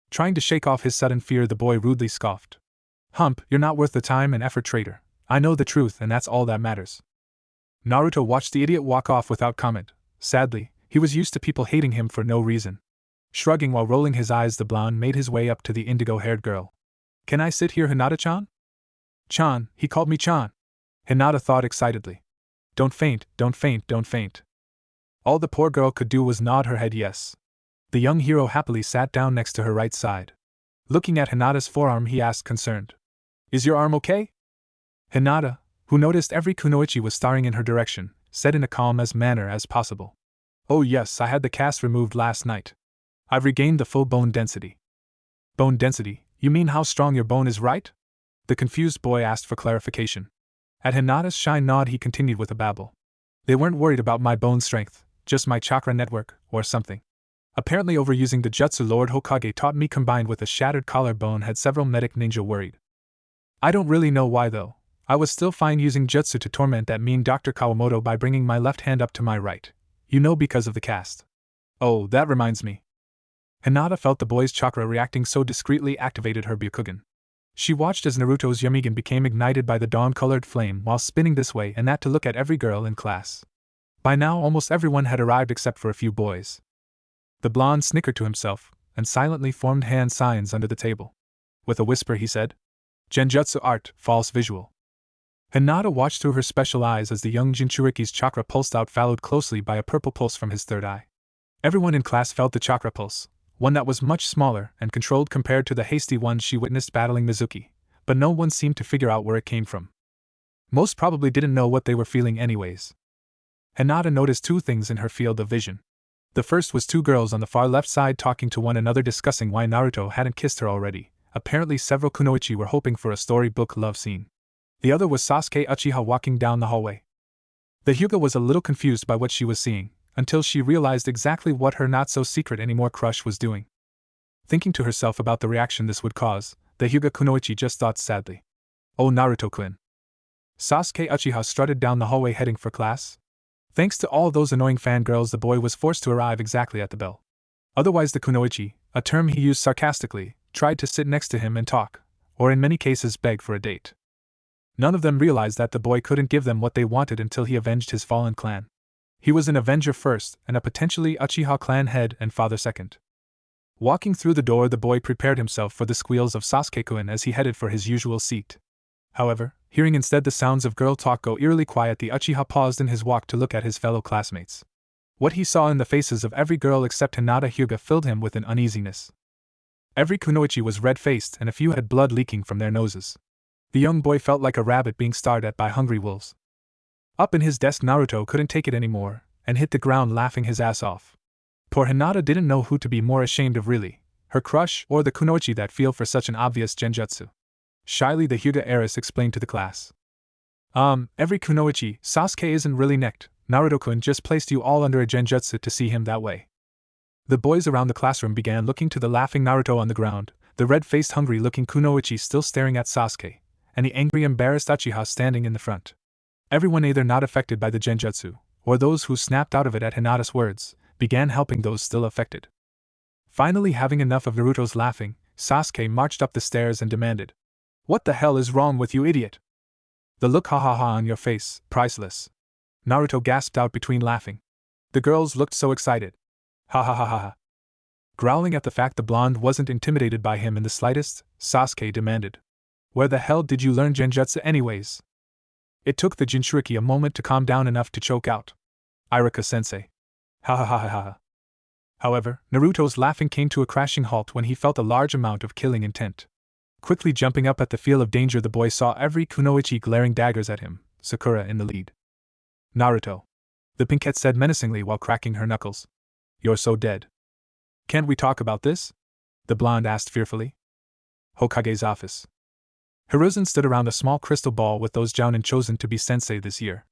Trying to shake off his sudden fear, the boy rudely scoffed. "Hump, you're not worth the time and effort, traitor. I know the truth, and that's all that matters." Naruto watched the idiot walk off without comment. Sadly, he was used to people hating him for no reason. Shrugging while rolling his eyes, the blonde made his way up to the indigo-haired girl. "Can I sit here, Hinata-chan?" "Chan, he called me Chan," Hinata thought excitedly. Don't faint, don't faint, don't faint." All the poor girl could do was nod her head yes. The young hero happily sat down next to her right side. Looking at Hinata's forearm, he asked, concerned, "Is your arm okay?" Hinata, who noticed every kunoichi was staring in her direction, said in a calm as manner as possible, "Oh yes, I had the cast removed last night. I've regained the full bone density." "Bone density? You mean how strong your bone is, right?" The confused boy asked for clarification. At Hinata's shy nod, he continued with a babble. "They weren't worried about my bone strength, just my chakra network, or something. Apparently overusing the jutsu Lord Hokage taught me combined with a shattered collarbone had several medic ninja worried. I don't really know why though. I was still fine using jutsu to torment that mean Dr. Kawamoto by bringing my left hand up to my right. You know, because of the cast." Oh, that reminds me. Hinata felt the boy's chakra reacting so discreetly activated her Byakugan. She watched as Naruto's Yamigan became ignited by the dawn-colored flame while spinning this way and that to look at every girl in class. By now almost everyone had arrived except for a few boys. The blonde snickered to himself, and silently formed hand signs under the table. With a whisper he said, "Genjutsu art, false visual." Hinata watched through her special eyes as the young Jinchuriki's chakra pulsed out, followed closely by a purple pulse from his third eye. Everyone in class felt the chakra pulse, one that was much smaller and controlled compared to the hasty one she witnessed battling Mizuki, but no one seemed to figure out where it came from. Most probably didn't know what they were feeling anyways. Hinata noticed two things in her field of vision. The first was two girls on the far left side talking to one another, discussing why Naruto hadn't kissed her already. Apparently several kunoichi were hoping for a storybook love scene. The other was Sasuke Uchiha walking down the hallway. The Hyuga was a little confused by what she was seeing, until she realized exactly what her not-so-secret-anymore crush was doing. Thinking to herself about the reaction this would cause, the Hyuga kunoichi just thought sadly, "Oh, Naruto-kun." Sasuke Uchiha strutted down the hallway heading for class. Thanks to all those annoying fangirls, the boy was forced to arrive exactly at the bell. Otherwise the kunoichi, a term he used sarcastically, tried to sit next to him and talk, or in many cases beg for a date. None of them realized that the boy couldn't give them what they wanted until he avenged his fallen clan. He was an avenger first, and a potentially Uchiha clan head and father second. Walking through the door, the boy prepared himself for the squeals of Sasuke-kun as he headed for his usual seat. However, hearing instead the sounds of girl talk go eerily quiet, the Uchiha paused in his walk to look at his fellow classmates. What he saw in the faces of every girl except Hinata Hyuga filled him with an uneasiness. Every kunoichi was red-faced and a few had blood leaking from their noses. The young boy felt like a rabbit being starved at by hungry wolves. Up in his desk, Naruto couldn't take it anymore, and hit the ground laughing his ass off. Poor Hinata didn't know who to be more ashamed of really, her crush or the kunoichi that feel for such an obvious genjutsu. Shyly the Hyuga heiress explained to the class. Every kunoichi, Sasuke isn't really necked, Naruto-kun just placed you all under a genjutsu to see him that way. The boys around the classroom began looking to the laughing Naruto on the ground, the red-faced hungry-looking kunoichi still staring at Sasuke, and the angry embarrassed Uchiha standing in the front. Everyone either not affected by the genjutsu, or those who snapped out of it at Hinata's words, began helping those still affected. Finally, having enough of Naruto's laughing, Sasuke marched up the stairs and demanded, "What the hell is wrong with you, idiot? The look ha ha ha on your face, priceless." Naruto gasped out between laughing. The girls looked so excited. Ha ha ha ha ha. Growling at the fact the blonde wasn't intimidated by him in the slightest, Sasuke demanded, "Where the hell did you learn genjutsu anyways?" It took the Jinchuriki a moment to calm down enough to choke out, "Iruka-sensei." Ha ha ha ha ha. However, Naruto's laughing came to a crashing halt when he felt a large amount of killing intent. Quickly jumping up at the feel of danger, the boy saw every kunoichi glaring daggers at him, Sakura in the lead. "Naruto," the pinkette said menacingly while cracking her knuckles. "You're so dead." "Can't we talk about this?" the blonde asked fearfully. Hokage's office. Hiruzen stood around a small crystal ball with those jounin chosen to be sensei this year.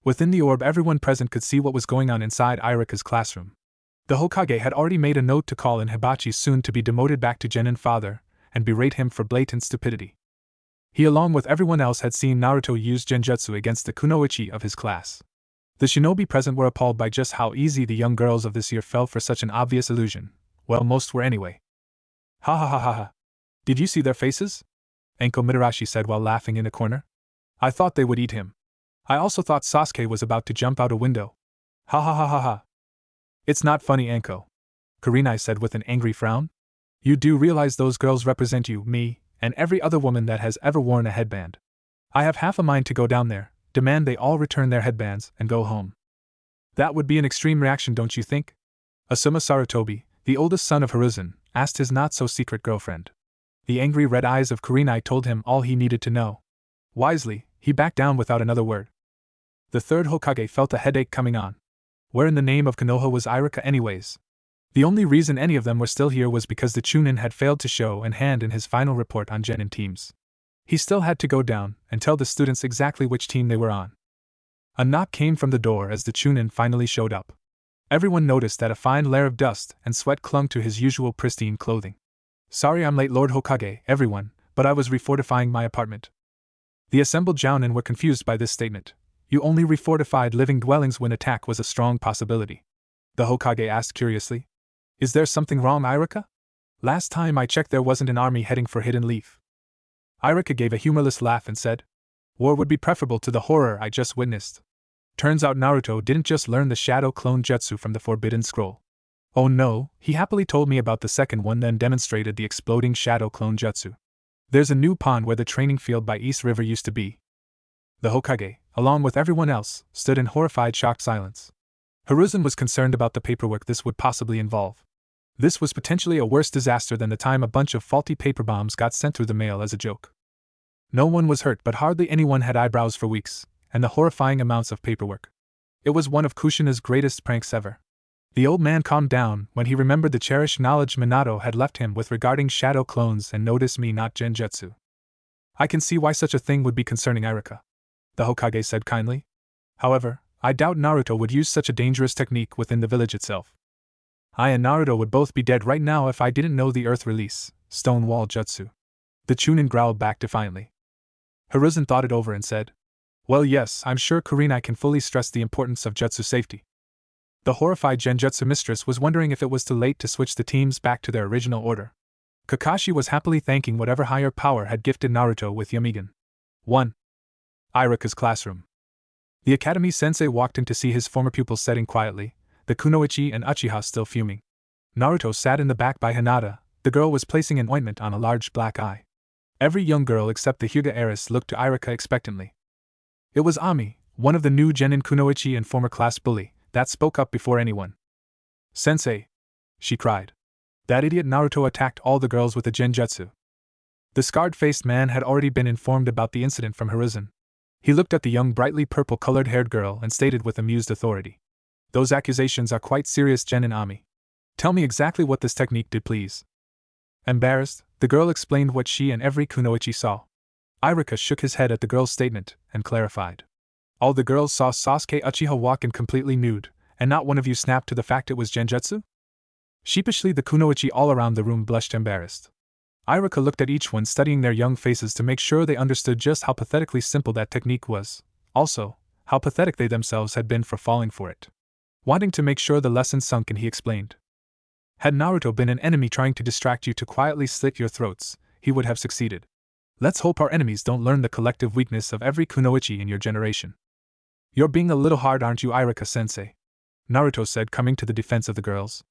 Within the orb, everyone present could see what was going on inside Iruka's classroom. The Hokage had already made a note to call in Hibachi's soon-to-be demoted back to genin father, and berate him for blatant stupidity. He, along with everyone else, had seen Naruto use genjutsu against the kunoichi of his class. The shinobi present were appalled by just how easy the young girls of this year fell for such an obvious illusion. Well, most were anyway. "Ha ha ha ha ha. Did you see their faces?" Enko Mitarashi said while laughing in a corner. "I thought they would eat him. I also thought Sasuke was about to jump out a window. Ha ha ha ha ha." "It's not funny, Enko," Kurenai said with an angry frown. "You do realize those girls represent you, me, and every other woman that has ever worn a headband. I have half a mind to go down there, demand they all return their headbands, and go home." "That would be an extreme reaction, don't you think?" Asuma Sarutobi, the oldest son of Hiruzen, asked his not-so-secret girlfriend. The angry red eyes of Kurenai told him all he needed to know. Wisely, he backed down without another word. The third Hokage felt a headache coming on. Where in the name of Konoha was Iruka anyways? The only reason any of them were still here was because the Chunin had failed to show and hand in his final report on genin teams. He still had to go down and tell the students exactly which team they were on. A knock came from the door as the Chunin finally showed up. Everyone noticed that a fine layer of dust and sweat clung to his usual pristine clothing. "Sorry I'm late, Lord Hokage, everyone, but I was refortifying my apartment." The assembled jounin were confused by this statement. You only refortified living dwellings when attack was a strong possibility. The Hokage asked curiously. Is there something wrong, Irika? Last time I checked there wasn't an army heading for Hidden Leaf. Irika gave a humorless laugh and said, War would be preferable to the horror I just witnessed. Turns out Naruto didn't just learn the Shadow Clone Jutsu from the Forbidden Scroll. Oh no, he happily told me about the second one, then demonstrated the exploding Shadow Clone Jutsu. There's a new pond where the training field by East River used to be. The Hokage, along with everyone else, stood in horrified shocked silence. Hiruzen was concerned about the paperwork this would possibly involve. This was potentially a worse disaster than the time a bunch of faulty paper bombs got sent through the mail as a joke. No one was hurt, but hardly anyone had eyebrows for weeks, and the horrifying amounts of paperwork. It was one of Kushina's greatest pranks ever. The old man calmed down when he remembered the cherished knowledge Minato had left him with regarding shadow clones and notice me not Genjutsu. I can see why such a thing would be concerning Irika, the Hokage said kindly. However, I doubt Naruto would use such a dangerous technique within the village itself. I and Naruto would both be dead right now if I didn't know the Earth Release, Stone Wall Jutsu. The Chunin growled back defiantly. Hiruzen thought it over and said, Well yes, I'm sure Kurenai can fully stress the importance of Jutsu safety. The horrified Genjutsu mistress was wondering if it was too late to switch the teams back to their original order. Kakashi was happily thanking whatever higher power had gifted Naruto with Yamigan. 1. Irika's classroom. The academy sensei walked in to see his former pupils sitting quietly, the Kunoichi and Uchiha still fuming. Naruto sat in the back by Hinata. The girl was placing an ointment on a large black eye. Every young girl except the Hyuga heiress looked to Irika expectantly. It was Ami, one of the new genin Kunoichi and former class bully, that spoke up before anyone. Sensei! She cried. That idiot Naruto attacked all the girls with a genjutsu. The scarred-faced man had already been informed about the incident from Hiruzen. He looked at the young brightly purple-colored-haired girl and stated with amused authority. Those accusations are quite serious, Genin Ami. Tell me exactly what this technique did, please. Embarrassed, the girl explained what she and every Kunoichi saw. Irika shook his head at the girl's statement and clarified. All the girls saw Sasuke Uchiha walk in completely nude, and not one of you snapped to the fact it was genjutsu? Sheepishly the Kunoichi all around the room blushed embarrassed. Irika looked at each one, studying their young faces to make sure they understood just how pathetically simple that technique was, also, how pathetic they themselves had been for falling for it. Wanting to make sure the lesson sunk in, he explained. Had Naruto been an enemy trying to distract you to quietly slit your throats, he would have succeeded. Let's hope our enemies don't learn the collective weakness of every Kunoichi in your generation. You're being a little hard, aren't you, Irika-sensei? Naruto said, coming to the defense of the girls.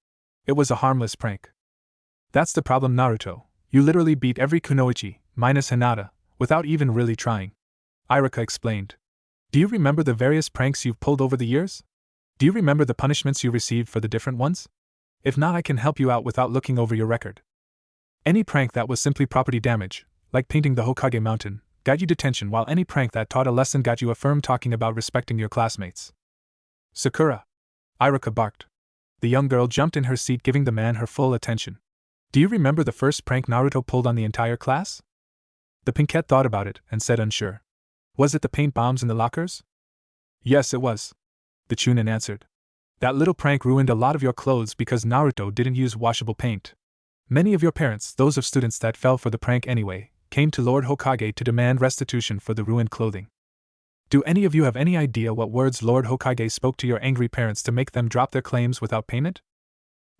It was a harmless prank. That's the problem, Naruto. You literally beat every Kunoichi, minus Hinata, without even really trying. Irika explained. Do you remember the various pranks you've pulled over the years? Do you remember the punishments you received for the different ones? If not, I can help you out without looking over your record. Any prank that was simply property damage, like painting the Hokage Mountain, got you detention, while any prank that taught a lesson got you affirmed talking about respecting your classmates. Sakura! Irika barked. The young girl jumped in her seat, giving the man her full attention. Do you remember the first prank Naruto pulled on the entire class? The pinkette thought about it and said unsure. Was it the paint bombs in the lockers? Yes, it was. The Chunin answered. That little prank ruined a lot of your clothes because Naruto didn't use washable paint. Many of your parents, those of students that fell for the prank anyway, came to Lord Hokage to demand restitution for the ruined clothing. Do any of you have any idea what words Lord Hokage spoke to your angry parents to make them drop their claims without payment?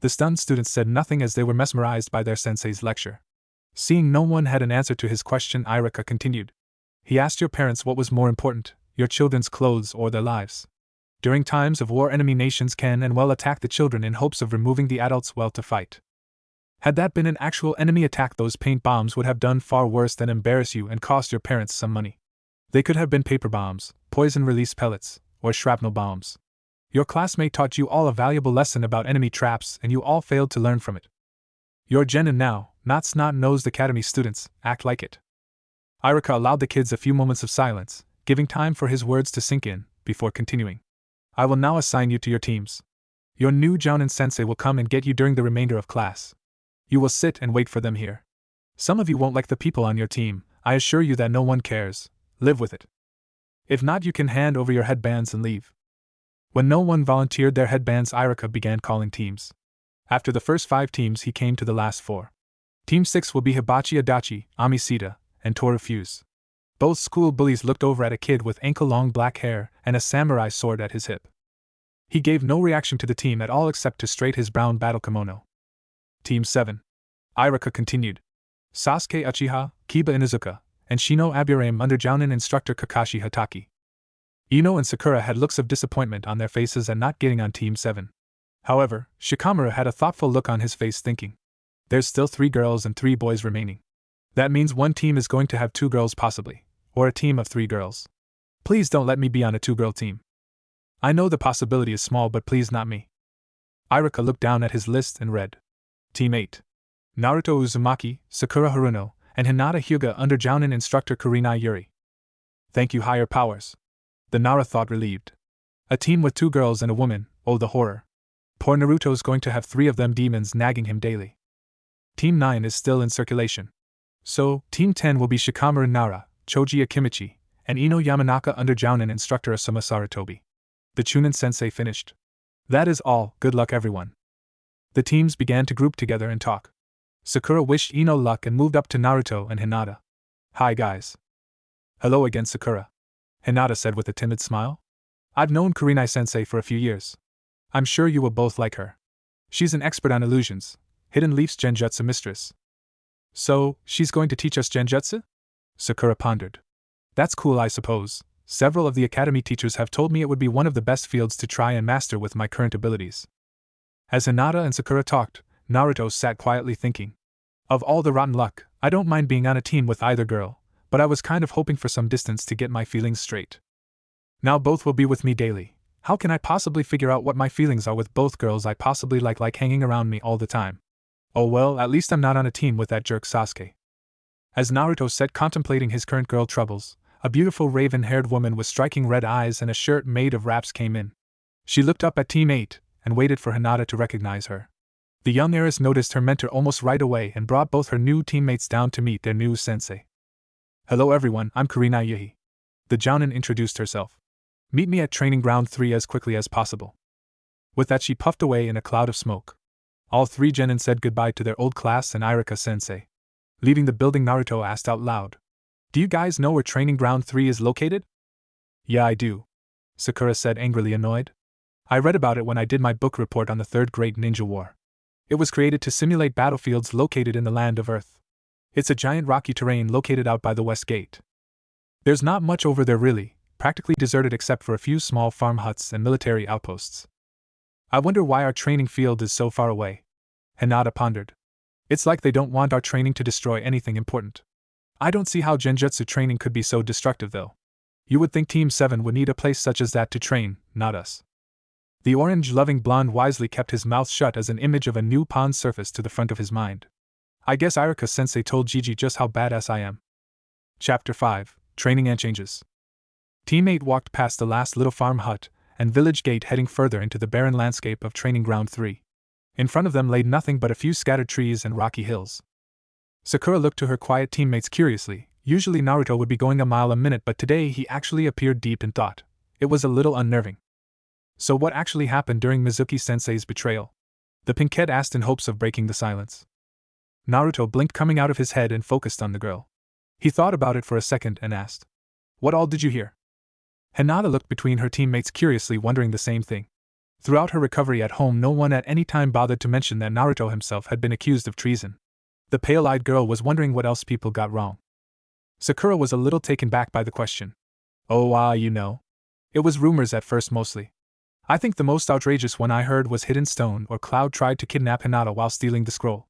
The stunned students said nothing as they were mesmerized by their sensei's lecture. Seeing no one had an answer to his question, Irika continued. He asked your parents what was more important, your children's clothes or their lives. During times of war, enemy nations can and will attack the children in hopes of removing the adults well to fight. Had that been an actual enemy attack, those paint bombs would have done far worse than embarrass you and cost your parents some money. They could have been paper bombs, poison release pellets, or shrapnel bombs. Your classmate taught you all a valuable lesson about enemy traps and you all failed to learn from it. You're genin now, not snot-nosed academy students, act like it. Irika allowed the kids a few moments of silence, giving time for his words to sink in, before continuing. I will now assign you to your teams. Your new Jounin sensei will come and get you during the remainder of class. You will sit and wait for them here. Some of you won't like the people on your team, I assure you that no one cares. Live with it. If not, you can hand over your headbands and leave. When no one volunteered their headbands, Irika began calling teams. After the first 5 teams, he came to the last 4. Team 6 will be Hibachi Adachi, Amisita, and Toru Fuse. Both school bullies looked over at a kid with ankle-long black hair and a samurai sword at his hip. He gave no reaction to the team at all except to straight his brown battle kimono. Team 7. Irika continued. Sasuke Uchiha, Kiba Inuzuka, and Shino Aburame under Jounin instructor Kakashi Hatake. Ino and Sakura had looks of disappointment on their faces at not getting on Team 7. However, Shikamaru had a thoughtful look on his face thinking. There's still 3 girls and 3 boys remaining. That means one team is going to have 2 girls possibly, or a team of 3 girls. Please don't let me be on a 2-girl team. I know the possibility is small, but please not me. Irika looked down at his list and read. Team 8. Naruto Uzumaki, Sakura Haruno, and Hinata Hyuga under Jounin instructor Kurenai Yuri. Thank you, higher powers. The Nara thought relieved. A team with 2 girls and a woman, oh the horror. Poor Naruto's going to have 3 of them demons nagging him daily. Team 9 is still in circulation. So, Team 10 will be Shikamaru Nara, Choji Akimichi, and Ino Yamanaka under Jounin instructor Asuma Sarutobi. The Chunin sensei finished. That is all, good luck everyone. The teams began to group together and talk. Sakura wished Ino luck and moved up to Naruto and Hinata. Hi guys. Hello again, Sakura. Hinata said with a timid smile. I've known Kurenai sensei for a few years. I'm sure you will both like her. She's an expert on illusions, Hidden Leaf's Genjutsu mistress. So, she's going to teach us Genjutsu? Sakura pondered. That's cool, I suppose. Several of the academy teachers have told me it would be one of the best fields to try and master with my current abilities. As Hinata and Sakura talked, Naruto sat quietly thinking. Of all the rotten luck, I don't mind being on a team with either girl, but I was kind of hoping for some distance to get my feelings straight. Now both will be with me daily. How can I possibly figure out what my feelings are with both girls I possibly like hanging around me all the time? Oh well, at least I'm not on a team with that jerk Sasuke. As Naruto sat contemplating his current girl troubles, a beautiful raven-haired woman with striking red eyes and a shirt made of wraps came in. She looked up at Team 8 and waited for Hinata to recognize her. The young heiress noticed her mentor almost right away and brought both her new teammates down to meet their new sensei. Hello everyone, I'm Kurenai Yuhi. The Jounin introduced herself. Meet me at Training Ground 3 as quickly as possible. With that she puffed away in a cloud of smoke. All 3 genin said goodbye to their old class and Irika sensei. Leaving the building, Naruto asked out loud. Do you guys know where Training Ground 3 is located? Yeah, I do. Sakura said, angrily annoyed. I read about it when I did my book report on the Third Great Ninja War. It was created to simulate battlefields located in the land of Earth. It's a giant rocky terrain located out by the West Gate. There's not much over there really, practically deserted except for a few small farm huts and military outposts. I wonder why our training field is so far away. Hinata pondered. It's like they don't want our training to destroy anything important. I don't see how Genjutsu training could be so destructive though. You would think Team 7 would need a place such as that to train, not us. The orange-loving blonde wisely kept his mouth shut as an image of a new pond surfaced to the front of his mind. I guess Irika-sensei told Gigi just how badass I am. Chapter 5, Training and Changes. Team 8 walked past the last little farm hut and village gate heading further into the barren landscape of Training Ground 3. In front of them lay nothing but a few scattered trees and rocky hills. Sakura looked to her quiet teammates curiously. Usually Naruto would be going a mile a minute, but today he actually appeared deep in thought. It was a little unnerving. So what actually happened during Mizuki-sensei's betrayal? The pinkette asked in hopes of breaking the silence. Naruto blinked coming out of his head and focused on the girl. He thought about it for a second and asked, What all did you hear? Hinata looked between her teammates curiously, wondering the same thing. Throughout her recovery at home, no one at any time bothered to mention that Naruto himself had been accused of treason. The pale-eyed girl was wondering what else people got wrong. Sakura was a little taken back by the question. Oh, you know. It was rumors at first mostly. I think the most outrageous one I heard was Hidden Stone or Cloud tried to kidnap Hinata while stealing the scroll.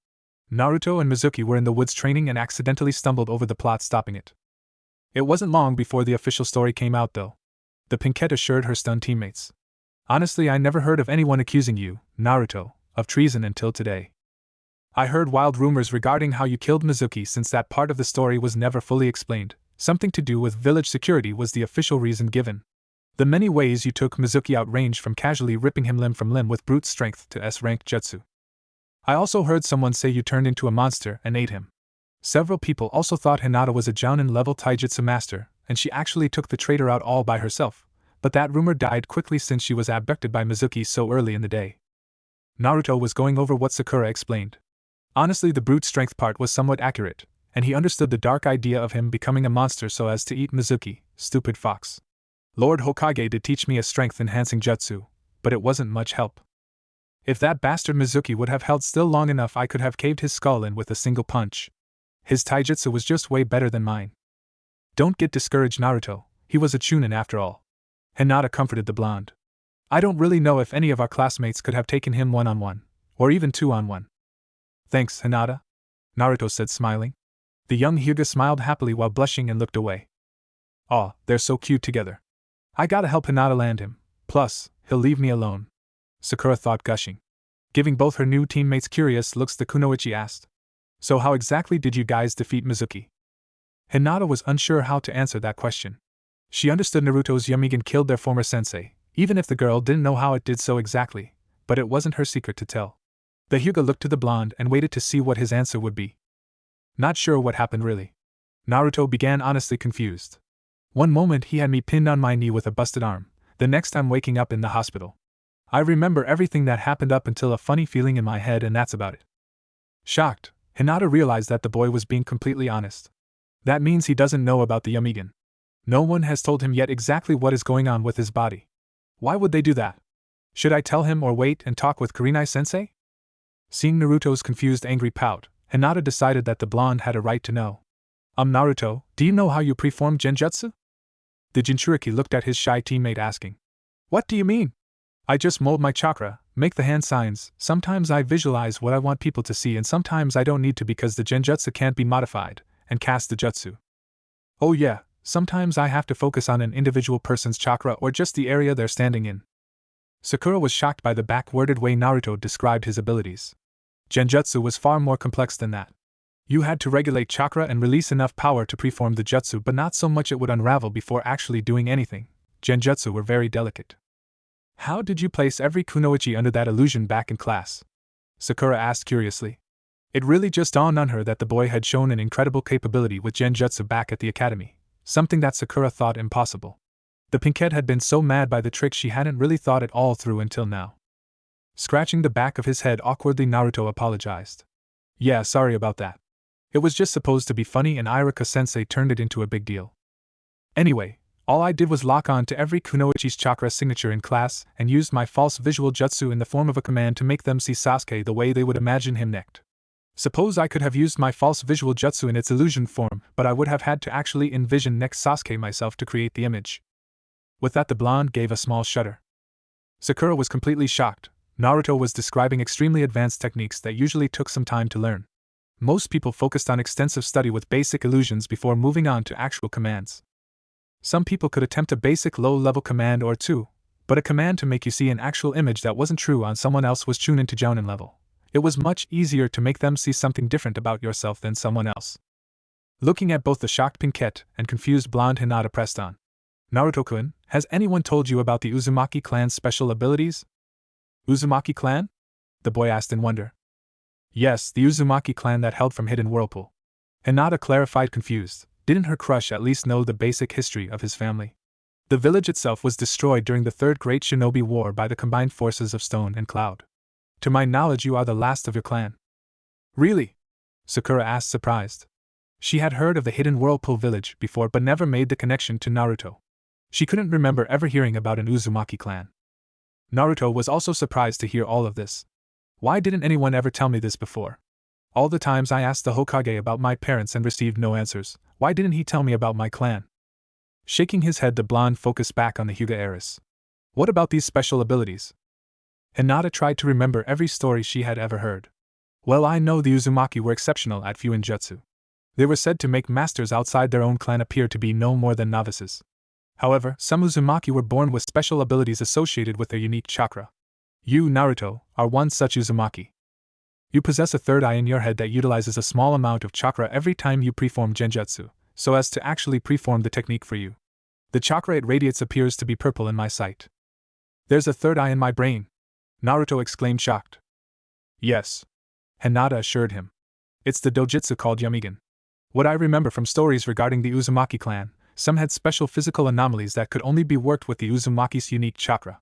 Naruto and Mizuki were in the woods training and accidentally stumbled over the plot, stopping it. It wasn't long before the official story came out though. The pinkette assured her stunned teammates. Honestly, I never heard of anyone accusing you, Naruto, of treason until today. I heard wild rumors regarding how you killed Mizuki, since that part of the story was never fully explained. Something to do with village security was the official reason given. The many ways you took Mizuki out ranged from casually ripping him limb from limb with brute strength to S-rank jutsu. I also heard someone say you turned into a monster and ate him. Several people also thought Hinata was a Jounin-level taijutsu master, and she actually took the traitor out all by herself, but that rumor died quickly since she was abducted by Mizuki so early in the day. Naruto was going over what Sakura explained. Honestly, the brute strength part was somewhat accurate, and he understood the dark idea of him becoming a monster so as to eat Mizuki, stupid fox. Lord Hokage did teach me a strength-enhancing jutsu, but it wasn't much help. If that bastard Mizuki would have held still long enough, I could have caved his skull in with a single punch. His taijutsu was just way better than mine. Don't get discouraged, Naruto, he was a chunin after all. Hinata comforted the blonde. I don't really know if any of our classmates could have taken him one-on-one, or even two-on-one. Thanks, Hinata, Naruto said, smiling. The young Hyuga smiled happily while blushing and looked away. Aw, they're so cute together. I gotta help Hinata land him, plus, he'll leave me alone. Sakura thought, gushing. Giving both her new teammates curious looks, the kunoichi asked. So how exactly did you guys defeat Mizuki? Hinata was unsure how to answer that question. She understood Naruto's Yamigan killed their former sensei, even if the girl didn't know how it did so exactly, but it wasn't her secret to tell. The Hyuga looked to the blonde and waited to see what his answer would be. Not sure what happened really. Naruto began, honestly confused. One moment he had me pinned on my knee with a busted arm, the next I'm waking up in the hospital. I remember everything that happened up until a funny feeling in my head, and that's about it. Shocked, Hinata realized that the boy was being completely honest. That means he doesn't know about the Yamigan. No one has told him yet exactly what is going on with his body. Why would they do that? Should I tell him or wait and talk with Kurenai-sensei? Seeing Naruto's confused, angry pout, Hinata decided that the blonde had a right to know. Naruto, do you know how you preform Genjutsu? The Jinchuriki looked at his shy teammate, asking. What do you mean? I just mold my chakra, make the hand signs, sometimes I visualize what I want people to see, and sometimes I don't need to because the Genjutsu can't be modified, and cast the jutsu. Oh yeah, sometimes I have to focus on an individual person's chakra or just the area they're standing in. Sakura was shocked by the back-worded way Naruto described his abilities. Genjutsu was far more complex than that. You had to regulate chakra and release enough power to preform the jutsu, but not so much it would unravel before actually doing anything. Genjutsu were very delicate. How did you place every kunoichi under that illusion back in class? Sakura asked curiously. It really just dawned on her that the boy had shown an incredible capability with Genjutsu back at the academy, something that Sakura thought impossible. The pinkette had been so mad by the trick she hadn't really thought it all through until now. Scratching the back of his head awkwardly, Naruto apologized. Yeah, sorry about that. It was just supposed to be funny and Iruka-sensei turned it into a big deal. Anyway, all I did was lock on to every kunoichi's chakra signature in class and used my false visual jutsu in the form of a command to make them see Sasuke the way they would imagine him necked. Suppose I could have used my false visual jutsu in its illusion form, but I would have had to actually envision next Sasuke myself to create the image. With that, the blonde gave a small shudder. Sakura was completely shocked. Naruto was describing extremely advanced techniques that usually took some time to learn. Most people focused on extensive study with basic illusions before moving on to actual commands. Some people could attempt a basic low-level command or two, but a command to make you see an actual image that wasn't true on someone else was chunin to jounin level. It was much easier to make them see something different about yourself than someone else. Looking at both the shocked pinkette and confused blonde, Hinata pressed on. Naruto-kun, has anyone told you about the Uzumaki clan's special abilities? Uzumaki clan? The boy asked in wonder. Yes, the Uzumaki clan that held from Hidden Whirlpool. Hinata clarified, confused. Didn't her crush at least know the basic history of his family? The village itself was destroyed during the Third Great Shinobi War by the combined forces of Stone and Cloud. To my knowledge, you are the last of your clan. Really? Sakura asked, surprised. She had heard of the Hidden Whirlpool village before but never made the connection to Naruto. She couldn't remember ever hearing about an Uzumaki clan. Naruto was also surprised to hear all of this. Why didn't anyone ever tell me this before? All the times I asked the Hokage about my parents and received no answers, why didn't he tell me about my clan? Shaking his head, the blonde focused back on the Hyuga heiress. What about these special abilities? Hinata tried to remember every story she had ever heard. Well, I know the Uzumaki were exceptional at Fuinjutsu. They were said to make masters outside their own clan appear to be no more than novices. However, some Uzumaki were born with special abilities associated with their unique chakra. You, Naruto, are one such Uzumaki. You possess a third eye in your head that utilizes a small amount of chakra every time you preform Genjutsu, so as to actually preform the technique for you. The chakra it radiates appears to be purple in my sight. There's a third eye in my brain, Naruto exclaimed, shocked. Yes, Hinata assured him. It's the dojutsu called Yamigan. What I remember from stories regarding the Uzumaki clan, some had special physical anomalies that could only be worked with the Uzumaki's unique chakra.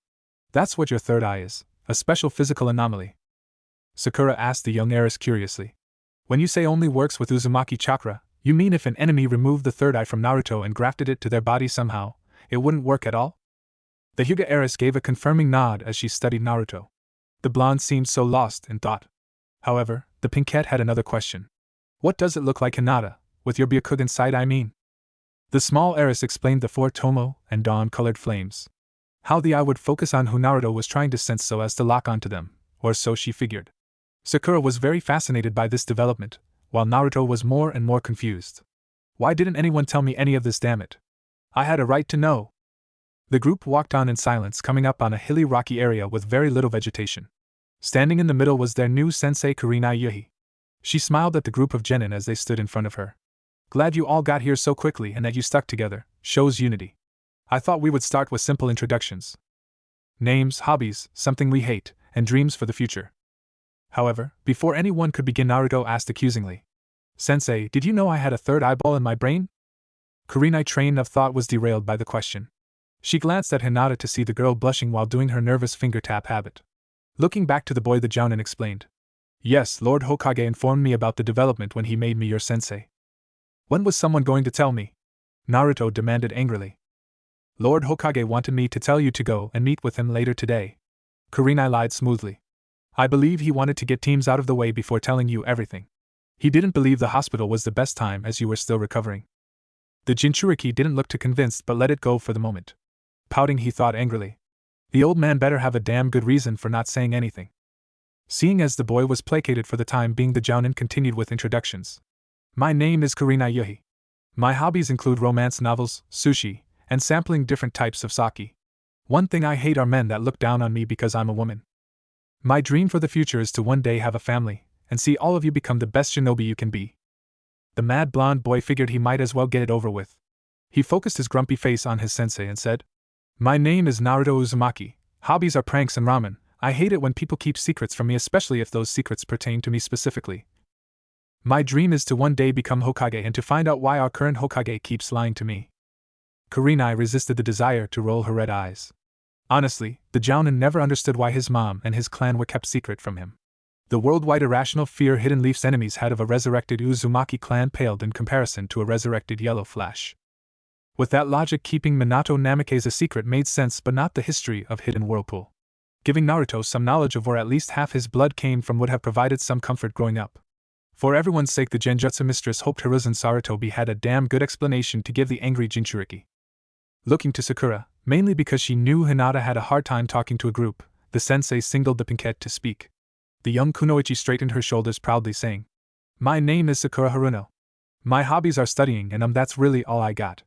That's what your third eye is, a special physical anomaly. Sakura asked the young heiress curiously. When you say only works with Uzumaki chakra, you mean if an enemy removed the third eye from Naruto and grafted it to their body somehow, it wouldn't work at all? The Hyuga heiress gave a confirming nod as she studied Naruto. The blonde seemed so lost in thought. However, the pinkette had another question. What does it look like, Hinata, with your Byakugan sight, I mean? The small heiress explained the four Tomo and dawn-colored flames. How the eye would focus on who Naruto was trying to sense so as to lock onto them, or so she figured. Sakura was very fascinated by this development, while Naruto was more and more confused. Why didn't anyone tell me any of this, damn it? I had a right to know. The group walked on in silence, coming up on a hilly rocky area with very little vegetation. Standing in the middle was their new sensei Kurenai Yuhi. She smiled at the group of genin as they stood in front of her. Glad you all got here so quickly and that you stuck together, shows unity. I thought we would start with simple introductions. Names, hobbies, something we hate, and dreams for the future. However, before anyone could begin, Naruto asked accusingly. Sensei, did you know I had a third eyeball in my brain? Kurenai's train of thought was derailed by the question. She glanced at Hinata to see the girl blushing while doing her nervous finger tap habit. Looking back to the boy, the jounin explained. Yes, Lord Hokage informed me about the development when he made me your sensei. When was someone going to tell me? Naruto demanded angrily. Lord Hokage wanted me to tell you to go and meet with him later today. Kurenai lied smoothly. I believe he wanted to get teams out of the way before telling you everything. He didn't believe the hospital was the best time as you were still recovering. The Jinchuriki didn't look too convinced but let it go for the moment. Pouting, he thought angrily. The old man better have a damn good reason for not saying anything. Seeing as the boy was placated for the time being, the jounin continued with introductions. My name is Kurenai Yuhi. My hobbies include romance novels, sushi, and sampling different types of sake. One thing I hate are men that look down on me because I'm a woman. My dream for the future is to one day have a family, and see all of you become the best shinobi you can be. The mad blonde boy figured he might as well get it over with. He focused his grumpy face on his sensei and said, My name is Naruto Uzumaki. Hobbies are pranks and ramen. I hate it when people keep secrets from me, especially if those secrets pertain to me specifically. My dream is to one day become Hokage and to find out why our current Hokage keeps lying to me. Kurenai resisted the desire to roll her red eyes. Honestly, the jounin never understood why his mom and his clan were kept secret from him. The worldwide irrational fear Hidden Leaf's enemies had of a resurrected Uzumaki clan paled in comparison to a resurrected Yellow Flash. With that logic, keeping Minato Namikaze a secret made sense, but not the history of Hidden Whirlpool. Giving Naruto some knowledge of where at least half his blood came from would have provided some comfort growing up. For everyone's sake, the Genjutsu mistress hoped Hiruzen Sarutobi had a damn good explanation to give the angry Jinchuriki. Looking to Sakura, mainly because she knew Hinata had a hard time talking to a group, the sensei singled the pinkette to speak. The young kunoichi straightened her shoulders proudly, saying, My name is Sakura Haruno. My hobbies are studying, and that's really all I got.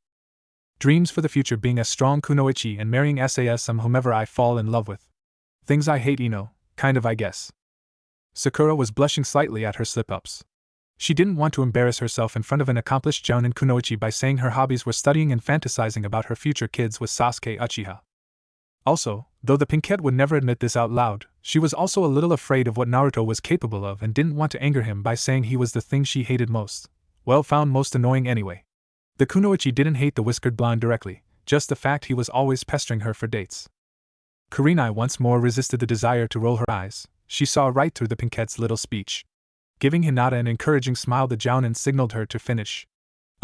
Dreams for the future being a strong kunoichi and marrying whomever I fall in love with. Things I hate, kind of, I guess. Sakura was blushing slightly at her slip-ups. She didn't want to embarrass herself in front of an accomplished jounin kunoichi by saying her hobbies were studying and fantasizing about her future kids with Sasuke Uchiha. Also, though the pinkette would never admit this out loud, she was also a little afraid of what Naruto was capable of and didn't want to anger him by saying he was the thing she hated most. Well, found most annoying anyway. The kunoichi didn't hate the whiskered blonde directly, just the fact he was always pestering her for dates. Kurenai once more resisted the desire to roll her eyes. She saw right through the pinkette's little speech. Giving Hinata an encouraging smile, the jounin signaled her to finish.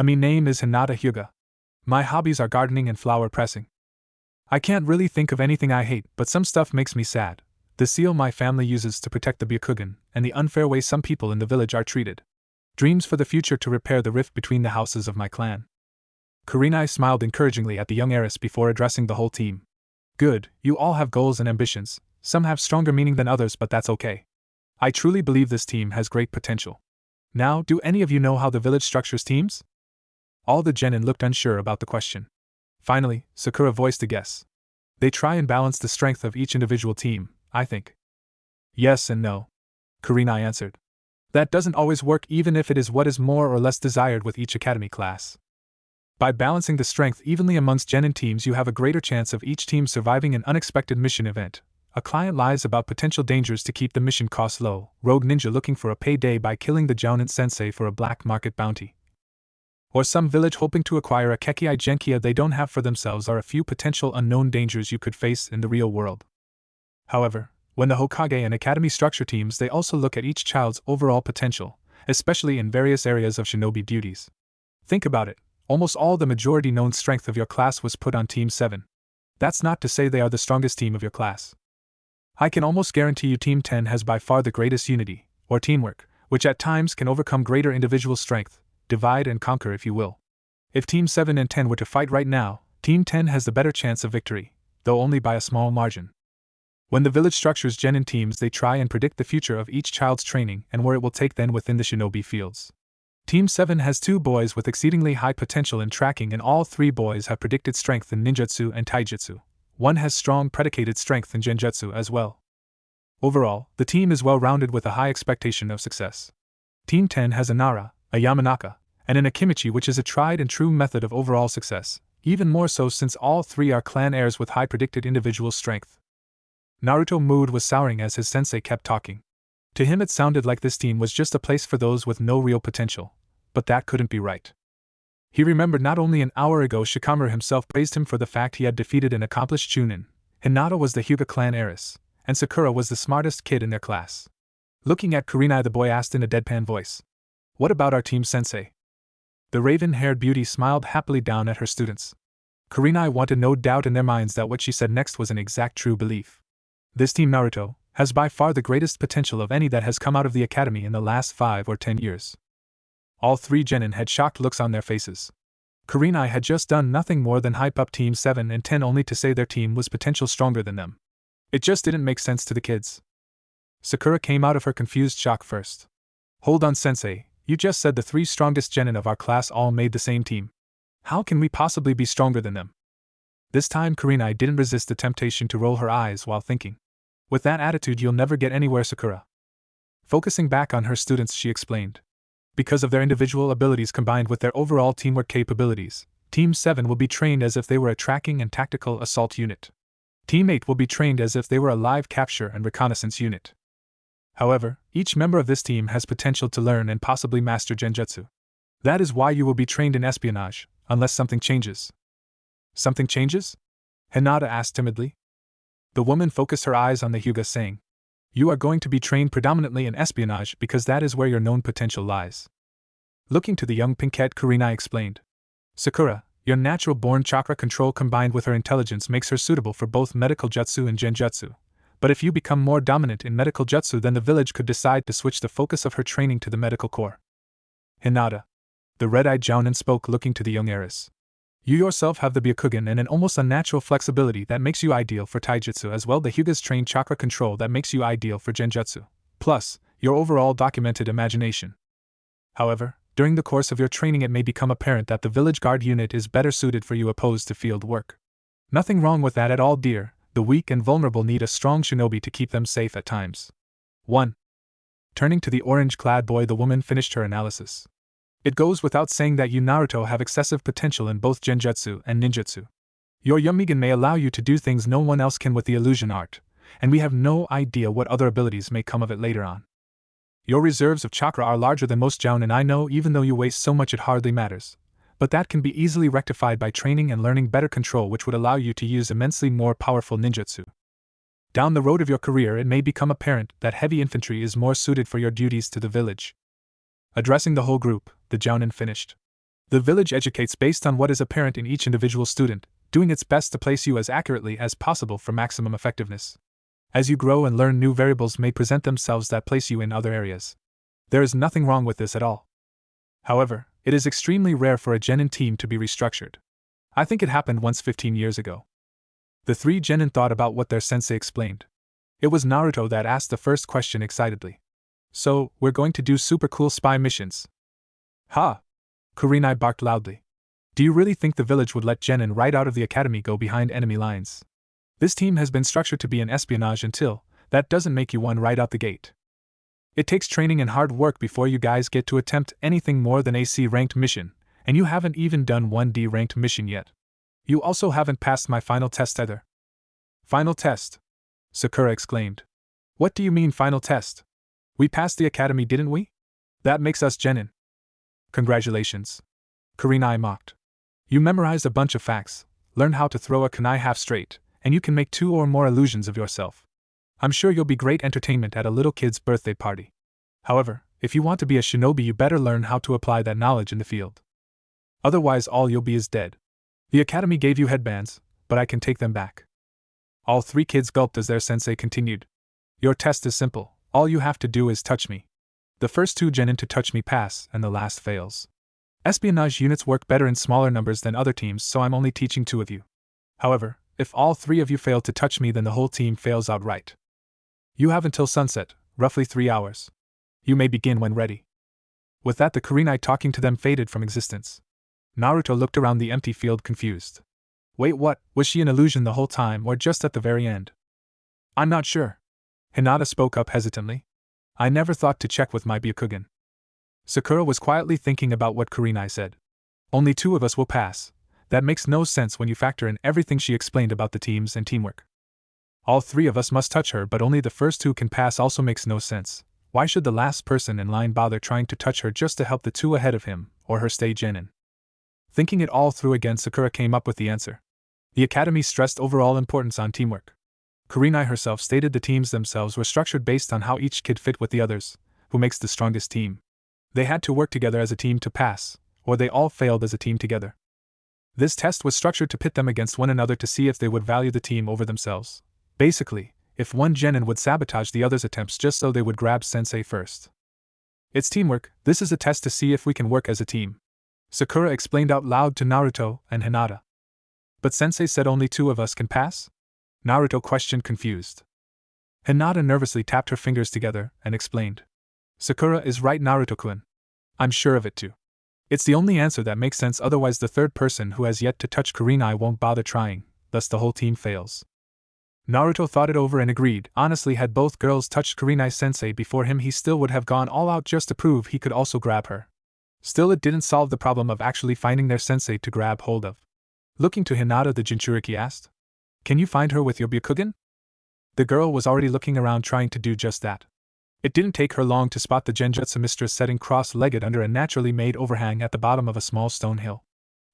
My name is Hinata Hyuga. My hobbies are gardening and flower pressing. I can't really think of anything I hate, but some stuff makes me sad. The seal my family uses to protect the Byakugan, and the unfair way some people in the village are treated. Dreams for the future to repair the rift between the houses of my clan. Kurenai smiled encouragingly at the young heiress before addressing the whole team. Good, you all have goals and ambitions. Some have stronger meaning than others, but that's okay. I truly believe this team has great potential. Now, do any of you know how the village structures teams? All the genin looked unsure about the question. Finally, Sakura voiced a guess. They try and balance the strength of each individual team, I think. Yes and no, Kurenai answered. That doesn't always work, even if it is what is more or less desired with each academy class. By balancing the strength evenly amongst genin teams, you have a greater chance of each team surviving an unexpected mission event. A client lies about potential dangers to keep the mission costs low. Rogue ninja looking for a payday by killing the jounin sensei for a black market bounty. Or some village hoping to acquire a kekiai genkia they don't have for themselves are a few potential unknown dangers you could face in the real world. However, when the Hokage and Academy structure teams, they also look at each child's overall potential, especially in various areas of shinobi duties. Think about it, almost all the majority known strength of your class was put on Team 7. That's not to say they are the strongest team of your class. I can almost guarantee you Team 10 has by far the greatest unity, or teamwork, which at times can overcome greater individual strength, divide and conquer if you will. If Team 7 and 10 were to fight right now, Team 10 has the better chance of victory, though only by a small margin. When the village structures genin teams, they try and predict the future of each child's training and where it will take them within the shinobi fields. Team 7 has 2 boys with exceedingly high potential in tracking, and all 3 boys have predicted strength in ninjutsu and taijutsu. One has strong predicated strength in genjutsu as well. Overall, the team is well-rounded with a high expectation of success. Team 10 has a Nara, a Yamanaka, and an Akimichi, which is a tried and true method of overall success, even more so since all 3 are clan heirs with high predicted individual strength. Naruto's mood was souring as his sensei kept talking. To him it sounded like this team was just a place for those with no real potential, but that couldn't be right. He remembered not only an hour ago Shikamaru himself praised him for the fact he had defeated an accomplished Chunin, Hinata was the Hyuga clan heiress, and Sakura was the smartest kid in their class. Looking at Kurenai, the boy asked in a deadpan voice, "What about our team, sensei?" The raven-haired beauty smiled happily down at her students. Kurenai wanted no doubt in their minds that what she said next was an exact true belief. This team Naruto has by far the greatest potential of any that has come out of the academy in the last 5 or 10 years. All 3 genin had shocked looks on their faces. Kurenai had just done nothing more than hype up Team 7 and 10 only to say their team was potential stronger than them. It just didn't make sense to the kids. Sakura came out of her confused shock first. "Hold on, sensei, you just said the 3 strongest genin of our class all made the same team. How can we possibly be stronger than them?" This time Kurenai didn't resist the temptation to roll her eyes while thinking. "With that attitude you'll never get anywhere, Sakura." Focusing back on her students, she explained. Because of their individual abilities combined with their overall teamwork capabilities, Team 7 will be trained as if they were a tracking and tactical assault unit. Team 8 will be trained as if they were a live capture and reconnaissance unit. However, each member of this team has potential to learn and possibly master genjutsu. That is why you will be trained in espionage, unless something changes. "Something changes?" Hinata asked timidly. The woman focused her eyes on the Hyuga, saying, "You are going to be trained predominantly in espionage because that is where your known potential lies." Looking to the young pinkette, Kurenai explained, "Sakura, your natural-born chakra control combined with her intelligence makes her suitable for both medical jutsu and genjutsu, but if you become more dominant in medical jutsu then the village could decide to switch the focus of her training to the medical core." Hinata, the red-eyed jounin, spoke, looking to the young heiress. "You yourself have the Byakugan and an almost unnatural flexibility that makes you ideal for taijutsu, as well the Hyuga's trained chakra control that makes you ideal for genjutsu, plus your overall documented imagination. However, during the course of your training it may become apparent that the village guard unit is better suited for you opposed to field work. Nothing wrong with that at all, dear. The weak and vulnerable need a strong shinobi to keep them safe at times." 1. Turning to the orange-clad boy, the woman finished her analysis. "It goes without saying that you Naruto have excessive potential in both genjutsu and ninjutsu. Your Yamigan may allow you to do things no one else can with the illusion art, and we have no idea what other abilities may come of it later on. Your reserves of chakra are larger than most jounin, I know, even though you waste so much it hardly matters, but that can be easily rectified by training and learning better control, which would allow you to use immensely more powerful ninjutsu. Down the road of your career it may become apparent that heavy infantry is more suited for your duties to the village." Addressing the whole group, the jounin finished. "The village educates based on what is apparent in each individual student, doing its best to place you as accurately as possible for maximum effectiveness. As you grow and learn, new variables may present themselves that place you in other areas. There is nothing wrong with this at all. However, it is extremely rare for a genin team to be restructured. I think it happened once 15 years ago." The 3 genin thought about what their sensei explained. It was Naruto that asked the first question excitedly. "So, we're going to do super cool spy missions?" "Ha!" Kurenai barked loudly. "Do you really think the village would let genin right out of the academy go behind enemy lines? This team has been structured to be in espionage until, that doesn't make you one right out the gate. It takes training and hard work before you guys get to attempt anything more than a C-ranked mission, and you haven't even done one D-ranked mission yet. You also haven't passed my final test either." "Final test?" Sakura exclaimed. "What do you mean final test? We passed the academy, didn't we? That makes us genin." "Congratulations," Kurenai mocked. "You memorized a bunch of facts, learned how to throw a kunai half straight, and you can make 2 or more illusions of yourself. I'm sure you'll be great entertainment at a little kid's birthday party. However, if you want to be a shinobi you better learn how to apply that knowledge in the field. Otherwise all you'll be is dead. The academy gave you headbands, but I can take them back. All three kids gulped as their sensei continued. Your test is simple, all you have to do is touch me. The first 2 genin to touch me pass, and the last fails. Espionage units work better in smaller numbers than other teams, so I'm only teaching 2 of you. However, if all 3 of you fail to touch me, then the whole team fails outright. You have until sunset, roughly 3 hours. You may begin when ready. With that, the Kurenai talking to them faded from existence. Naruto looked around the empty field confused. Wait, what? Was she an illusion the whole time, or just at the very end? I'm not sure. Hinata spoke up hesitantly. I never thought to check with my Byakugan. Sakura was quietly thinking about what Kurenai said. Only 2 of us will pass. That makes no sense when you factor in everything she explained about the teams and teamwork. All 3 of us must touch her, but only the first 2 can pass also makes no sense. Why should the last person in line bother trying to touch her just to help the 2 ahead of him, or her stay genin? Thinking it all through again, Sakura came up with the answer. The academy stressed overall importance on teamwork. Kurenai herself stated the teams themselves were structured based on how each kid fit with the others, who makes the strongest team. They had to work together as a team to pass, or they all failed as a team together. This test was structured to pit them against one another to see if they would value the team over themselves. Basically, if one genin would sabotage the other's attempts just so they would grab sensei first. It's teamwork, this is a test to see if we can work as a team. Sakura explained out loud to Naruto and Hinata. But sensei said only 2 of us can pass? Naruto questioned confused. Hinata nervously tapped her fingers together and explained. Sakura is right, Naruto-kun. I'm sure of it too. It's the only answer that makes sense, otherwise the third person who has yet to touch Kurenai won't bother trying, thus the whole team fails. Naruto thought it over and agreed. Honestly, had both girls touched Kurenai-sensei before him, he still would have gone all out just to prove he could also grab her. Still, it didn't solve the problem of actually finding their sensei to grab hold of. Looking to Hinata, the Jinchuriki asked, Can you find her with your Byakugan? The girl was already looking around trying to do just that. It didn't take her long to spot the Genjutsu mistress sitting cross-legged under a naturally made overhang at the bottom of a small stone hill.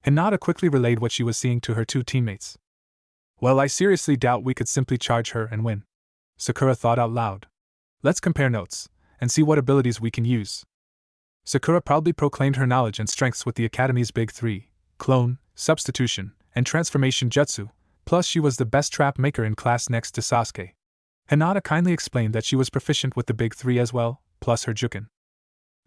Hinata quickly relayed what she was seeing to her 2 teammates. Well, I seriously doubt we could simply charge her and win. Sakura thought out loud. Let's compare notes, and see what abilities we can use. Sakura proudly proclaimed her knowledge and strengths with the Academy's big 3, clone, substitution, and transformation jutsu, plus she was the best trap maker in class next to Sasuke. Hinata kindly explained that she was proficient with the big 3 as well, plus her Juken.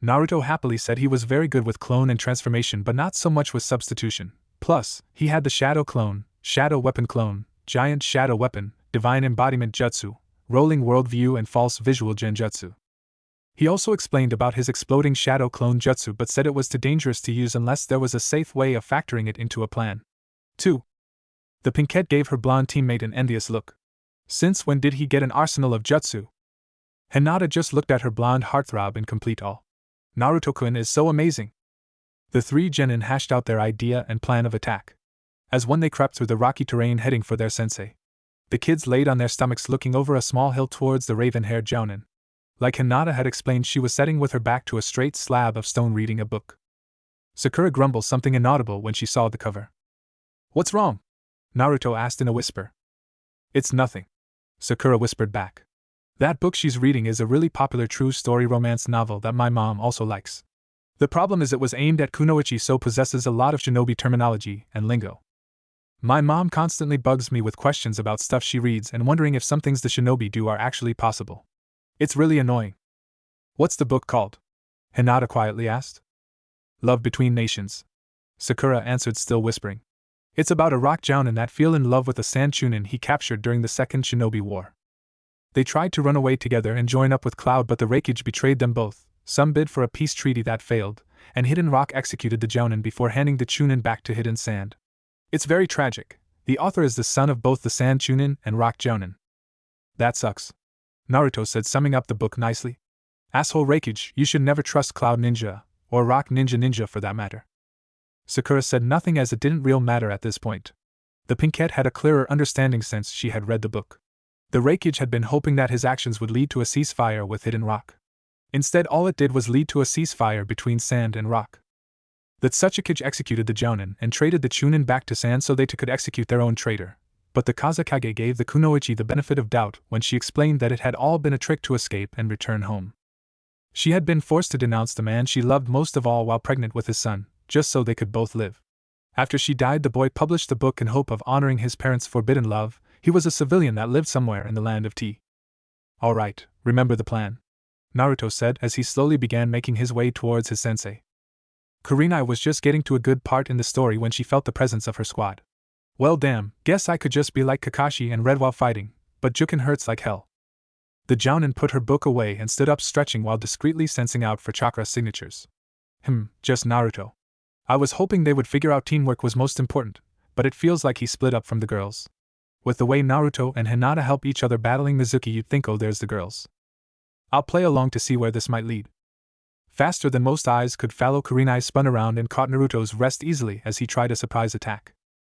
Naruto happily said he was very good with clone and transformation but not so much with substitution, plus, he had the shadow clone, shadow weapon clone, giant shadow weapon, divine embodiment jutsu, rolling worldview and false visual genjutsu. He also explained about his exploding shadow clone jutsu but said it was too dangerous to use unless there was a safe way of factoring it into a plan. 2. The pinkette gave her blonde teammate an envious look. Since when did he get an arsenal of jutsu? Hinata just looked at her blonde heartthrob in complete awe. Naruto-kun is so amazing. The 3 genin hashed out their idea and plan of attack. As when they crept through the rocky terrain heading for their sensei. The kids laid on their stomachs looking over a small hill towards the raven-haired jounin. Like Hinata had explained, she was sitting with her back to a straight slab of stone reading a book. Sakura grumbled something inaudible when she saw the cover. What's wrong? Naruto asked in a whisper. It's nothing. Sakura whispered back. That book she's reading is a really popular true story romance novel that my mom also likes. The problem is it was aimed at kunoichi, so possesses a lot of shinobi terminology and lingo. My mom constantly bugs me with questions about stuff she reads and wondering if some things the shinobi do are actually possible. It's really annoying. What's the book called? Hinata quietly asked. Love Between Nations. Sakura answered, still whispering. It's about a rock jounin that fell in love with a sand chunin he captured during the Second Shinobi War. They tried to run away together and join up with Cloud, but the Reikage betrayed them both. Some bid for a peace treaty that failed, and Hidden Rock executed the jounin before handing the chunin back to Hidden Sand. It's very tragic. The author is the son of both the Sand Chunin and Rock Jounin. That sucks. Naruto said, summing up the book nicely. Asshole Reikage, you should never trust Cloud Ninja, or Rock Ninja for that matter. Sakura said nothing as it didn't real matter at this point. The pinkette had a clearer understanding since she had read the book. The Reikage had been hoping that his actions would lead to a ceasefire with Hidden Rock. Instead, all it did was lead to a ceasefire between Sand and Rock. That Tsuchikage executed the jounin and traded the chunin back to Sand so they could execute their own traitor. But the Kazekage gave the kunoichi the benefit of doubt when she explained that it had all been a trick to escape and return home. She had been forced to denounce the man she loved most of all while pregnant with his son, just so they could both live. After she died, the boy published the book in hope of honoring his parents' forbidden love. He was a civilian that lived somewhere in the land of tea. Alright, remember the plan, Naruto said as he slowly began making his way towards his sensei. Kurenai was just getting to a good part in the story when she felt the presence of her squad. Well damn, guess I could just be like Kakashi and Red while fighting, but Jukin hurts like hell. The Jounin put her book away and stood up stretching while discreetly sensing out for chakra signatures. Just Naruto. I was hoping they would figure out teamwork was most important, but it feels like he split up from the girls. With the way Naruto and Hinata help each other battling Mizuki, you'd think, oh, there's the girls. I'll play along to see where this might lead. Faster than most eyes could follow, Kurenai spun around and caught Naruto's wrist easily as he tried a surprise attack.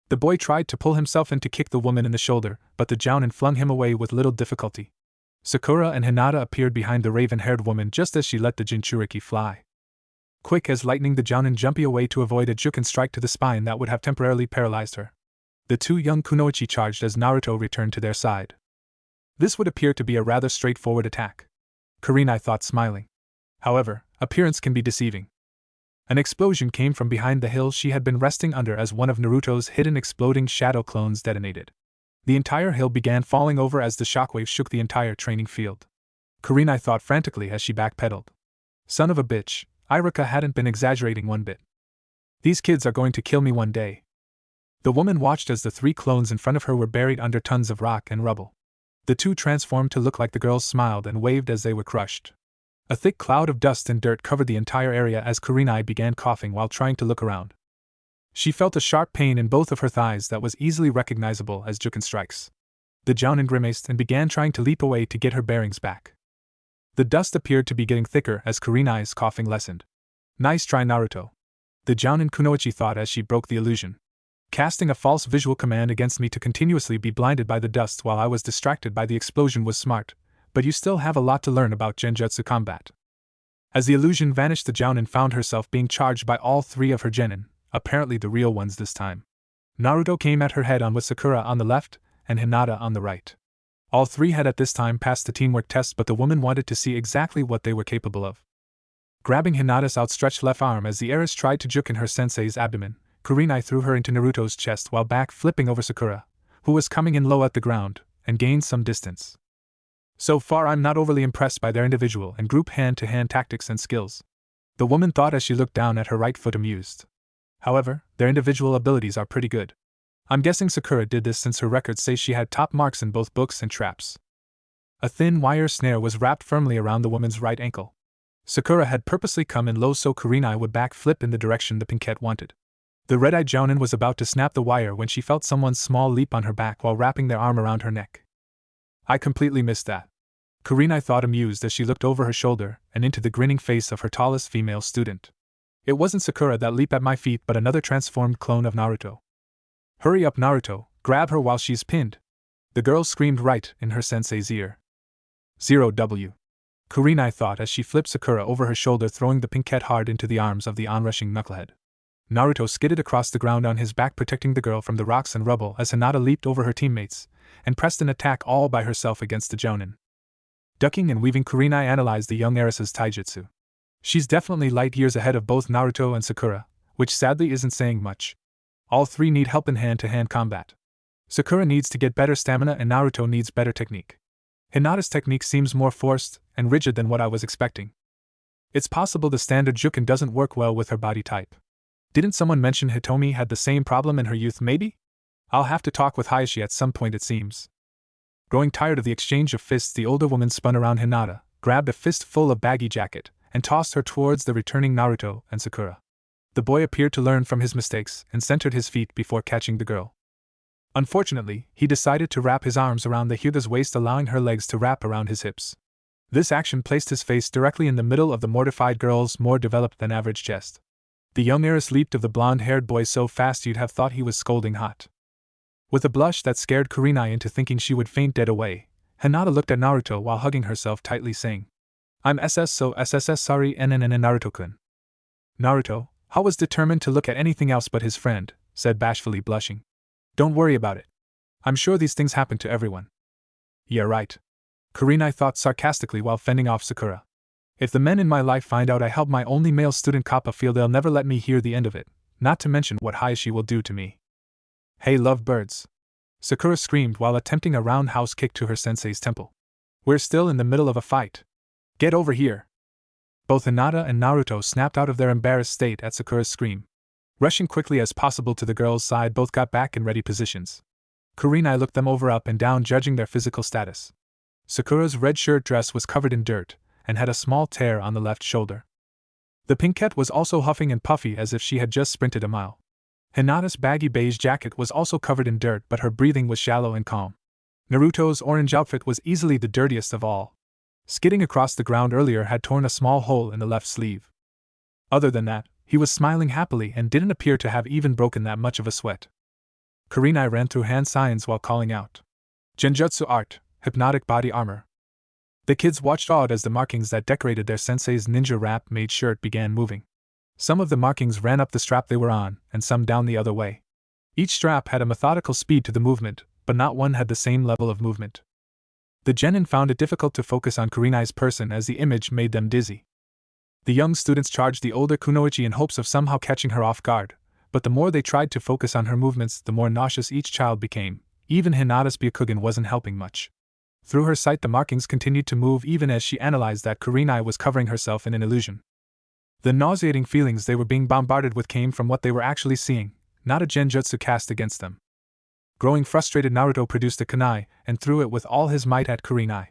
The boy tried to pull himself in to kick the woman in the shoulder, but the Jounin flung him away with little difficulty. Sakura and Hinata appeared behind the raven-haired woman just as she let the Jinchuriki fly. Quick as lightning, the Jounin jumped away to avoid a Jukin strike to the spine that would have temporarily paralyzed her. The two young kunoichi charged as Naruto returned to their side. This would appear to be a rather straightforward attack, Kurenai thought, smiling. However, appearance can be deceiving. An explosion came from behind the hill she had been resting under as one of Naruto's hidden exploding shadow clones detonated. The entire hill began falling over as the shockwave shook the entire training field. Kurenai thought frantically as she backpedaled. Son of a bitch, Iruka hadn't been exaggerating one bit. These kids are going to kill me one day. The woman watched as the three clones in front of her were buried under tons of rock and rubble. The two transformed to look like the girls smiled and waved as they were crushed. A thick cloud of dust and dirt covered the entire area as Kurenai began coughing while trying to look around. She felt a sharp pain in both of her thighs that was easily recognizable as Jukin strikes. The Jounin grimaced and began trying to leap away to get her bearings back. The dust appeared to be getting thicker as Kurenai's coughing lessened. Nice try, Naruto, the Jounin kunoichi thought as she broke the illusion. Casting a false visual command against me to continuously be blinded by the dust while I was distracted by the explosion was smart, but you still have a lot to learn about Genjutsu combat. As the illusion vanished, the Jounin found herself being charged by all three of her genin, apparently the real ones this time. Naruto came at her head-on with Sakura on the left and Hinata on the right. All three had at this time passed the teamwork test, but the woman wanted to see exactly what they were capable of. Grabbing Hinata's outstretched left arm as the heiress tried to juke in her sensei's abdomen, Kurenai threw her into Naruto's chest while back-flipping over Sakura, who was coming in low at the ground, and gained some distance. So far I'm not overly impressed by their individual and group hand-to-hand tactics and skills, the woman thought as she looked down at her right foot, amused. However, their individual abilities are pretty good. I'm guessing Sakura did this since her records say she had top marks in both books and traps. A thin wire snare was wrapped firmly around the woman's right ankle. Sakura had purposely come in low so Kurenai would back-flip in the direction the pinkette wanted. The red-eyed Jounin was about to snap the wire when she felt someone's small leap on her back while wrapping their arm around her neck. I completely missed that, Kurenai thought, amused as she looked over her shoulder and into the grinning face of her tallest female student. It wasn't Sakura that leaped at my feet but another transformed clone of Naruto. Hurry up, Naruto, grab her while she's pinned, the girl screamed right in her sensei's ear. 0W. Kurenai thought as she flipped Sakura over her shoulder, throwing the pinkette hard into the arms of the onrushing knucklehead. Naruto skidded across the ground on his back, protecting the girl from the rocks and rubble as Hinata leaped over her teammates and pressed an attack all by herself against the Jounin. Ducking and weaving, Kurenai analyzed the young heiress's taijutsu. She's definitely light years ahead of both Naruto and Sakura, which sadly isn't saying much. All three need help in hand-to-hand combat. Sakura needs to get better stamina and Naruto needs better technique. Hinata's technique seems more forced and rigid than what I was expecting. It's possible the standard Jukin doesn't work well with her body type. Didn't someone mention Hitomi had the same problem in her youth maybe? I'll have to talk with Hayashi at some point, it seems. Growing tired of the exchange of fists, the older woman spun around Hinata, grabbed a fistful of baggy jacket, and tossed her towards the returning Naruto and Sakura. The boy appeared to learn from his mistakes and centered his feet before catching the girl. Unfortunately, he decided to wrap his arms around the Hyuga's waist, allowing her legs to wrap around his hips. This action placed his face directly in the middle of the mortified girl's more developed than average chest. The young heiress leaped of the blonde-haired boy so fast you'd have thought he was scolding hot. With a blush that scared Kurenai into thinking she would faint dead away, Hinata looked at Naruto while hugging herself tightly, saying, I'm so sorry Naruto-kun. Naruto, how was determined to look at anything else but his friend, said bashfully, blushing. Don't worry about it. I'm sure these things happen to everyone. Yeah, right, Kurenai thought sarcastically while fending off Sakura. If the men in my life find out I helped my only male student Kappa feel, they'll never let me hear the end of it, not to mention what Hayashi will do to me. Hey lovebirds! Sakura screamed while attempting a roundhouse kick to her sensei's temple. We're still in the middle of a fight. Get over here! Both Hinata and Naruto snapped out of their embarrassed state at Sakura's scream. Rushing quickly as possible to the girls' side, both got back in ready positions. Kurenai looked them over up and down, judging their physical status. Sakura's red shirt dress was covered in dirt, and had a small tear on the left shoulder. The pinkette was also huffing and puffy as if she had just sprinted a mile. Hinata's baggy beige jacket was also covered in dirt, but her breathing was shallow and calm. Naruto's orange outfit was easily the dirtiest of all. Skidding across the ground earlier had torn a small hole in the left sleeve. Other than that, he was smiling happily and didn't appear to have even broken that much of a sweat. Kurenai ran through hand signs while calling out, "Genjutsu art, hypnotic body armor." The kids watched awed as the markings that decorated their sensei's ninja wrap-made shirt began moving. Some of the markings ran up the strap they were on, and some down the other way. Each strap had a methodical speed to the movement, but not one had the same level of movement. The genin found it difficult to focus on Kurenai's person as the image made them dizzy. The young students charged the older kunoichi in hopes of somehow catching her off guard, but the more they tried to focus on her movements, the more nauseous each child became. Even Hinata's Byakugan wasn't helping much. Through her sight, the markings continued to move even as she analyzed that Kurenai was covering herself in an illusion. The nauseating feelings they were being bombarded with came from what they were actually seeing, not a genjutsu cast against them. Growing frustrated, Naruto produced a kunai and threw it with all his might at Kurenai.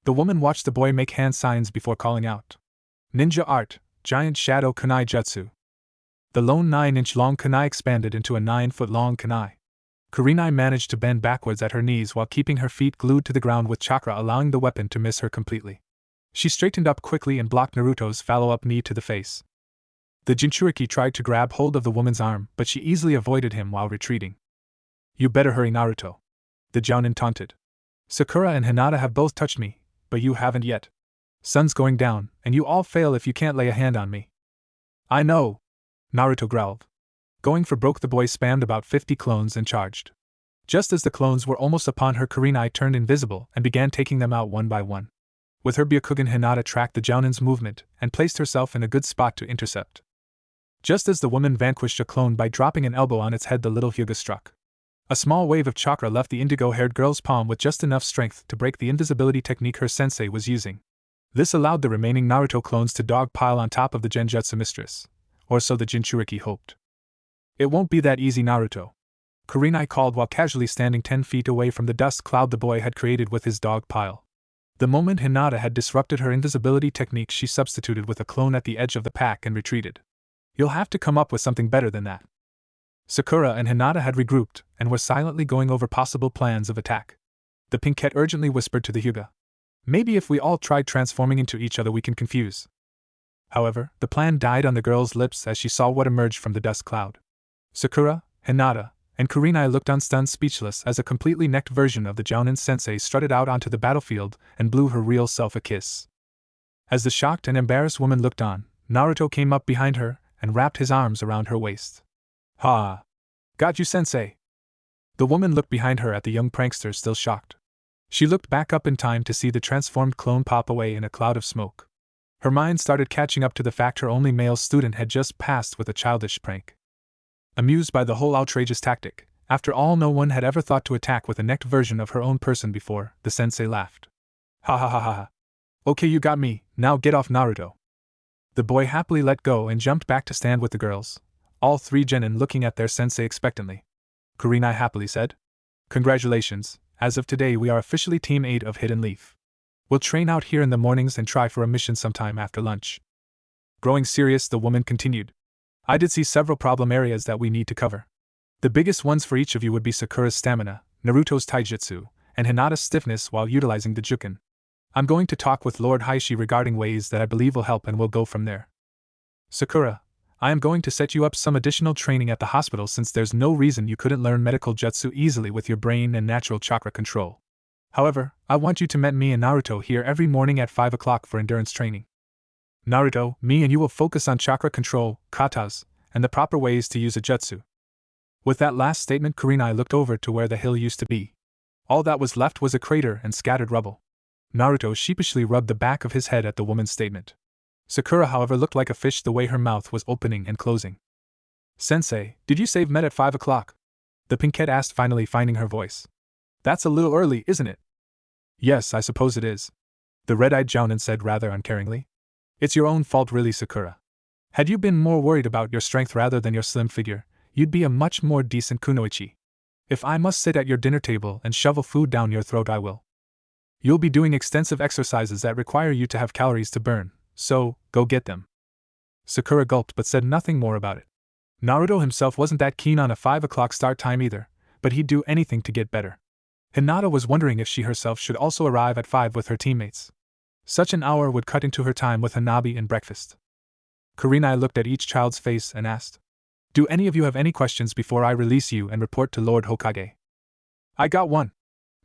The woman watched the boy make hand signs before calling out, "Ninja art, giant shadow kunai jutsu." The lone 9-inch-long kunai expanded into a 9-foot-long kunai. Kurenai managed to bend backwards at her knees while keeping her feet glued to the ground with chakra, allowing the weapon to miss her completely. She straightened up quickly and blocked Naruto's follow-up knee to the face. The Jinchuriki tried to grab hold of the woman's arm, but she easily avoided him while retreating. "You better hurry, Naruto," the Jounin taunted. "Sakura and Hinata have both touched me, but you haven't yet. Sun's going down, and you all fail if you can't lay a hand on me." "I know," Naruto growled. Going for broke, the boy spammed about 50 clones and charged. Just as the clones were almost upon her, Kurenai turned invisible and began taking them out one by one. With her Byakugan, Hinata tracked the Jounin's movement and placed herself in a good spot to intercept. Just as the woman vanquished a clone by dropping an elbow on its head, the little Hyuga struck. A small wave of chakra left the indigo-haired girl's palm with just enough strength to break the invisibility technique her sensei was using. This allowed the remaining Naruto clones to dogpile on top of the Genjutsu mistress, or so the Jinchuriki hoped. "It won't be that easy, Naruto," Kurenai called while casually standing 10 feet away from the dust cloud the boy had created with his dog pile. The moment Hinata had disrupted her invisibility technique, she substituted with a clone at the edge of the pack and retreated. "You'll have to come up with something better than that." Sakura and Hinata had regrouped and were silently going over possible plans of attack. The pinkette urgently whispered to the Hyuga, "Maybe if we all tried transforming into each other we can confuse." However, the plan died on the girl's lips as she saw what emerged from the dust cloud. Sakura, Hinata, and Kurenai looked on, stunned, speechless, as a completely necked version of the Jounin sensei strutted out onto the battlefield and blew her real self a kiss. As the shocked and embarrassed woman looked on, Naruto came up behind her and wrapped his arms around her waist. "Ha! Got you, sensei!" The woman looked behind her at the young prankster, still shocked. She looked back up in time to see the transformed clone pop away in a cloud of smoke. Her mind started catching up to the fact her only male student had just passed with a childish prank. Amused by the whole outrageous tactic, after all no one had ever thought to attack with a necked version of her own person before, the sensei laughed. "Ha ha ha ha ha. Okay, you got me, now get off, Naruto." The boy happily let go and jumped back to stand with the girls, all three genin looking at their sensei expectantly. Kurenai happily said, "Congratulations, as of today we are officially Team 8 of Hidden Leaf. We'll train out here in the mornings and try for a mission sometime after lunch." Growing serious, the woman continued, "I did see several problem areas that we need to cover. The biggest ones for each of you would be Sakura's stamina, Naruto's taijutsu, and Hinata's stiffness while utilizing the Juken. I'm going to talk with Lord Heishi regarding ways that I believe will help, and we'll go from there. Sakura, I am going to set you up some additional training at the hospital since there's no reason you couldn't learn medical jutsu easily with your brain and natural chakra control. However, I want you to meet me and Naruto here every morning at 5 o'clock for endurance training. Naruto, me and you will focus on chakra control, katas, and the proper ways to use a jutsu." With that last statement, Kurenai looked over to where the hill used to be. All that was left was a crater and scattered rubble. Naruto sheepishly rubbed the back of his head at the woman's statement. Sakura, however, looked like a fish the way her mouth was opening and closing. Sensei, did you save med at 5 o'clock? The pinkette asked, finally finding her voice. That's a little early, isn't it? Yes, I suppose it is. The red-eyed jounin said rather uncaringly. It's your own fault really, Sakura. Had you been more worried about your strength rather than your slim figure, you'd be a much more decent kunoichi. If I must sit at your dinner table and shovel food down your throat, I will. You'll be doing extensive exercises that require you to have calories to burn, so go get them. Sakura gulped but said nothing more about it. Naruto himself wasn't that keen on a 5 o'clock start time either, but he'd do anything to get better. Hinata was wondering if she herself should also arrive at 5 with her teammates. Such an hour would cut into her time with Hanabi and breakfast. Kurenai looked at each child's face and asked, Do any of you have any questions before I release you and report to Lord Hokage? I got one,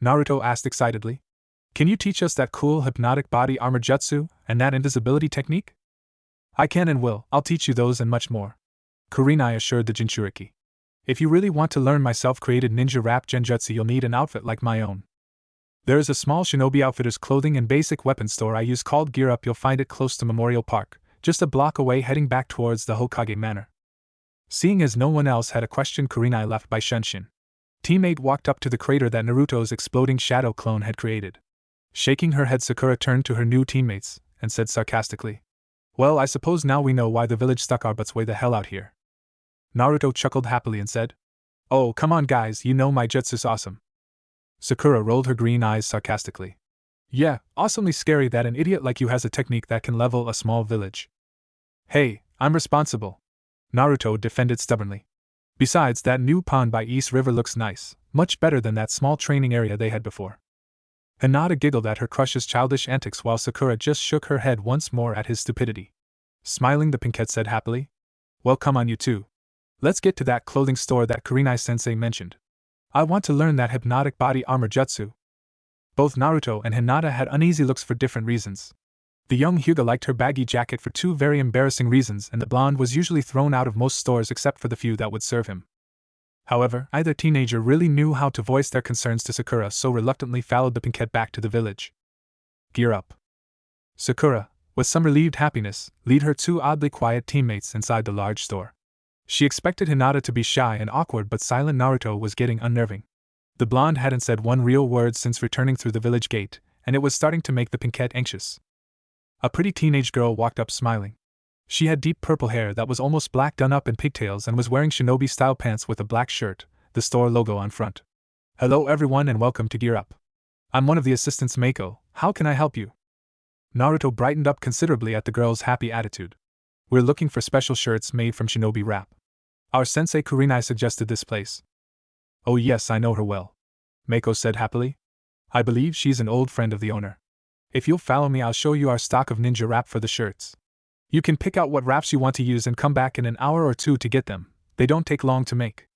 Naruto asked excitedly. Can you teach us that cool hypnotic body armor jutsu and that invisibility technique? I can and will, I'll teach you those and much more, Kurenai assured the Jinchuriki. If you really want to learn my self-created ninja rap genjutsu, you'll need an outfit like my own. There is a small shinobi outfitter's clothing and basic weapon store I use called Gear Up. You'll find it close to Memorial Park, just a block away heading back towards the Hokage Manor. Seeing as no one else had a question, Kurenai left by Shunshin. Teammate walked up to the crater that Naruto's exploding shadow clone had created. Shaking her head, Sakura turned to her new teammates and said sarcastically, Well, I suppose now we know why the village stuck our butts way the hell out here. Naruto chuckled happily and said, Oh, come on guys, you know my jutsu's awesome. Sakura rolled her green eyes sarcastically. Yeah, awesomely scary that an idiot like you has a technique that can level a small village. Hey, I'm responsible, Naruto defended stubbornly. Besides, that new pond by East River looks nice, much better than that small training area they had before. Hinata giggled at her crush's childish antics while Sakura just shook her head once more at his stupidity. Smiling, the pinkette said happily, Well, come on you two. Let's get to that clothing store that Kurenai-sensei mentioned. I want to learn that hypnotic body armor jutsu. Both Naruto and Hinata had uneasy looks for different reasons. The young Hyuga liked her baggy jacket for two very embarrassing reasons, and the blonde was usually thrown out of most stores except for the few that would serve him. However, neither teenager really knew how to voice their concerns to Sakura, so reluctantly followed the pinkette back to the village. Gear up. Sakura, with some relieved happiness, led her two oddly quiet teammates inside the large store. She expected Hinata to be shy and awkward, but silent Naruto was getting unnerving. The blonde hadn't said one real word since returning through the village gate, and it was starting to make the pinkette anxious. A pretty teenage girl walked up smiling. She had deep purple hair that was almost black done up in pigtails and was wearing shinobi-style pants with a black shirt, the store logo on front. Hello everyone and welcome to Gear Up. I'm one of the assistants, Mako. How can I help you? Naruto brightened up considerably at the girl's happy attitude. We're looking for special shirts made from shinobi wrap. Our sensei Kurenai suggested this place. Oh yes, I know her well, Mako said happily. I believe she's an old friend of the owner. If you'll follow me, I'll show you our stock of ninja wrap for the shirts. You can pick out what wraps you want to use and come back in an hour or two to get them. They don't take long to make.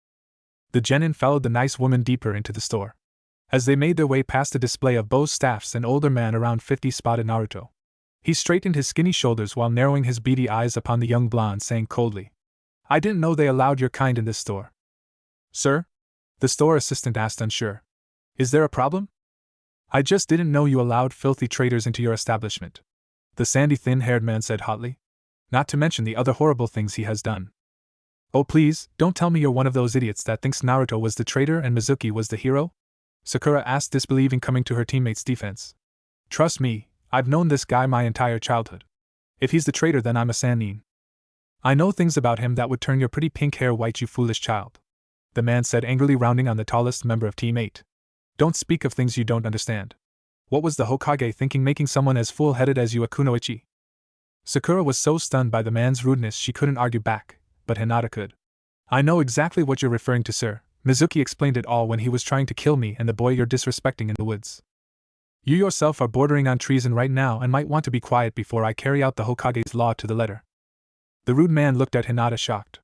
The genin followed the nice woman deeper into the store. As they made their way past a display of bows, staffs, an older man around 50 spotted Naruto. He straightened his skinny shoulders while narrowing his beady eyes upon the young blonde, saying coldly, I didn't know they allowed your kind in this store. Sir? The store assistant asked, unsure. Is there a problem? I just didn't know you allowed filthy traders into your establishment, the sandy thin-haired man said hotly. Not to mention the other horrible things he has done. Oh please, don't tell me you're one of those idiots that thinks Naruto was the traitor and Mizuki was the hero? Sakura asked, disbelieving, coming to her teammate's defense. Trust me, I've known this guy my entire childhood. If he's the traitor, then I'm a Sannin. I know things about him that would turn your pretty pink hair white, you foolish child, the man said angrily, rounding on the tallest member of Team 8. Don't speak of things you don't understand. What was the Hokage thinking, making someone as full-headed as you a kunoichi? Sakura was so stunned by the man's rudeness she couldn't argue back, but Hinata could. I know exactly what you're referring to, sir. Mizuki explained it all when he was trying to kill me and the boy you're disrespecting in the woods. You yourself are bordering on treason right now and might want to be quiet before I carry out the Hokage's law to the letter. The rude man looked at Hinata, shocked.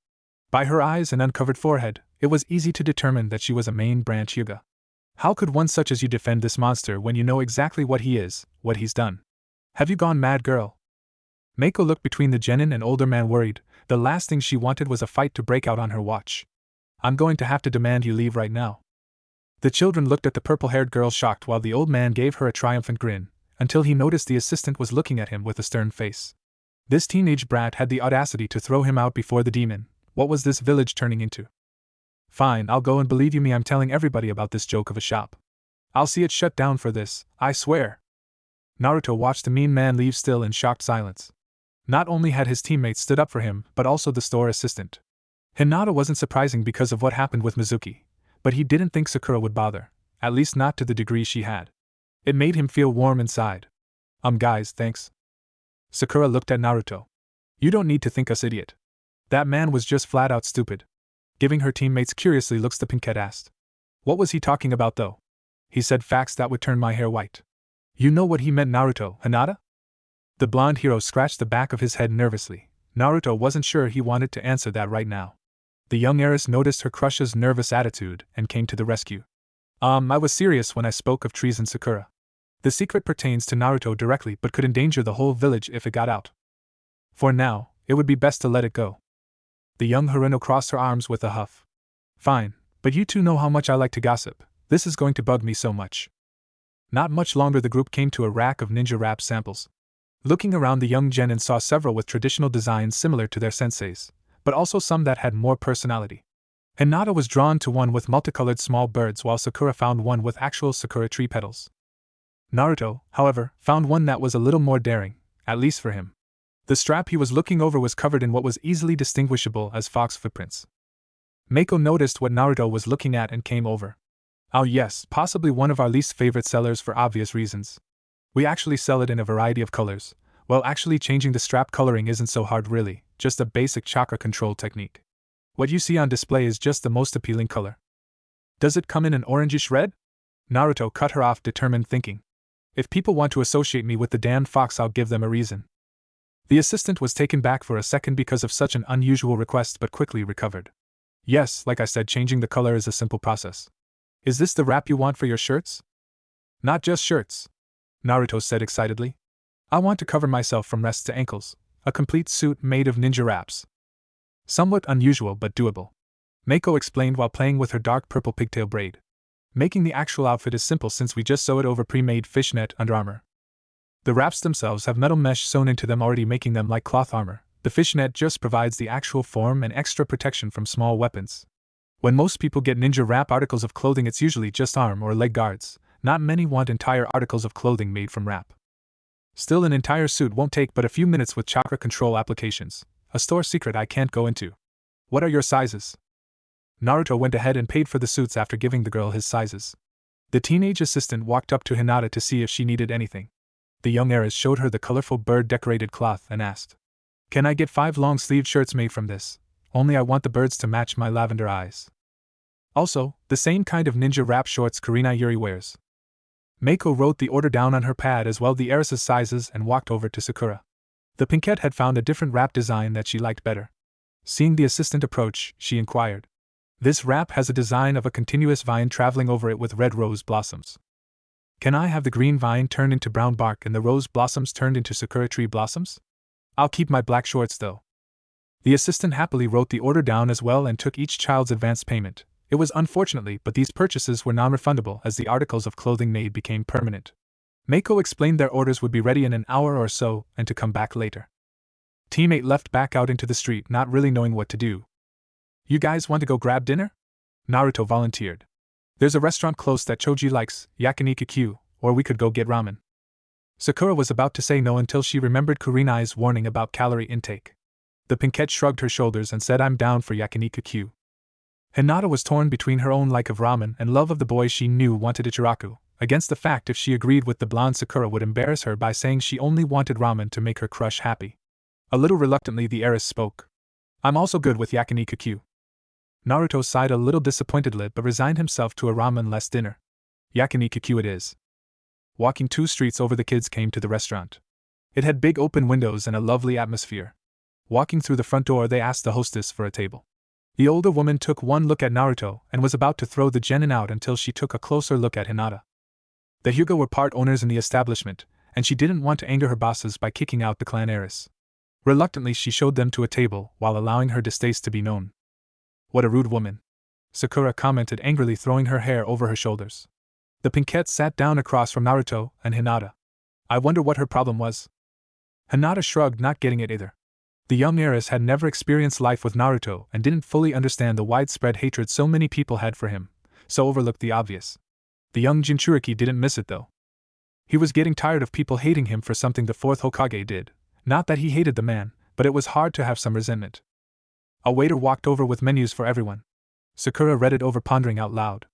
By her eyes and uncovered forehead, it was easy to determine that she was a main branch Hyuga. How could one such as you defend this monster when you know exactly what he is, what he's done? Have you gone mad, girl? Mako looked between the genin and older man, worried. The last thing she wanted was a fight to break out on her watch. I'm going to have to demand you leave right now. The children looked at the purple-haired girl, shocked, while the old man gave her a triumphant grin, until he noticed the assistant was looking at him with a stern face. This teenage brat had the audacity to throw him out before the demon, What was this village turning into? Fine, I'll go and believe you me, I'm telling everybody about this joke of a shop. I'll see it shut down for this, I swear. Naruto watched the mean man leave still in shocked silence. Not only had his teammates stood up for him, but also the store assistant. Hinata wasn't surprising because of what happened with Mizuki, but he didn't think Sakura would bother, at least not to the degree she had. It made him feel warm inside. Guys, thanks. Sakura looked at Naruto. You don't need to think us idiot. That man was just flat out stupid. Giving her teammates curiously looks, the Pinkette asked. What was he talking about though? He said facts that would turn my hair white. You know what he meant, Naruto, Hinata? The blonde hero scratched the back of his head nervously. Naruto wasn't sure he wanted to answer that right now. The young heiress noticed her crush's nervous attitude and came to the rescue. I was serious when I spoke of treason, Sakura. The secret pertains to Naruto directly but could endanger the whole village if it got out. For now, it would be best to let it go. The young Haruno crossed her arms with a huff. Fine, but you two know how much I like to gossip. This is going to bug me so much. Not much longer the group came to a rack of ninja rap samples. Looking around, the young genin saw several with traditional designs similar to their sensei's, but also some that had more personality. Hinata was drawn to one with multicolored small birds while Sakura found one with actual sakura tree petals. Naruto, however, found one that was a little more daring, at least for him. The strap he was looking over was covered in what was easily distinguishable as fox footprints. Mako noticed what Naruto was looking at and came over. Oh yes, possibly one of our least favorite sellers for obvious reasons. We actually sell it in a variety of colors. Well, actually changing the strap coloring isn't so hard really, just a basic chakra control technique. What you see on display is just the most appealing color. Does it come in an orangish red? Naruto cut her off, determined, thinking. If people want to associate me with the damned fox, I'll give them a reason. The assistant was taken back for a second because of such an unusual request but quickly recovered. Yes, like I said, changing the color is a simple process. Is this the wrap you want for your shirts? Not just shirts, Naruto said excitedly. I want to cover myself from wrists to ankles, a complete suit made of ninja wraps. Somewhat unusual but doable, Mako explained while playing with her dark purple pigtail braid. Making the actual outfit is simple since we just sew it over pre-made fishnet underarmor. The wraps themselves have metal mesh sewn into them, already making them like cloth armor. The fishnet just provides the actual form and extra protection from small weapons. When most people get ninja wrap articles of clothing, it's usually just arm or leg guards. Not many want entire articles of clothing made from wrap. Still, an entire suit won't take but a few minutes with chakra control applications. A store secret I can't go into. What are your sizes? Naruto went ahead and paid for the suits after giving the girl his sizes. The teenage assistant walked up to Hinata to see if she needed anything. The young heiress showed her the colorful bird-decorated cloth and asked, Can I get 5 long-sleeved shirts made from this? Only I want the birds to match my lavender eyes. Also, the same kind of ninja wrap shorts Karina Yuri wears. Mako wrote the order down on her pad as well the heiress's sizes and walked over to Sakura. The Pinkette had found a different wrap design that she liked better. Seeing the assistant approach, she inquired. This wrap has a design of a continuous vine traveling over it with red rose blossoms. Can I have the green vine turned into brown bark and the rose blossoms turned into sakura tree blossoms? I'll keep my black shorts though. The assistant happily wrote the order down as well and took each child's advance payment. It was unfortunately, but these purchases were non-refundable as the articles of clothing made became permanent. Mako explained their orders would be ready in an hour or so and to come back later. Teammate left back out into the street, not really knowing what to do. You guys want to go grab dinner? Naruto volunteered. There's a restaurant close that Choji likes, Yakiniku, or we could go get ramen. Sakura was about to say no until she remembered Kurinai's warning about calorie intake. The Pinkette shrugged her shoulders and said, I'm down for Yakiniku. Hinata was torn between her own like of ramen and love of the boy she knew wanted Ichiraku, against the fact if she agreed with the blonde Sakura would embarrass her by saying she only wanted ramen to make her crush happy. A little reluctantly the heiress spoke. I'm also good with Yakiniku. Naruto sighed a little disappointedly but resigned himself to a ramen-less dinner. Yakiniku it is. Walking 2 streets over, the kids came to the restaurant. It had big open windows and a lovely atmosphere. Walking through the front door, they asked the hostess for a table. The older woman took one look at Naruto and was about to throw the genin out until she took a closer look at Hinata. The Hyuga were part owners in the establishment, and she didn't want to anger her bosses by kicking out the clan heiress. Reluctantly, she showed them to a table while allowing her distaste to be known. What a rude woman, Sakura commented angrily, throwing her hair over her shoulders. The Pinkette sat down across from Naruto and Hinata. I wonder what her problem was. Hinata shrugged, not getting it either. The young heiress had never experienced life with Naruto and didn't fully understand the widespread hatred so many people had for him, so overlooked the obvious. The young Jinchuriki didn't miss it though. He was getting tired of people hating him for something the fourth Hokage did. Not that he hated the man, but it was hard to have some resentment. A waiter walked over with menus for everyone. Sakura read it over, pondering out loud.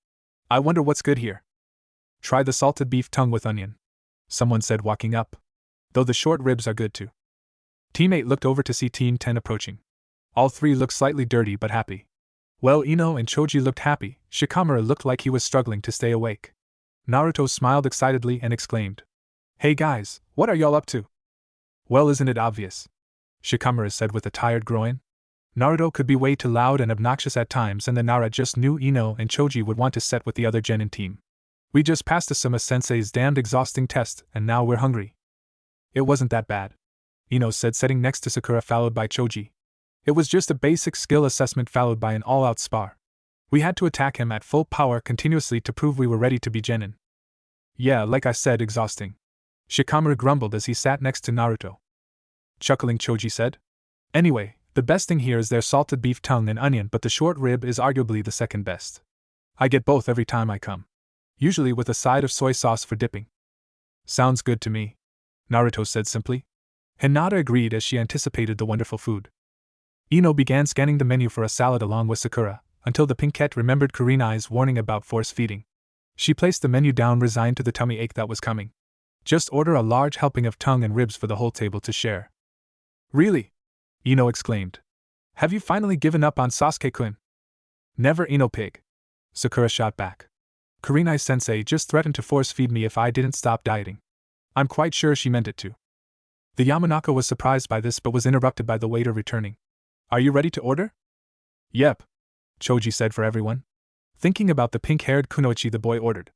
I wonder what's good here. Try the salted beef tongue with onion, someone said, walking up. Though the short ribs are good too. Team 8 looked over to see Team 10 approaching. All three looked slightly dirty but happy. Well, Ino and Choji looked happy. Shikamaru looked like he was struggling to stay awake. Naruto smiled excitedly and exclaimed, Hey guys, what are y'all up to? Well, isn't it obvious? Shikamaru said with a tired groin. Naruto could be way too loud and obnoxious at times, and the Nara just knew Ino and Choji would want to set with the other Genin team. We just passed Asuma-sensei's damned exhausting test, and now we're hungry. It wasn't that bad, Ino said, sitting next to Sakura, followed by Choji. It was just a basic skill assessment followed by an all-out spar. We had to attack him at full power continuously to prove we were ready to be Genin. Yeah, like I said, exhausting. Shikamaru grumbled as he sat next to Naruto. Chuckling, Choji said. Anyway, the best thing here is their salted beef tongue and onion, but the short rib is arguably the second best. I get both every time I come. Usually with a side of soy sauce for dipping. Sounds good to me, Naruto said simply. Hinata agreed as she anticipated the wonderful food. Ino began scanning the menu for a salad along with Sakura, until the Pinkette remembered Kurenai's warning about force feeding. She placed the menu down, resigned to the tummy ache that was coming. Just order a large helping of tongue and ribs for the whole table to share. Really? Ino exclaimed. Have you finally given up on Sasuke-kun? Never, Ino pig. Sakura shot back. Kurenai-sensei just threatened to force feed me if I didn't stop dieting. I'm quite sure she meant it to. The Yamanaka was surprised by this but was interrupted by the waiter returning. Are you ready to order? Yep, Choji said for everyone. Thinking about the pink-haired Kunoichi, the boy ordered.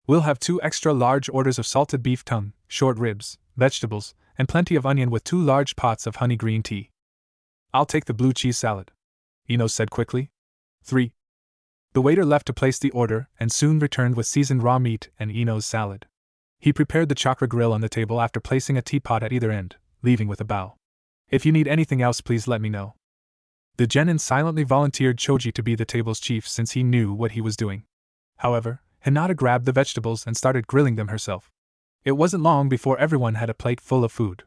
We'll have 2 extra large orders of salted beef tongue, short ribs, vegetables, and plenty of onion with 2 large pots of honey green tea. I'll take the blue cheese salad, Ino said quickly. 3. The waiter left to place the order and soon returned with seasoned raw meat and Ino's salad. He prepared the chakra grill on the table after placing a teapot at either end, leaving with a bow. If you need anything else, please let me know. The Genin silently volunteered Choji to be the table's chief since he knew what he was doing. However, Hinata grabbed the vegetables and started grilling them herself. It wasn't long before everyone had a plate full of food.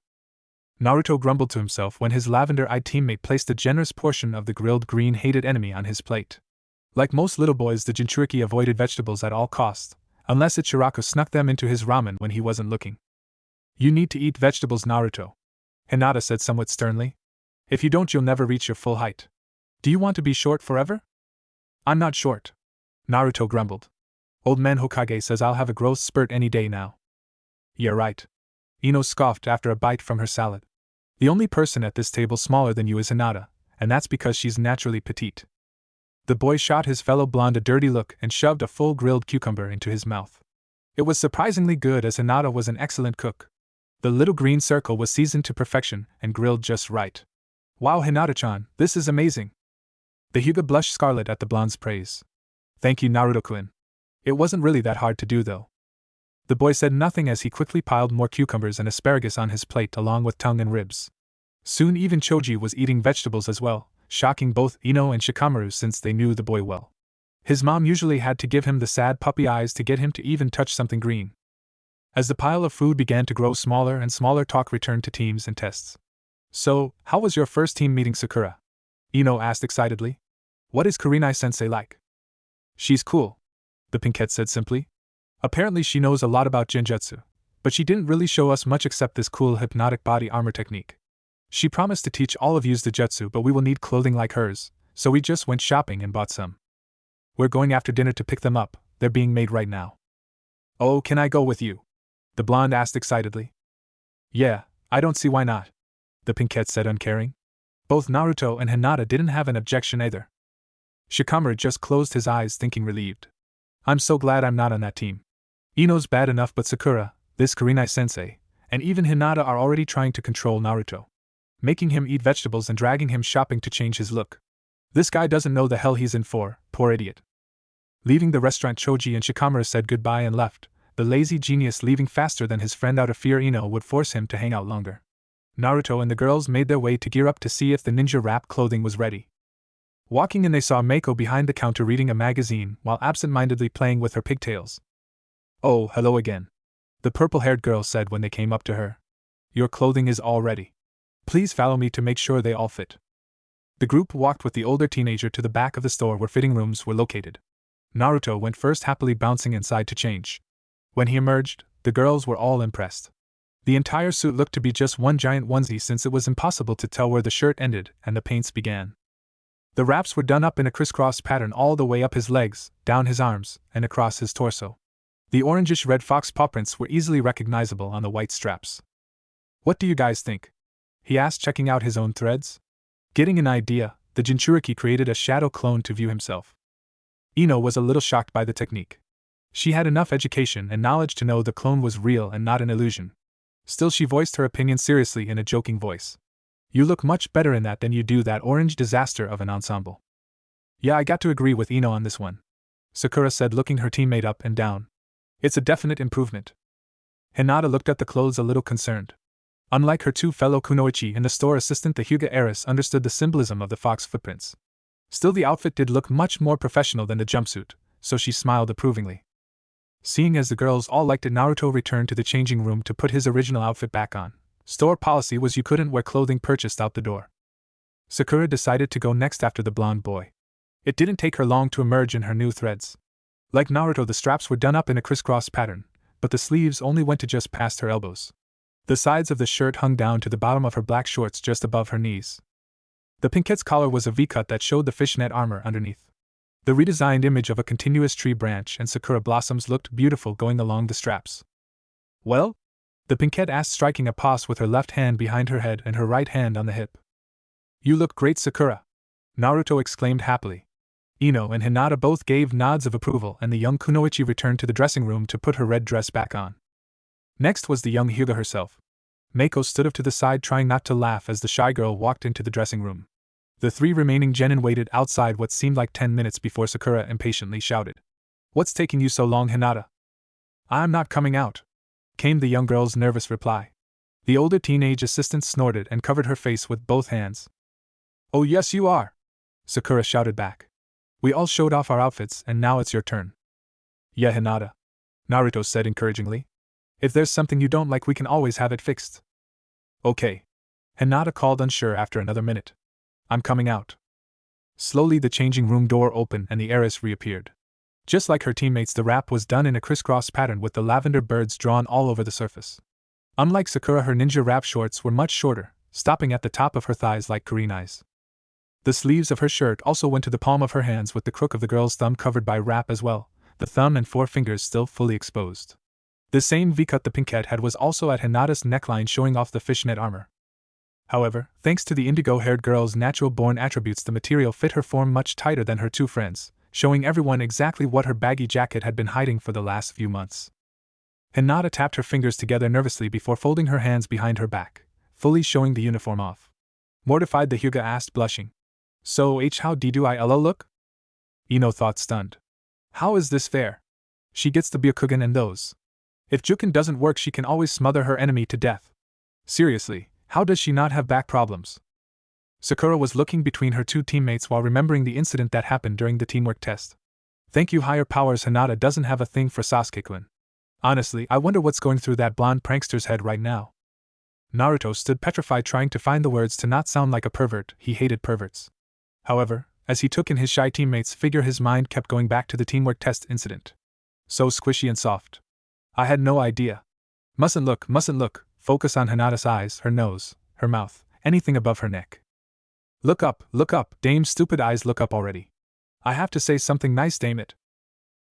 Naruto grumbled to himself when his lavender-eyed teammate placed a generous portion of the grilled green-hated enemy on his plate. Like most little boys, the Jinchuriki avoided vegetables at all costs, unless Ichiraku snuck them into his ramen when he wasn't looking. You need to eat vegetables, Naruto, Hinata said somewhat sternly. If you don't, you'll never reach your full height. Do you want to be short forever? I'm not short, Naruto grumbled. Old man Hokage says I'll have a growth spurt any day now. Yeah, right. Ino scoffed after a bite from her salad. The only person at this table smaller than you is Hinata, and that's because she's naturally petite. The boy shot his fellow blonde a dirty look and shoved a full grilled cucumber into his mouth. It was surprisingly good as Hinata was an excellent cook. The little green circle was seasoned to perfection and grilled just right. Wow, Hinata-chan, this is amazing. The Hyuga blushed scarlet at the blonde's praise. Thank you, Naruto-kun. It wasn't really that hard to do though. The boy said nothing as he quickly piled more cucumbers and asparagus on his plate along with tongue and ribs. Soon even Choji was eating vegetables as well, shocking both Ino and Shikamaru since they knew the boy well. His mom usually had to give him the sad puppy eyes to get him to even touch something green. As the pile of food began to grow smaller and smaller, talk returned to teams and tests. So, how was your first team meeting Sakura? Ino asked excitedly. What is Kurenai-sensei like? She's cool, the Pinkette said simply. Apparently she knows a lot about Genjutsu, but she didn't really show us much except this cool hypnotic body armor technique. She promised to teach all of you the jutsu, but we will need clothing like hers, so we just went shopping and bought some. We're going after dinner to pick them up, they're being made right now. Oh, can I go with you? The blonde asked excitedly. Yeah, I don't see why not, the Pinkette said uncaring. Both Naruto and Hinata didn't have an objection either. Shikamaru just closed his eyes, thinking relieved. I'm so glad I'm not on that team. Ino's bad enough, but Sakura, this Kurenai-sensei, and even Hinata are already trying to control Naruto, making him eat vegetables and dragging him shopping to change his look. This guy doesn't know the hell he's in for, poor idiot. Leaving the restaurant, Choji and Shikamaru said goodbye and left, the lazy genius leaving faster than his friend out of fear Ino would force him to hang out longer. Naruto and the girls made their way to gear up to see if the ninja wrap clothing was ready. Walking in, they saw Meiko behind the counter reading a magazine while absent-mindedly playing with her pigtails. "Oh, hello again," the purple-haired girl said when they came up to her. "Your clothing is all ready. Please follow me to make sure they all fit." The group walked with the older teenager to the back of the store where fitting rooms were located. Naruto went first, happily bouncing inside to change. When he emerged, the girls were all impressed. The entire suit looked to be just one giant onesie, since it was impossible to tell where the shirt ended and the paints began. The wraps were done up in a crisscross pattern all the way up his legs, down his arms, and across his torso. The orangish-red fox paw prints were easily recognizable on the white straps. "What do you guys think?" he asked, checking out his own threads. Getting an idea, the Jinchuriki created a shadow clone to view himself. Ino was a little shocked by the technique. She had enough education and knowledge to know the clone was real and not an illusion. Still, she voiced her opinion seriously in a joking voice. "You look much better in that than you do that orange disaster of an ensemble." "Yeah, I got to agree with Ino on this one," Sakura said, looking her teammate up and down. "It's a definite improvement." Hinata looked at the clothes a little concerned. Unlike her two fellow kunoichi and the store assistant, the Hyuga heiress understood the symbolism of the fox footprints. Still, the outfit did look much more professional than the jumpsuit, so she smiled approvingly. Seeing as the girls all liked it, Naruto returned to the changing room to put his original outfit back on. Store policy was you couldn't wear clothing purchased out the door. Sakura decided to go next after the blonde boy. It didn't take her long to emerge in her new threads. Like Naruto, the straps were done up in a crisscross pattern, but the sleeves only went to just past her elbows. The sides of the shirt hung down to the bottom of her black shorts just above her knees. The pinkette's collar was a V-cut that showed the fishnet armor underneath. The redesigned image of a continuous tree branch and sakura blossoms looked beautiful going along the straps. "Well?" the pinkette asked, striking a pose with her left hand behind her head and her right hand on the hip. "You look great, Sakura!" Naruto exclaimed happily. Ino and Hinata both gave nods of approval, and the young kunoichi returned to the dressing room to put her red dress back on. Next was the young Hyuga herself. Meiko stood off to the side, trying not to laugh as the shy girl walked into the dressing room. The three remaining genin waited outside what seemed like 10 minutes before Sakura impatiently shouted, "What's taking you so long, Hinata?" "I'm not coming out," came the young girl's nervous reply. The older teenage assistant snorted and covered her face with both hands. "Oh yes you are," Sakura shouted back. "We all showed off our outfits and now it's your turn." "Yeah, Hinata," Naruto said encouragingly. "If there's something you don't like, we can always have it fixed." "Okay," Hinata called, unsure after another minute. "I'm coming out." Slowly the changing room door opened and the heiress reappeared. Just like her teammates, the wrap was done in a crisscross pattern with the lavender birds drawn all over the surface. Unlike Sakura, her ninja wrap shorts were much shorter, stopping at the top of her thighs like Kurenai's. The sleeves of her shirt also went to the palm of her hands, with the crook of the girl's thumb covered by wrap as well, the thumb and four fingers still fully exposed. The same V-cut the pinkette had was also at Hinata's neckline, showing off the fishnet armor. However, thanks to the indigo-haired girl's natural-born attributes, the material fit her form much tighter than her two friends, showing everyone exactly what her baggy jacket had been hiding for the last few months. Hinata tapped her fingers together nervously before folding her hands behind her back, fully showing the uniform off. Mortified, the Hyuga asked, blushing, "So, how do I look?" Ino thought, stunned. "How is this fair? She gets the Byakugan and those. If Juken doesn't work, she can always smother her enemy to death. Seriously, how does she not have back problems?" Sakura was looking between her two teammates while remembering the incident that happened during the teamwork test. "Thank you, higher powers, Hinata doesn't have a thing for Sasuke-kun. Honestly, I wonder what's going through that blonde prankster's head right now." Naruto stood petrified, trying to find the words to not sound like a pervert. He hated perverts. However, as he took in his shy teammate's figure, his mind kept going back to the teamwork test incident. So squishy and soft. I had no idea. Mustn't look, focus on Hinata's eyes, her nose, her mouth, anything above her neck. Look up, dame's stupid eyes, look up already. I have to say something nice, damn it.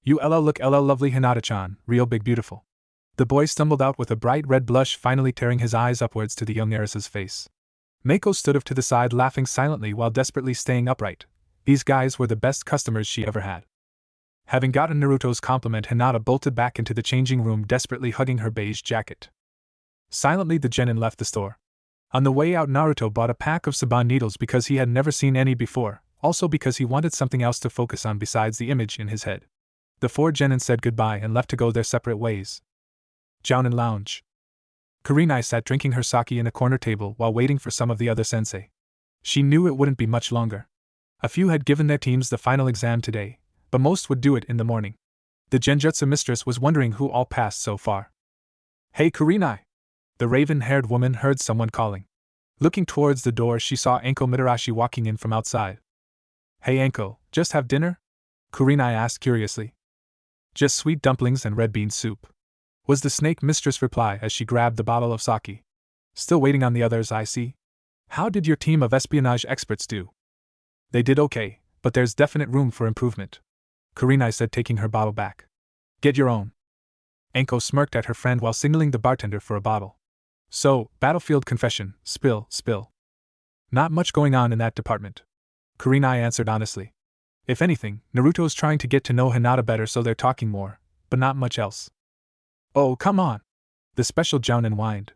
You ella look ella lovely, Hinata-chan, real big beautiful." The boy stumbled out with a bright red blush, finally tearing his eyes upwards to the young heiress's face. Meiko stood off to the side, laughing silently while desperately staying upright. These guys were the best customers she ever had. Having gotten Naruto's compliment, Hinata bolted back into the changing room, desperately hugging her beige jacket. Silently the genin left the store. On the way out, Naruto bought a pack of Saban needles because he had never seen any before, also because he wanted something else to focus on besides the image in his head. The four genin said goodbye and left to go their separate ways. Jounin Lounge. Kurenai sat drinking her sake in a corner table while waiting for some of the other sensei. She knew it wouldn't be much longer. A few had given their teams the final exam today, but most would do it in the morning. The Genjutsu mistress was wondering who all passed so far. "Hey Kurenai!" The raven-haired woman heard someone calling. Looking towards the door, she saw Anko Mitarashi walking in from outside. "Hey Anko, just have dinner?" Kurenai asked curiously. "Just sweet dumplings and red bean soup," was the snake mistress' reply as she grabbed the bottle of sake. "Still waiting on the others, I see. How did your team of espionage experts do?" "They did okay, but there's definite room for improvement," Kurenai said, taking her bottle back. "Get your own." Anko smirked at her friend while signaling the bartender for a bottle. "So, battlefield confession, spill. Not much going on in that department," Kurenai answered honestly. "If anything, Naruto's trying to get to know Hinata better, so they're talking more, but not much else." "Oh, come on!" the special jounin whined.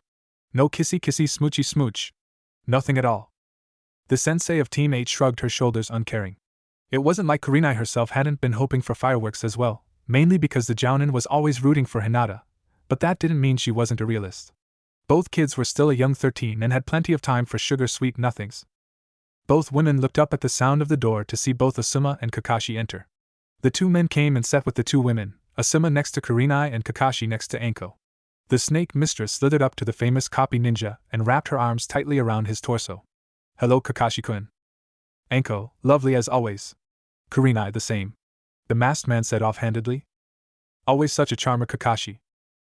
"No kissy smoochy smooch. Nothing at all." The sensei of Team 8 shrugged her shoulders, uncaring. It wasn't like Kurenai herself hadn't been hoping for fireworks as well, mainly because the jounin was always rooting for Hinata, but that didn't mean she wasn't a realist. Both kids were still a young 13 and had plenty of time for sugar-sweet nothings. Both women looked up at the sound of the door to see both Asuma and Kakashi enter. The two men came and sat with the two women, Asuma next to Kurenai and Kakashi next to Anko. The snake mistress slithered up to the famous copy ninja and wrapped her arms tightly around his torso. "Hello Kakashi-kun." "Anko, lovely as always." "Kurenai, the same," the masked man said offhandedly. "Always such a charmer, Kakashi,"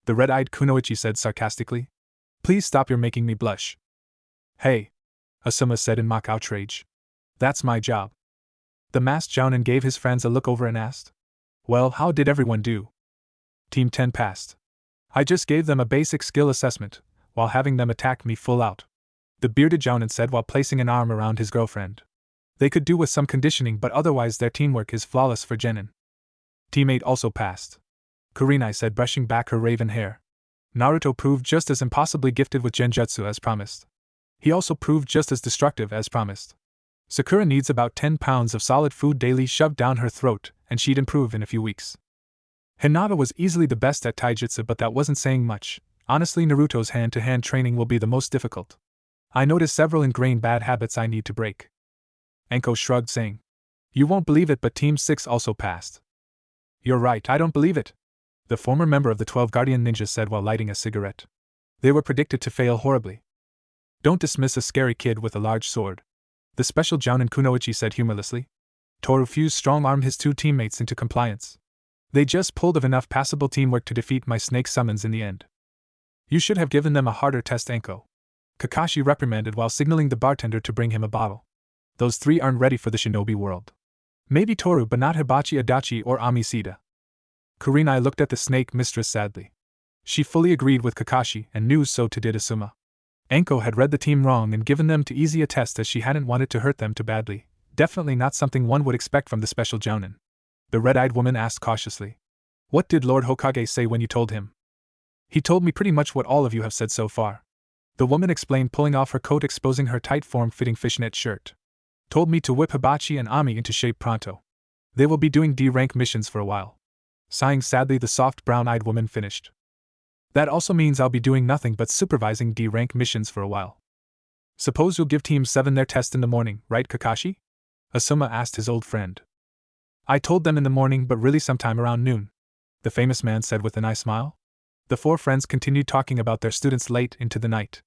the red-eyed Kunoichi said sarcastically. "Please stop, you're making me blush." "Hey," Asuma said in mock outrage. "That's my job." The masked jounin gave his friends a look over and asked, "Well, how did everyone do?" "Team 10 passed. I just gave them a basic skill assessment, while having them attack me full out," the bearded jounin said while placing an arm around his girlfriend. "They could do with some conditioning, but otherwise their teamwork is flawless for genin." "Team 8 also passed," Kurenai said, brushing back her raven hair. "Naruto proved just as impossibly gifted with Genjutsu as promised. He also proved just as destructive as promised. Sakura needs about 10 pounds of solid food daily shoved down her throat, and she'd improve in a few weeks. Hinata was easily the best at taijutsu, but that wasn't saying much. Honestly, Naruto's hand-to-hand training will be the most difficult. I noticed several ingrained bad habits I need to break." Anko shrugged, saying, "You won't believe it, but Team 6 also passed." "You're right, I don't believe it," the former member of the 12 Guardian Ninjas said while lighting a cigarette. "They were predicted to fail horribly." "Don't dismiss a scary kid with a large sword," the special jounin Kunoichi said humorlessly. Toru Fuse strong-armed his two teammates into compliance. "They just pulled off enough passable teamwork to defeat my snake summons in the end." "You should have given them a harder test, Anko," Kakashi reprimanded while signaling the bartender to bring him a bottle. "Those three aren't ready for the shinobi world. Maybe Toru, but not Hibachi Adachi or Amisida." Kurenai looked at the snake mistress sadly. She fully agreed with Kakashi, and knew so too did Asuma. Anko had read the team wrong and given them too easy a test, as she hadn't wanted to hurt them too badly. Definitely not something one would expect from the special jounin. The red-eyed woman asked cautiously, "What did Lord Hokage say when you told him?" "He told me pretty much what all of you have said so far," the woman explained, pulling off her coat, exposing her tight form-fitting fishnet shirt. "Told me to whip Hibachi and Ami into shape pronto. They will be doing D-rank missions for a while." Sighing sadly, the soft brown-eyed woman finished. "That also means I'll be doing nothing but supervising D-rank missions for a while." "Suppose you'll give Team 7 their test in the morning, right Kakashi?" Asuma asked his old friend. "I told them in the morning, but really sometime around noon," the famous man said with an eye smile. The four friends continued talking about their students late into the night.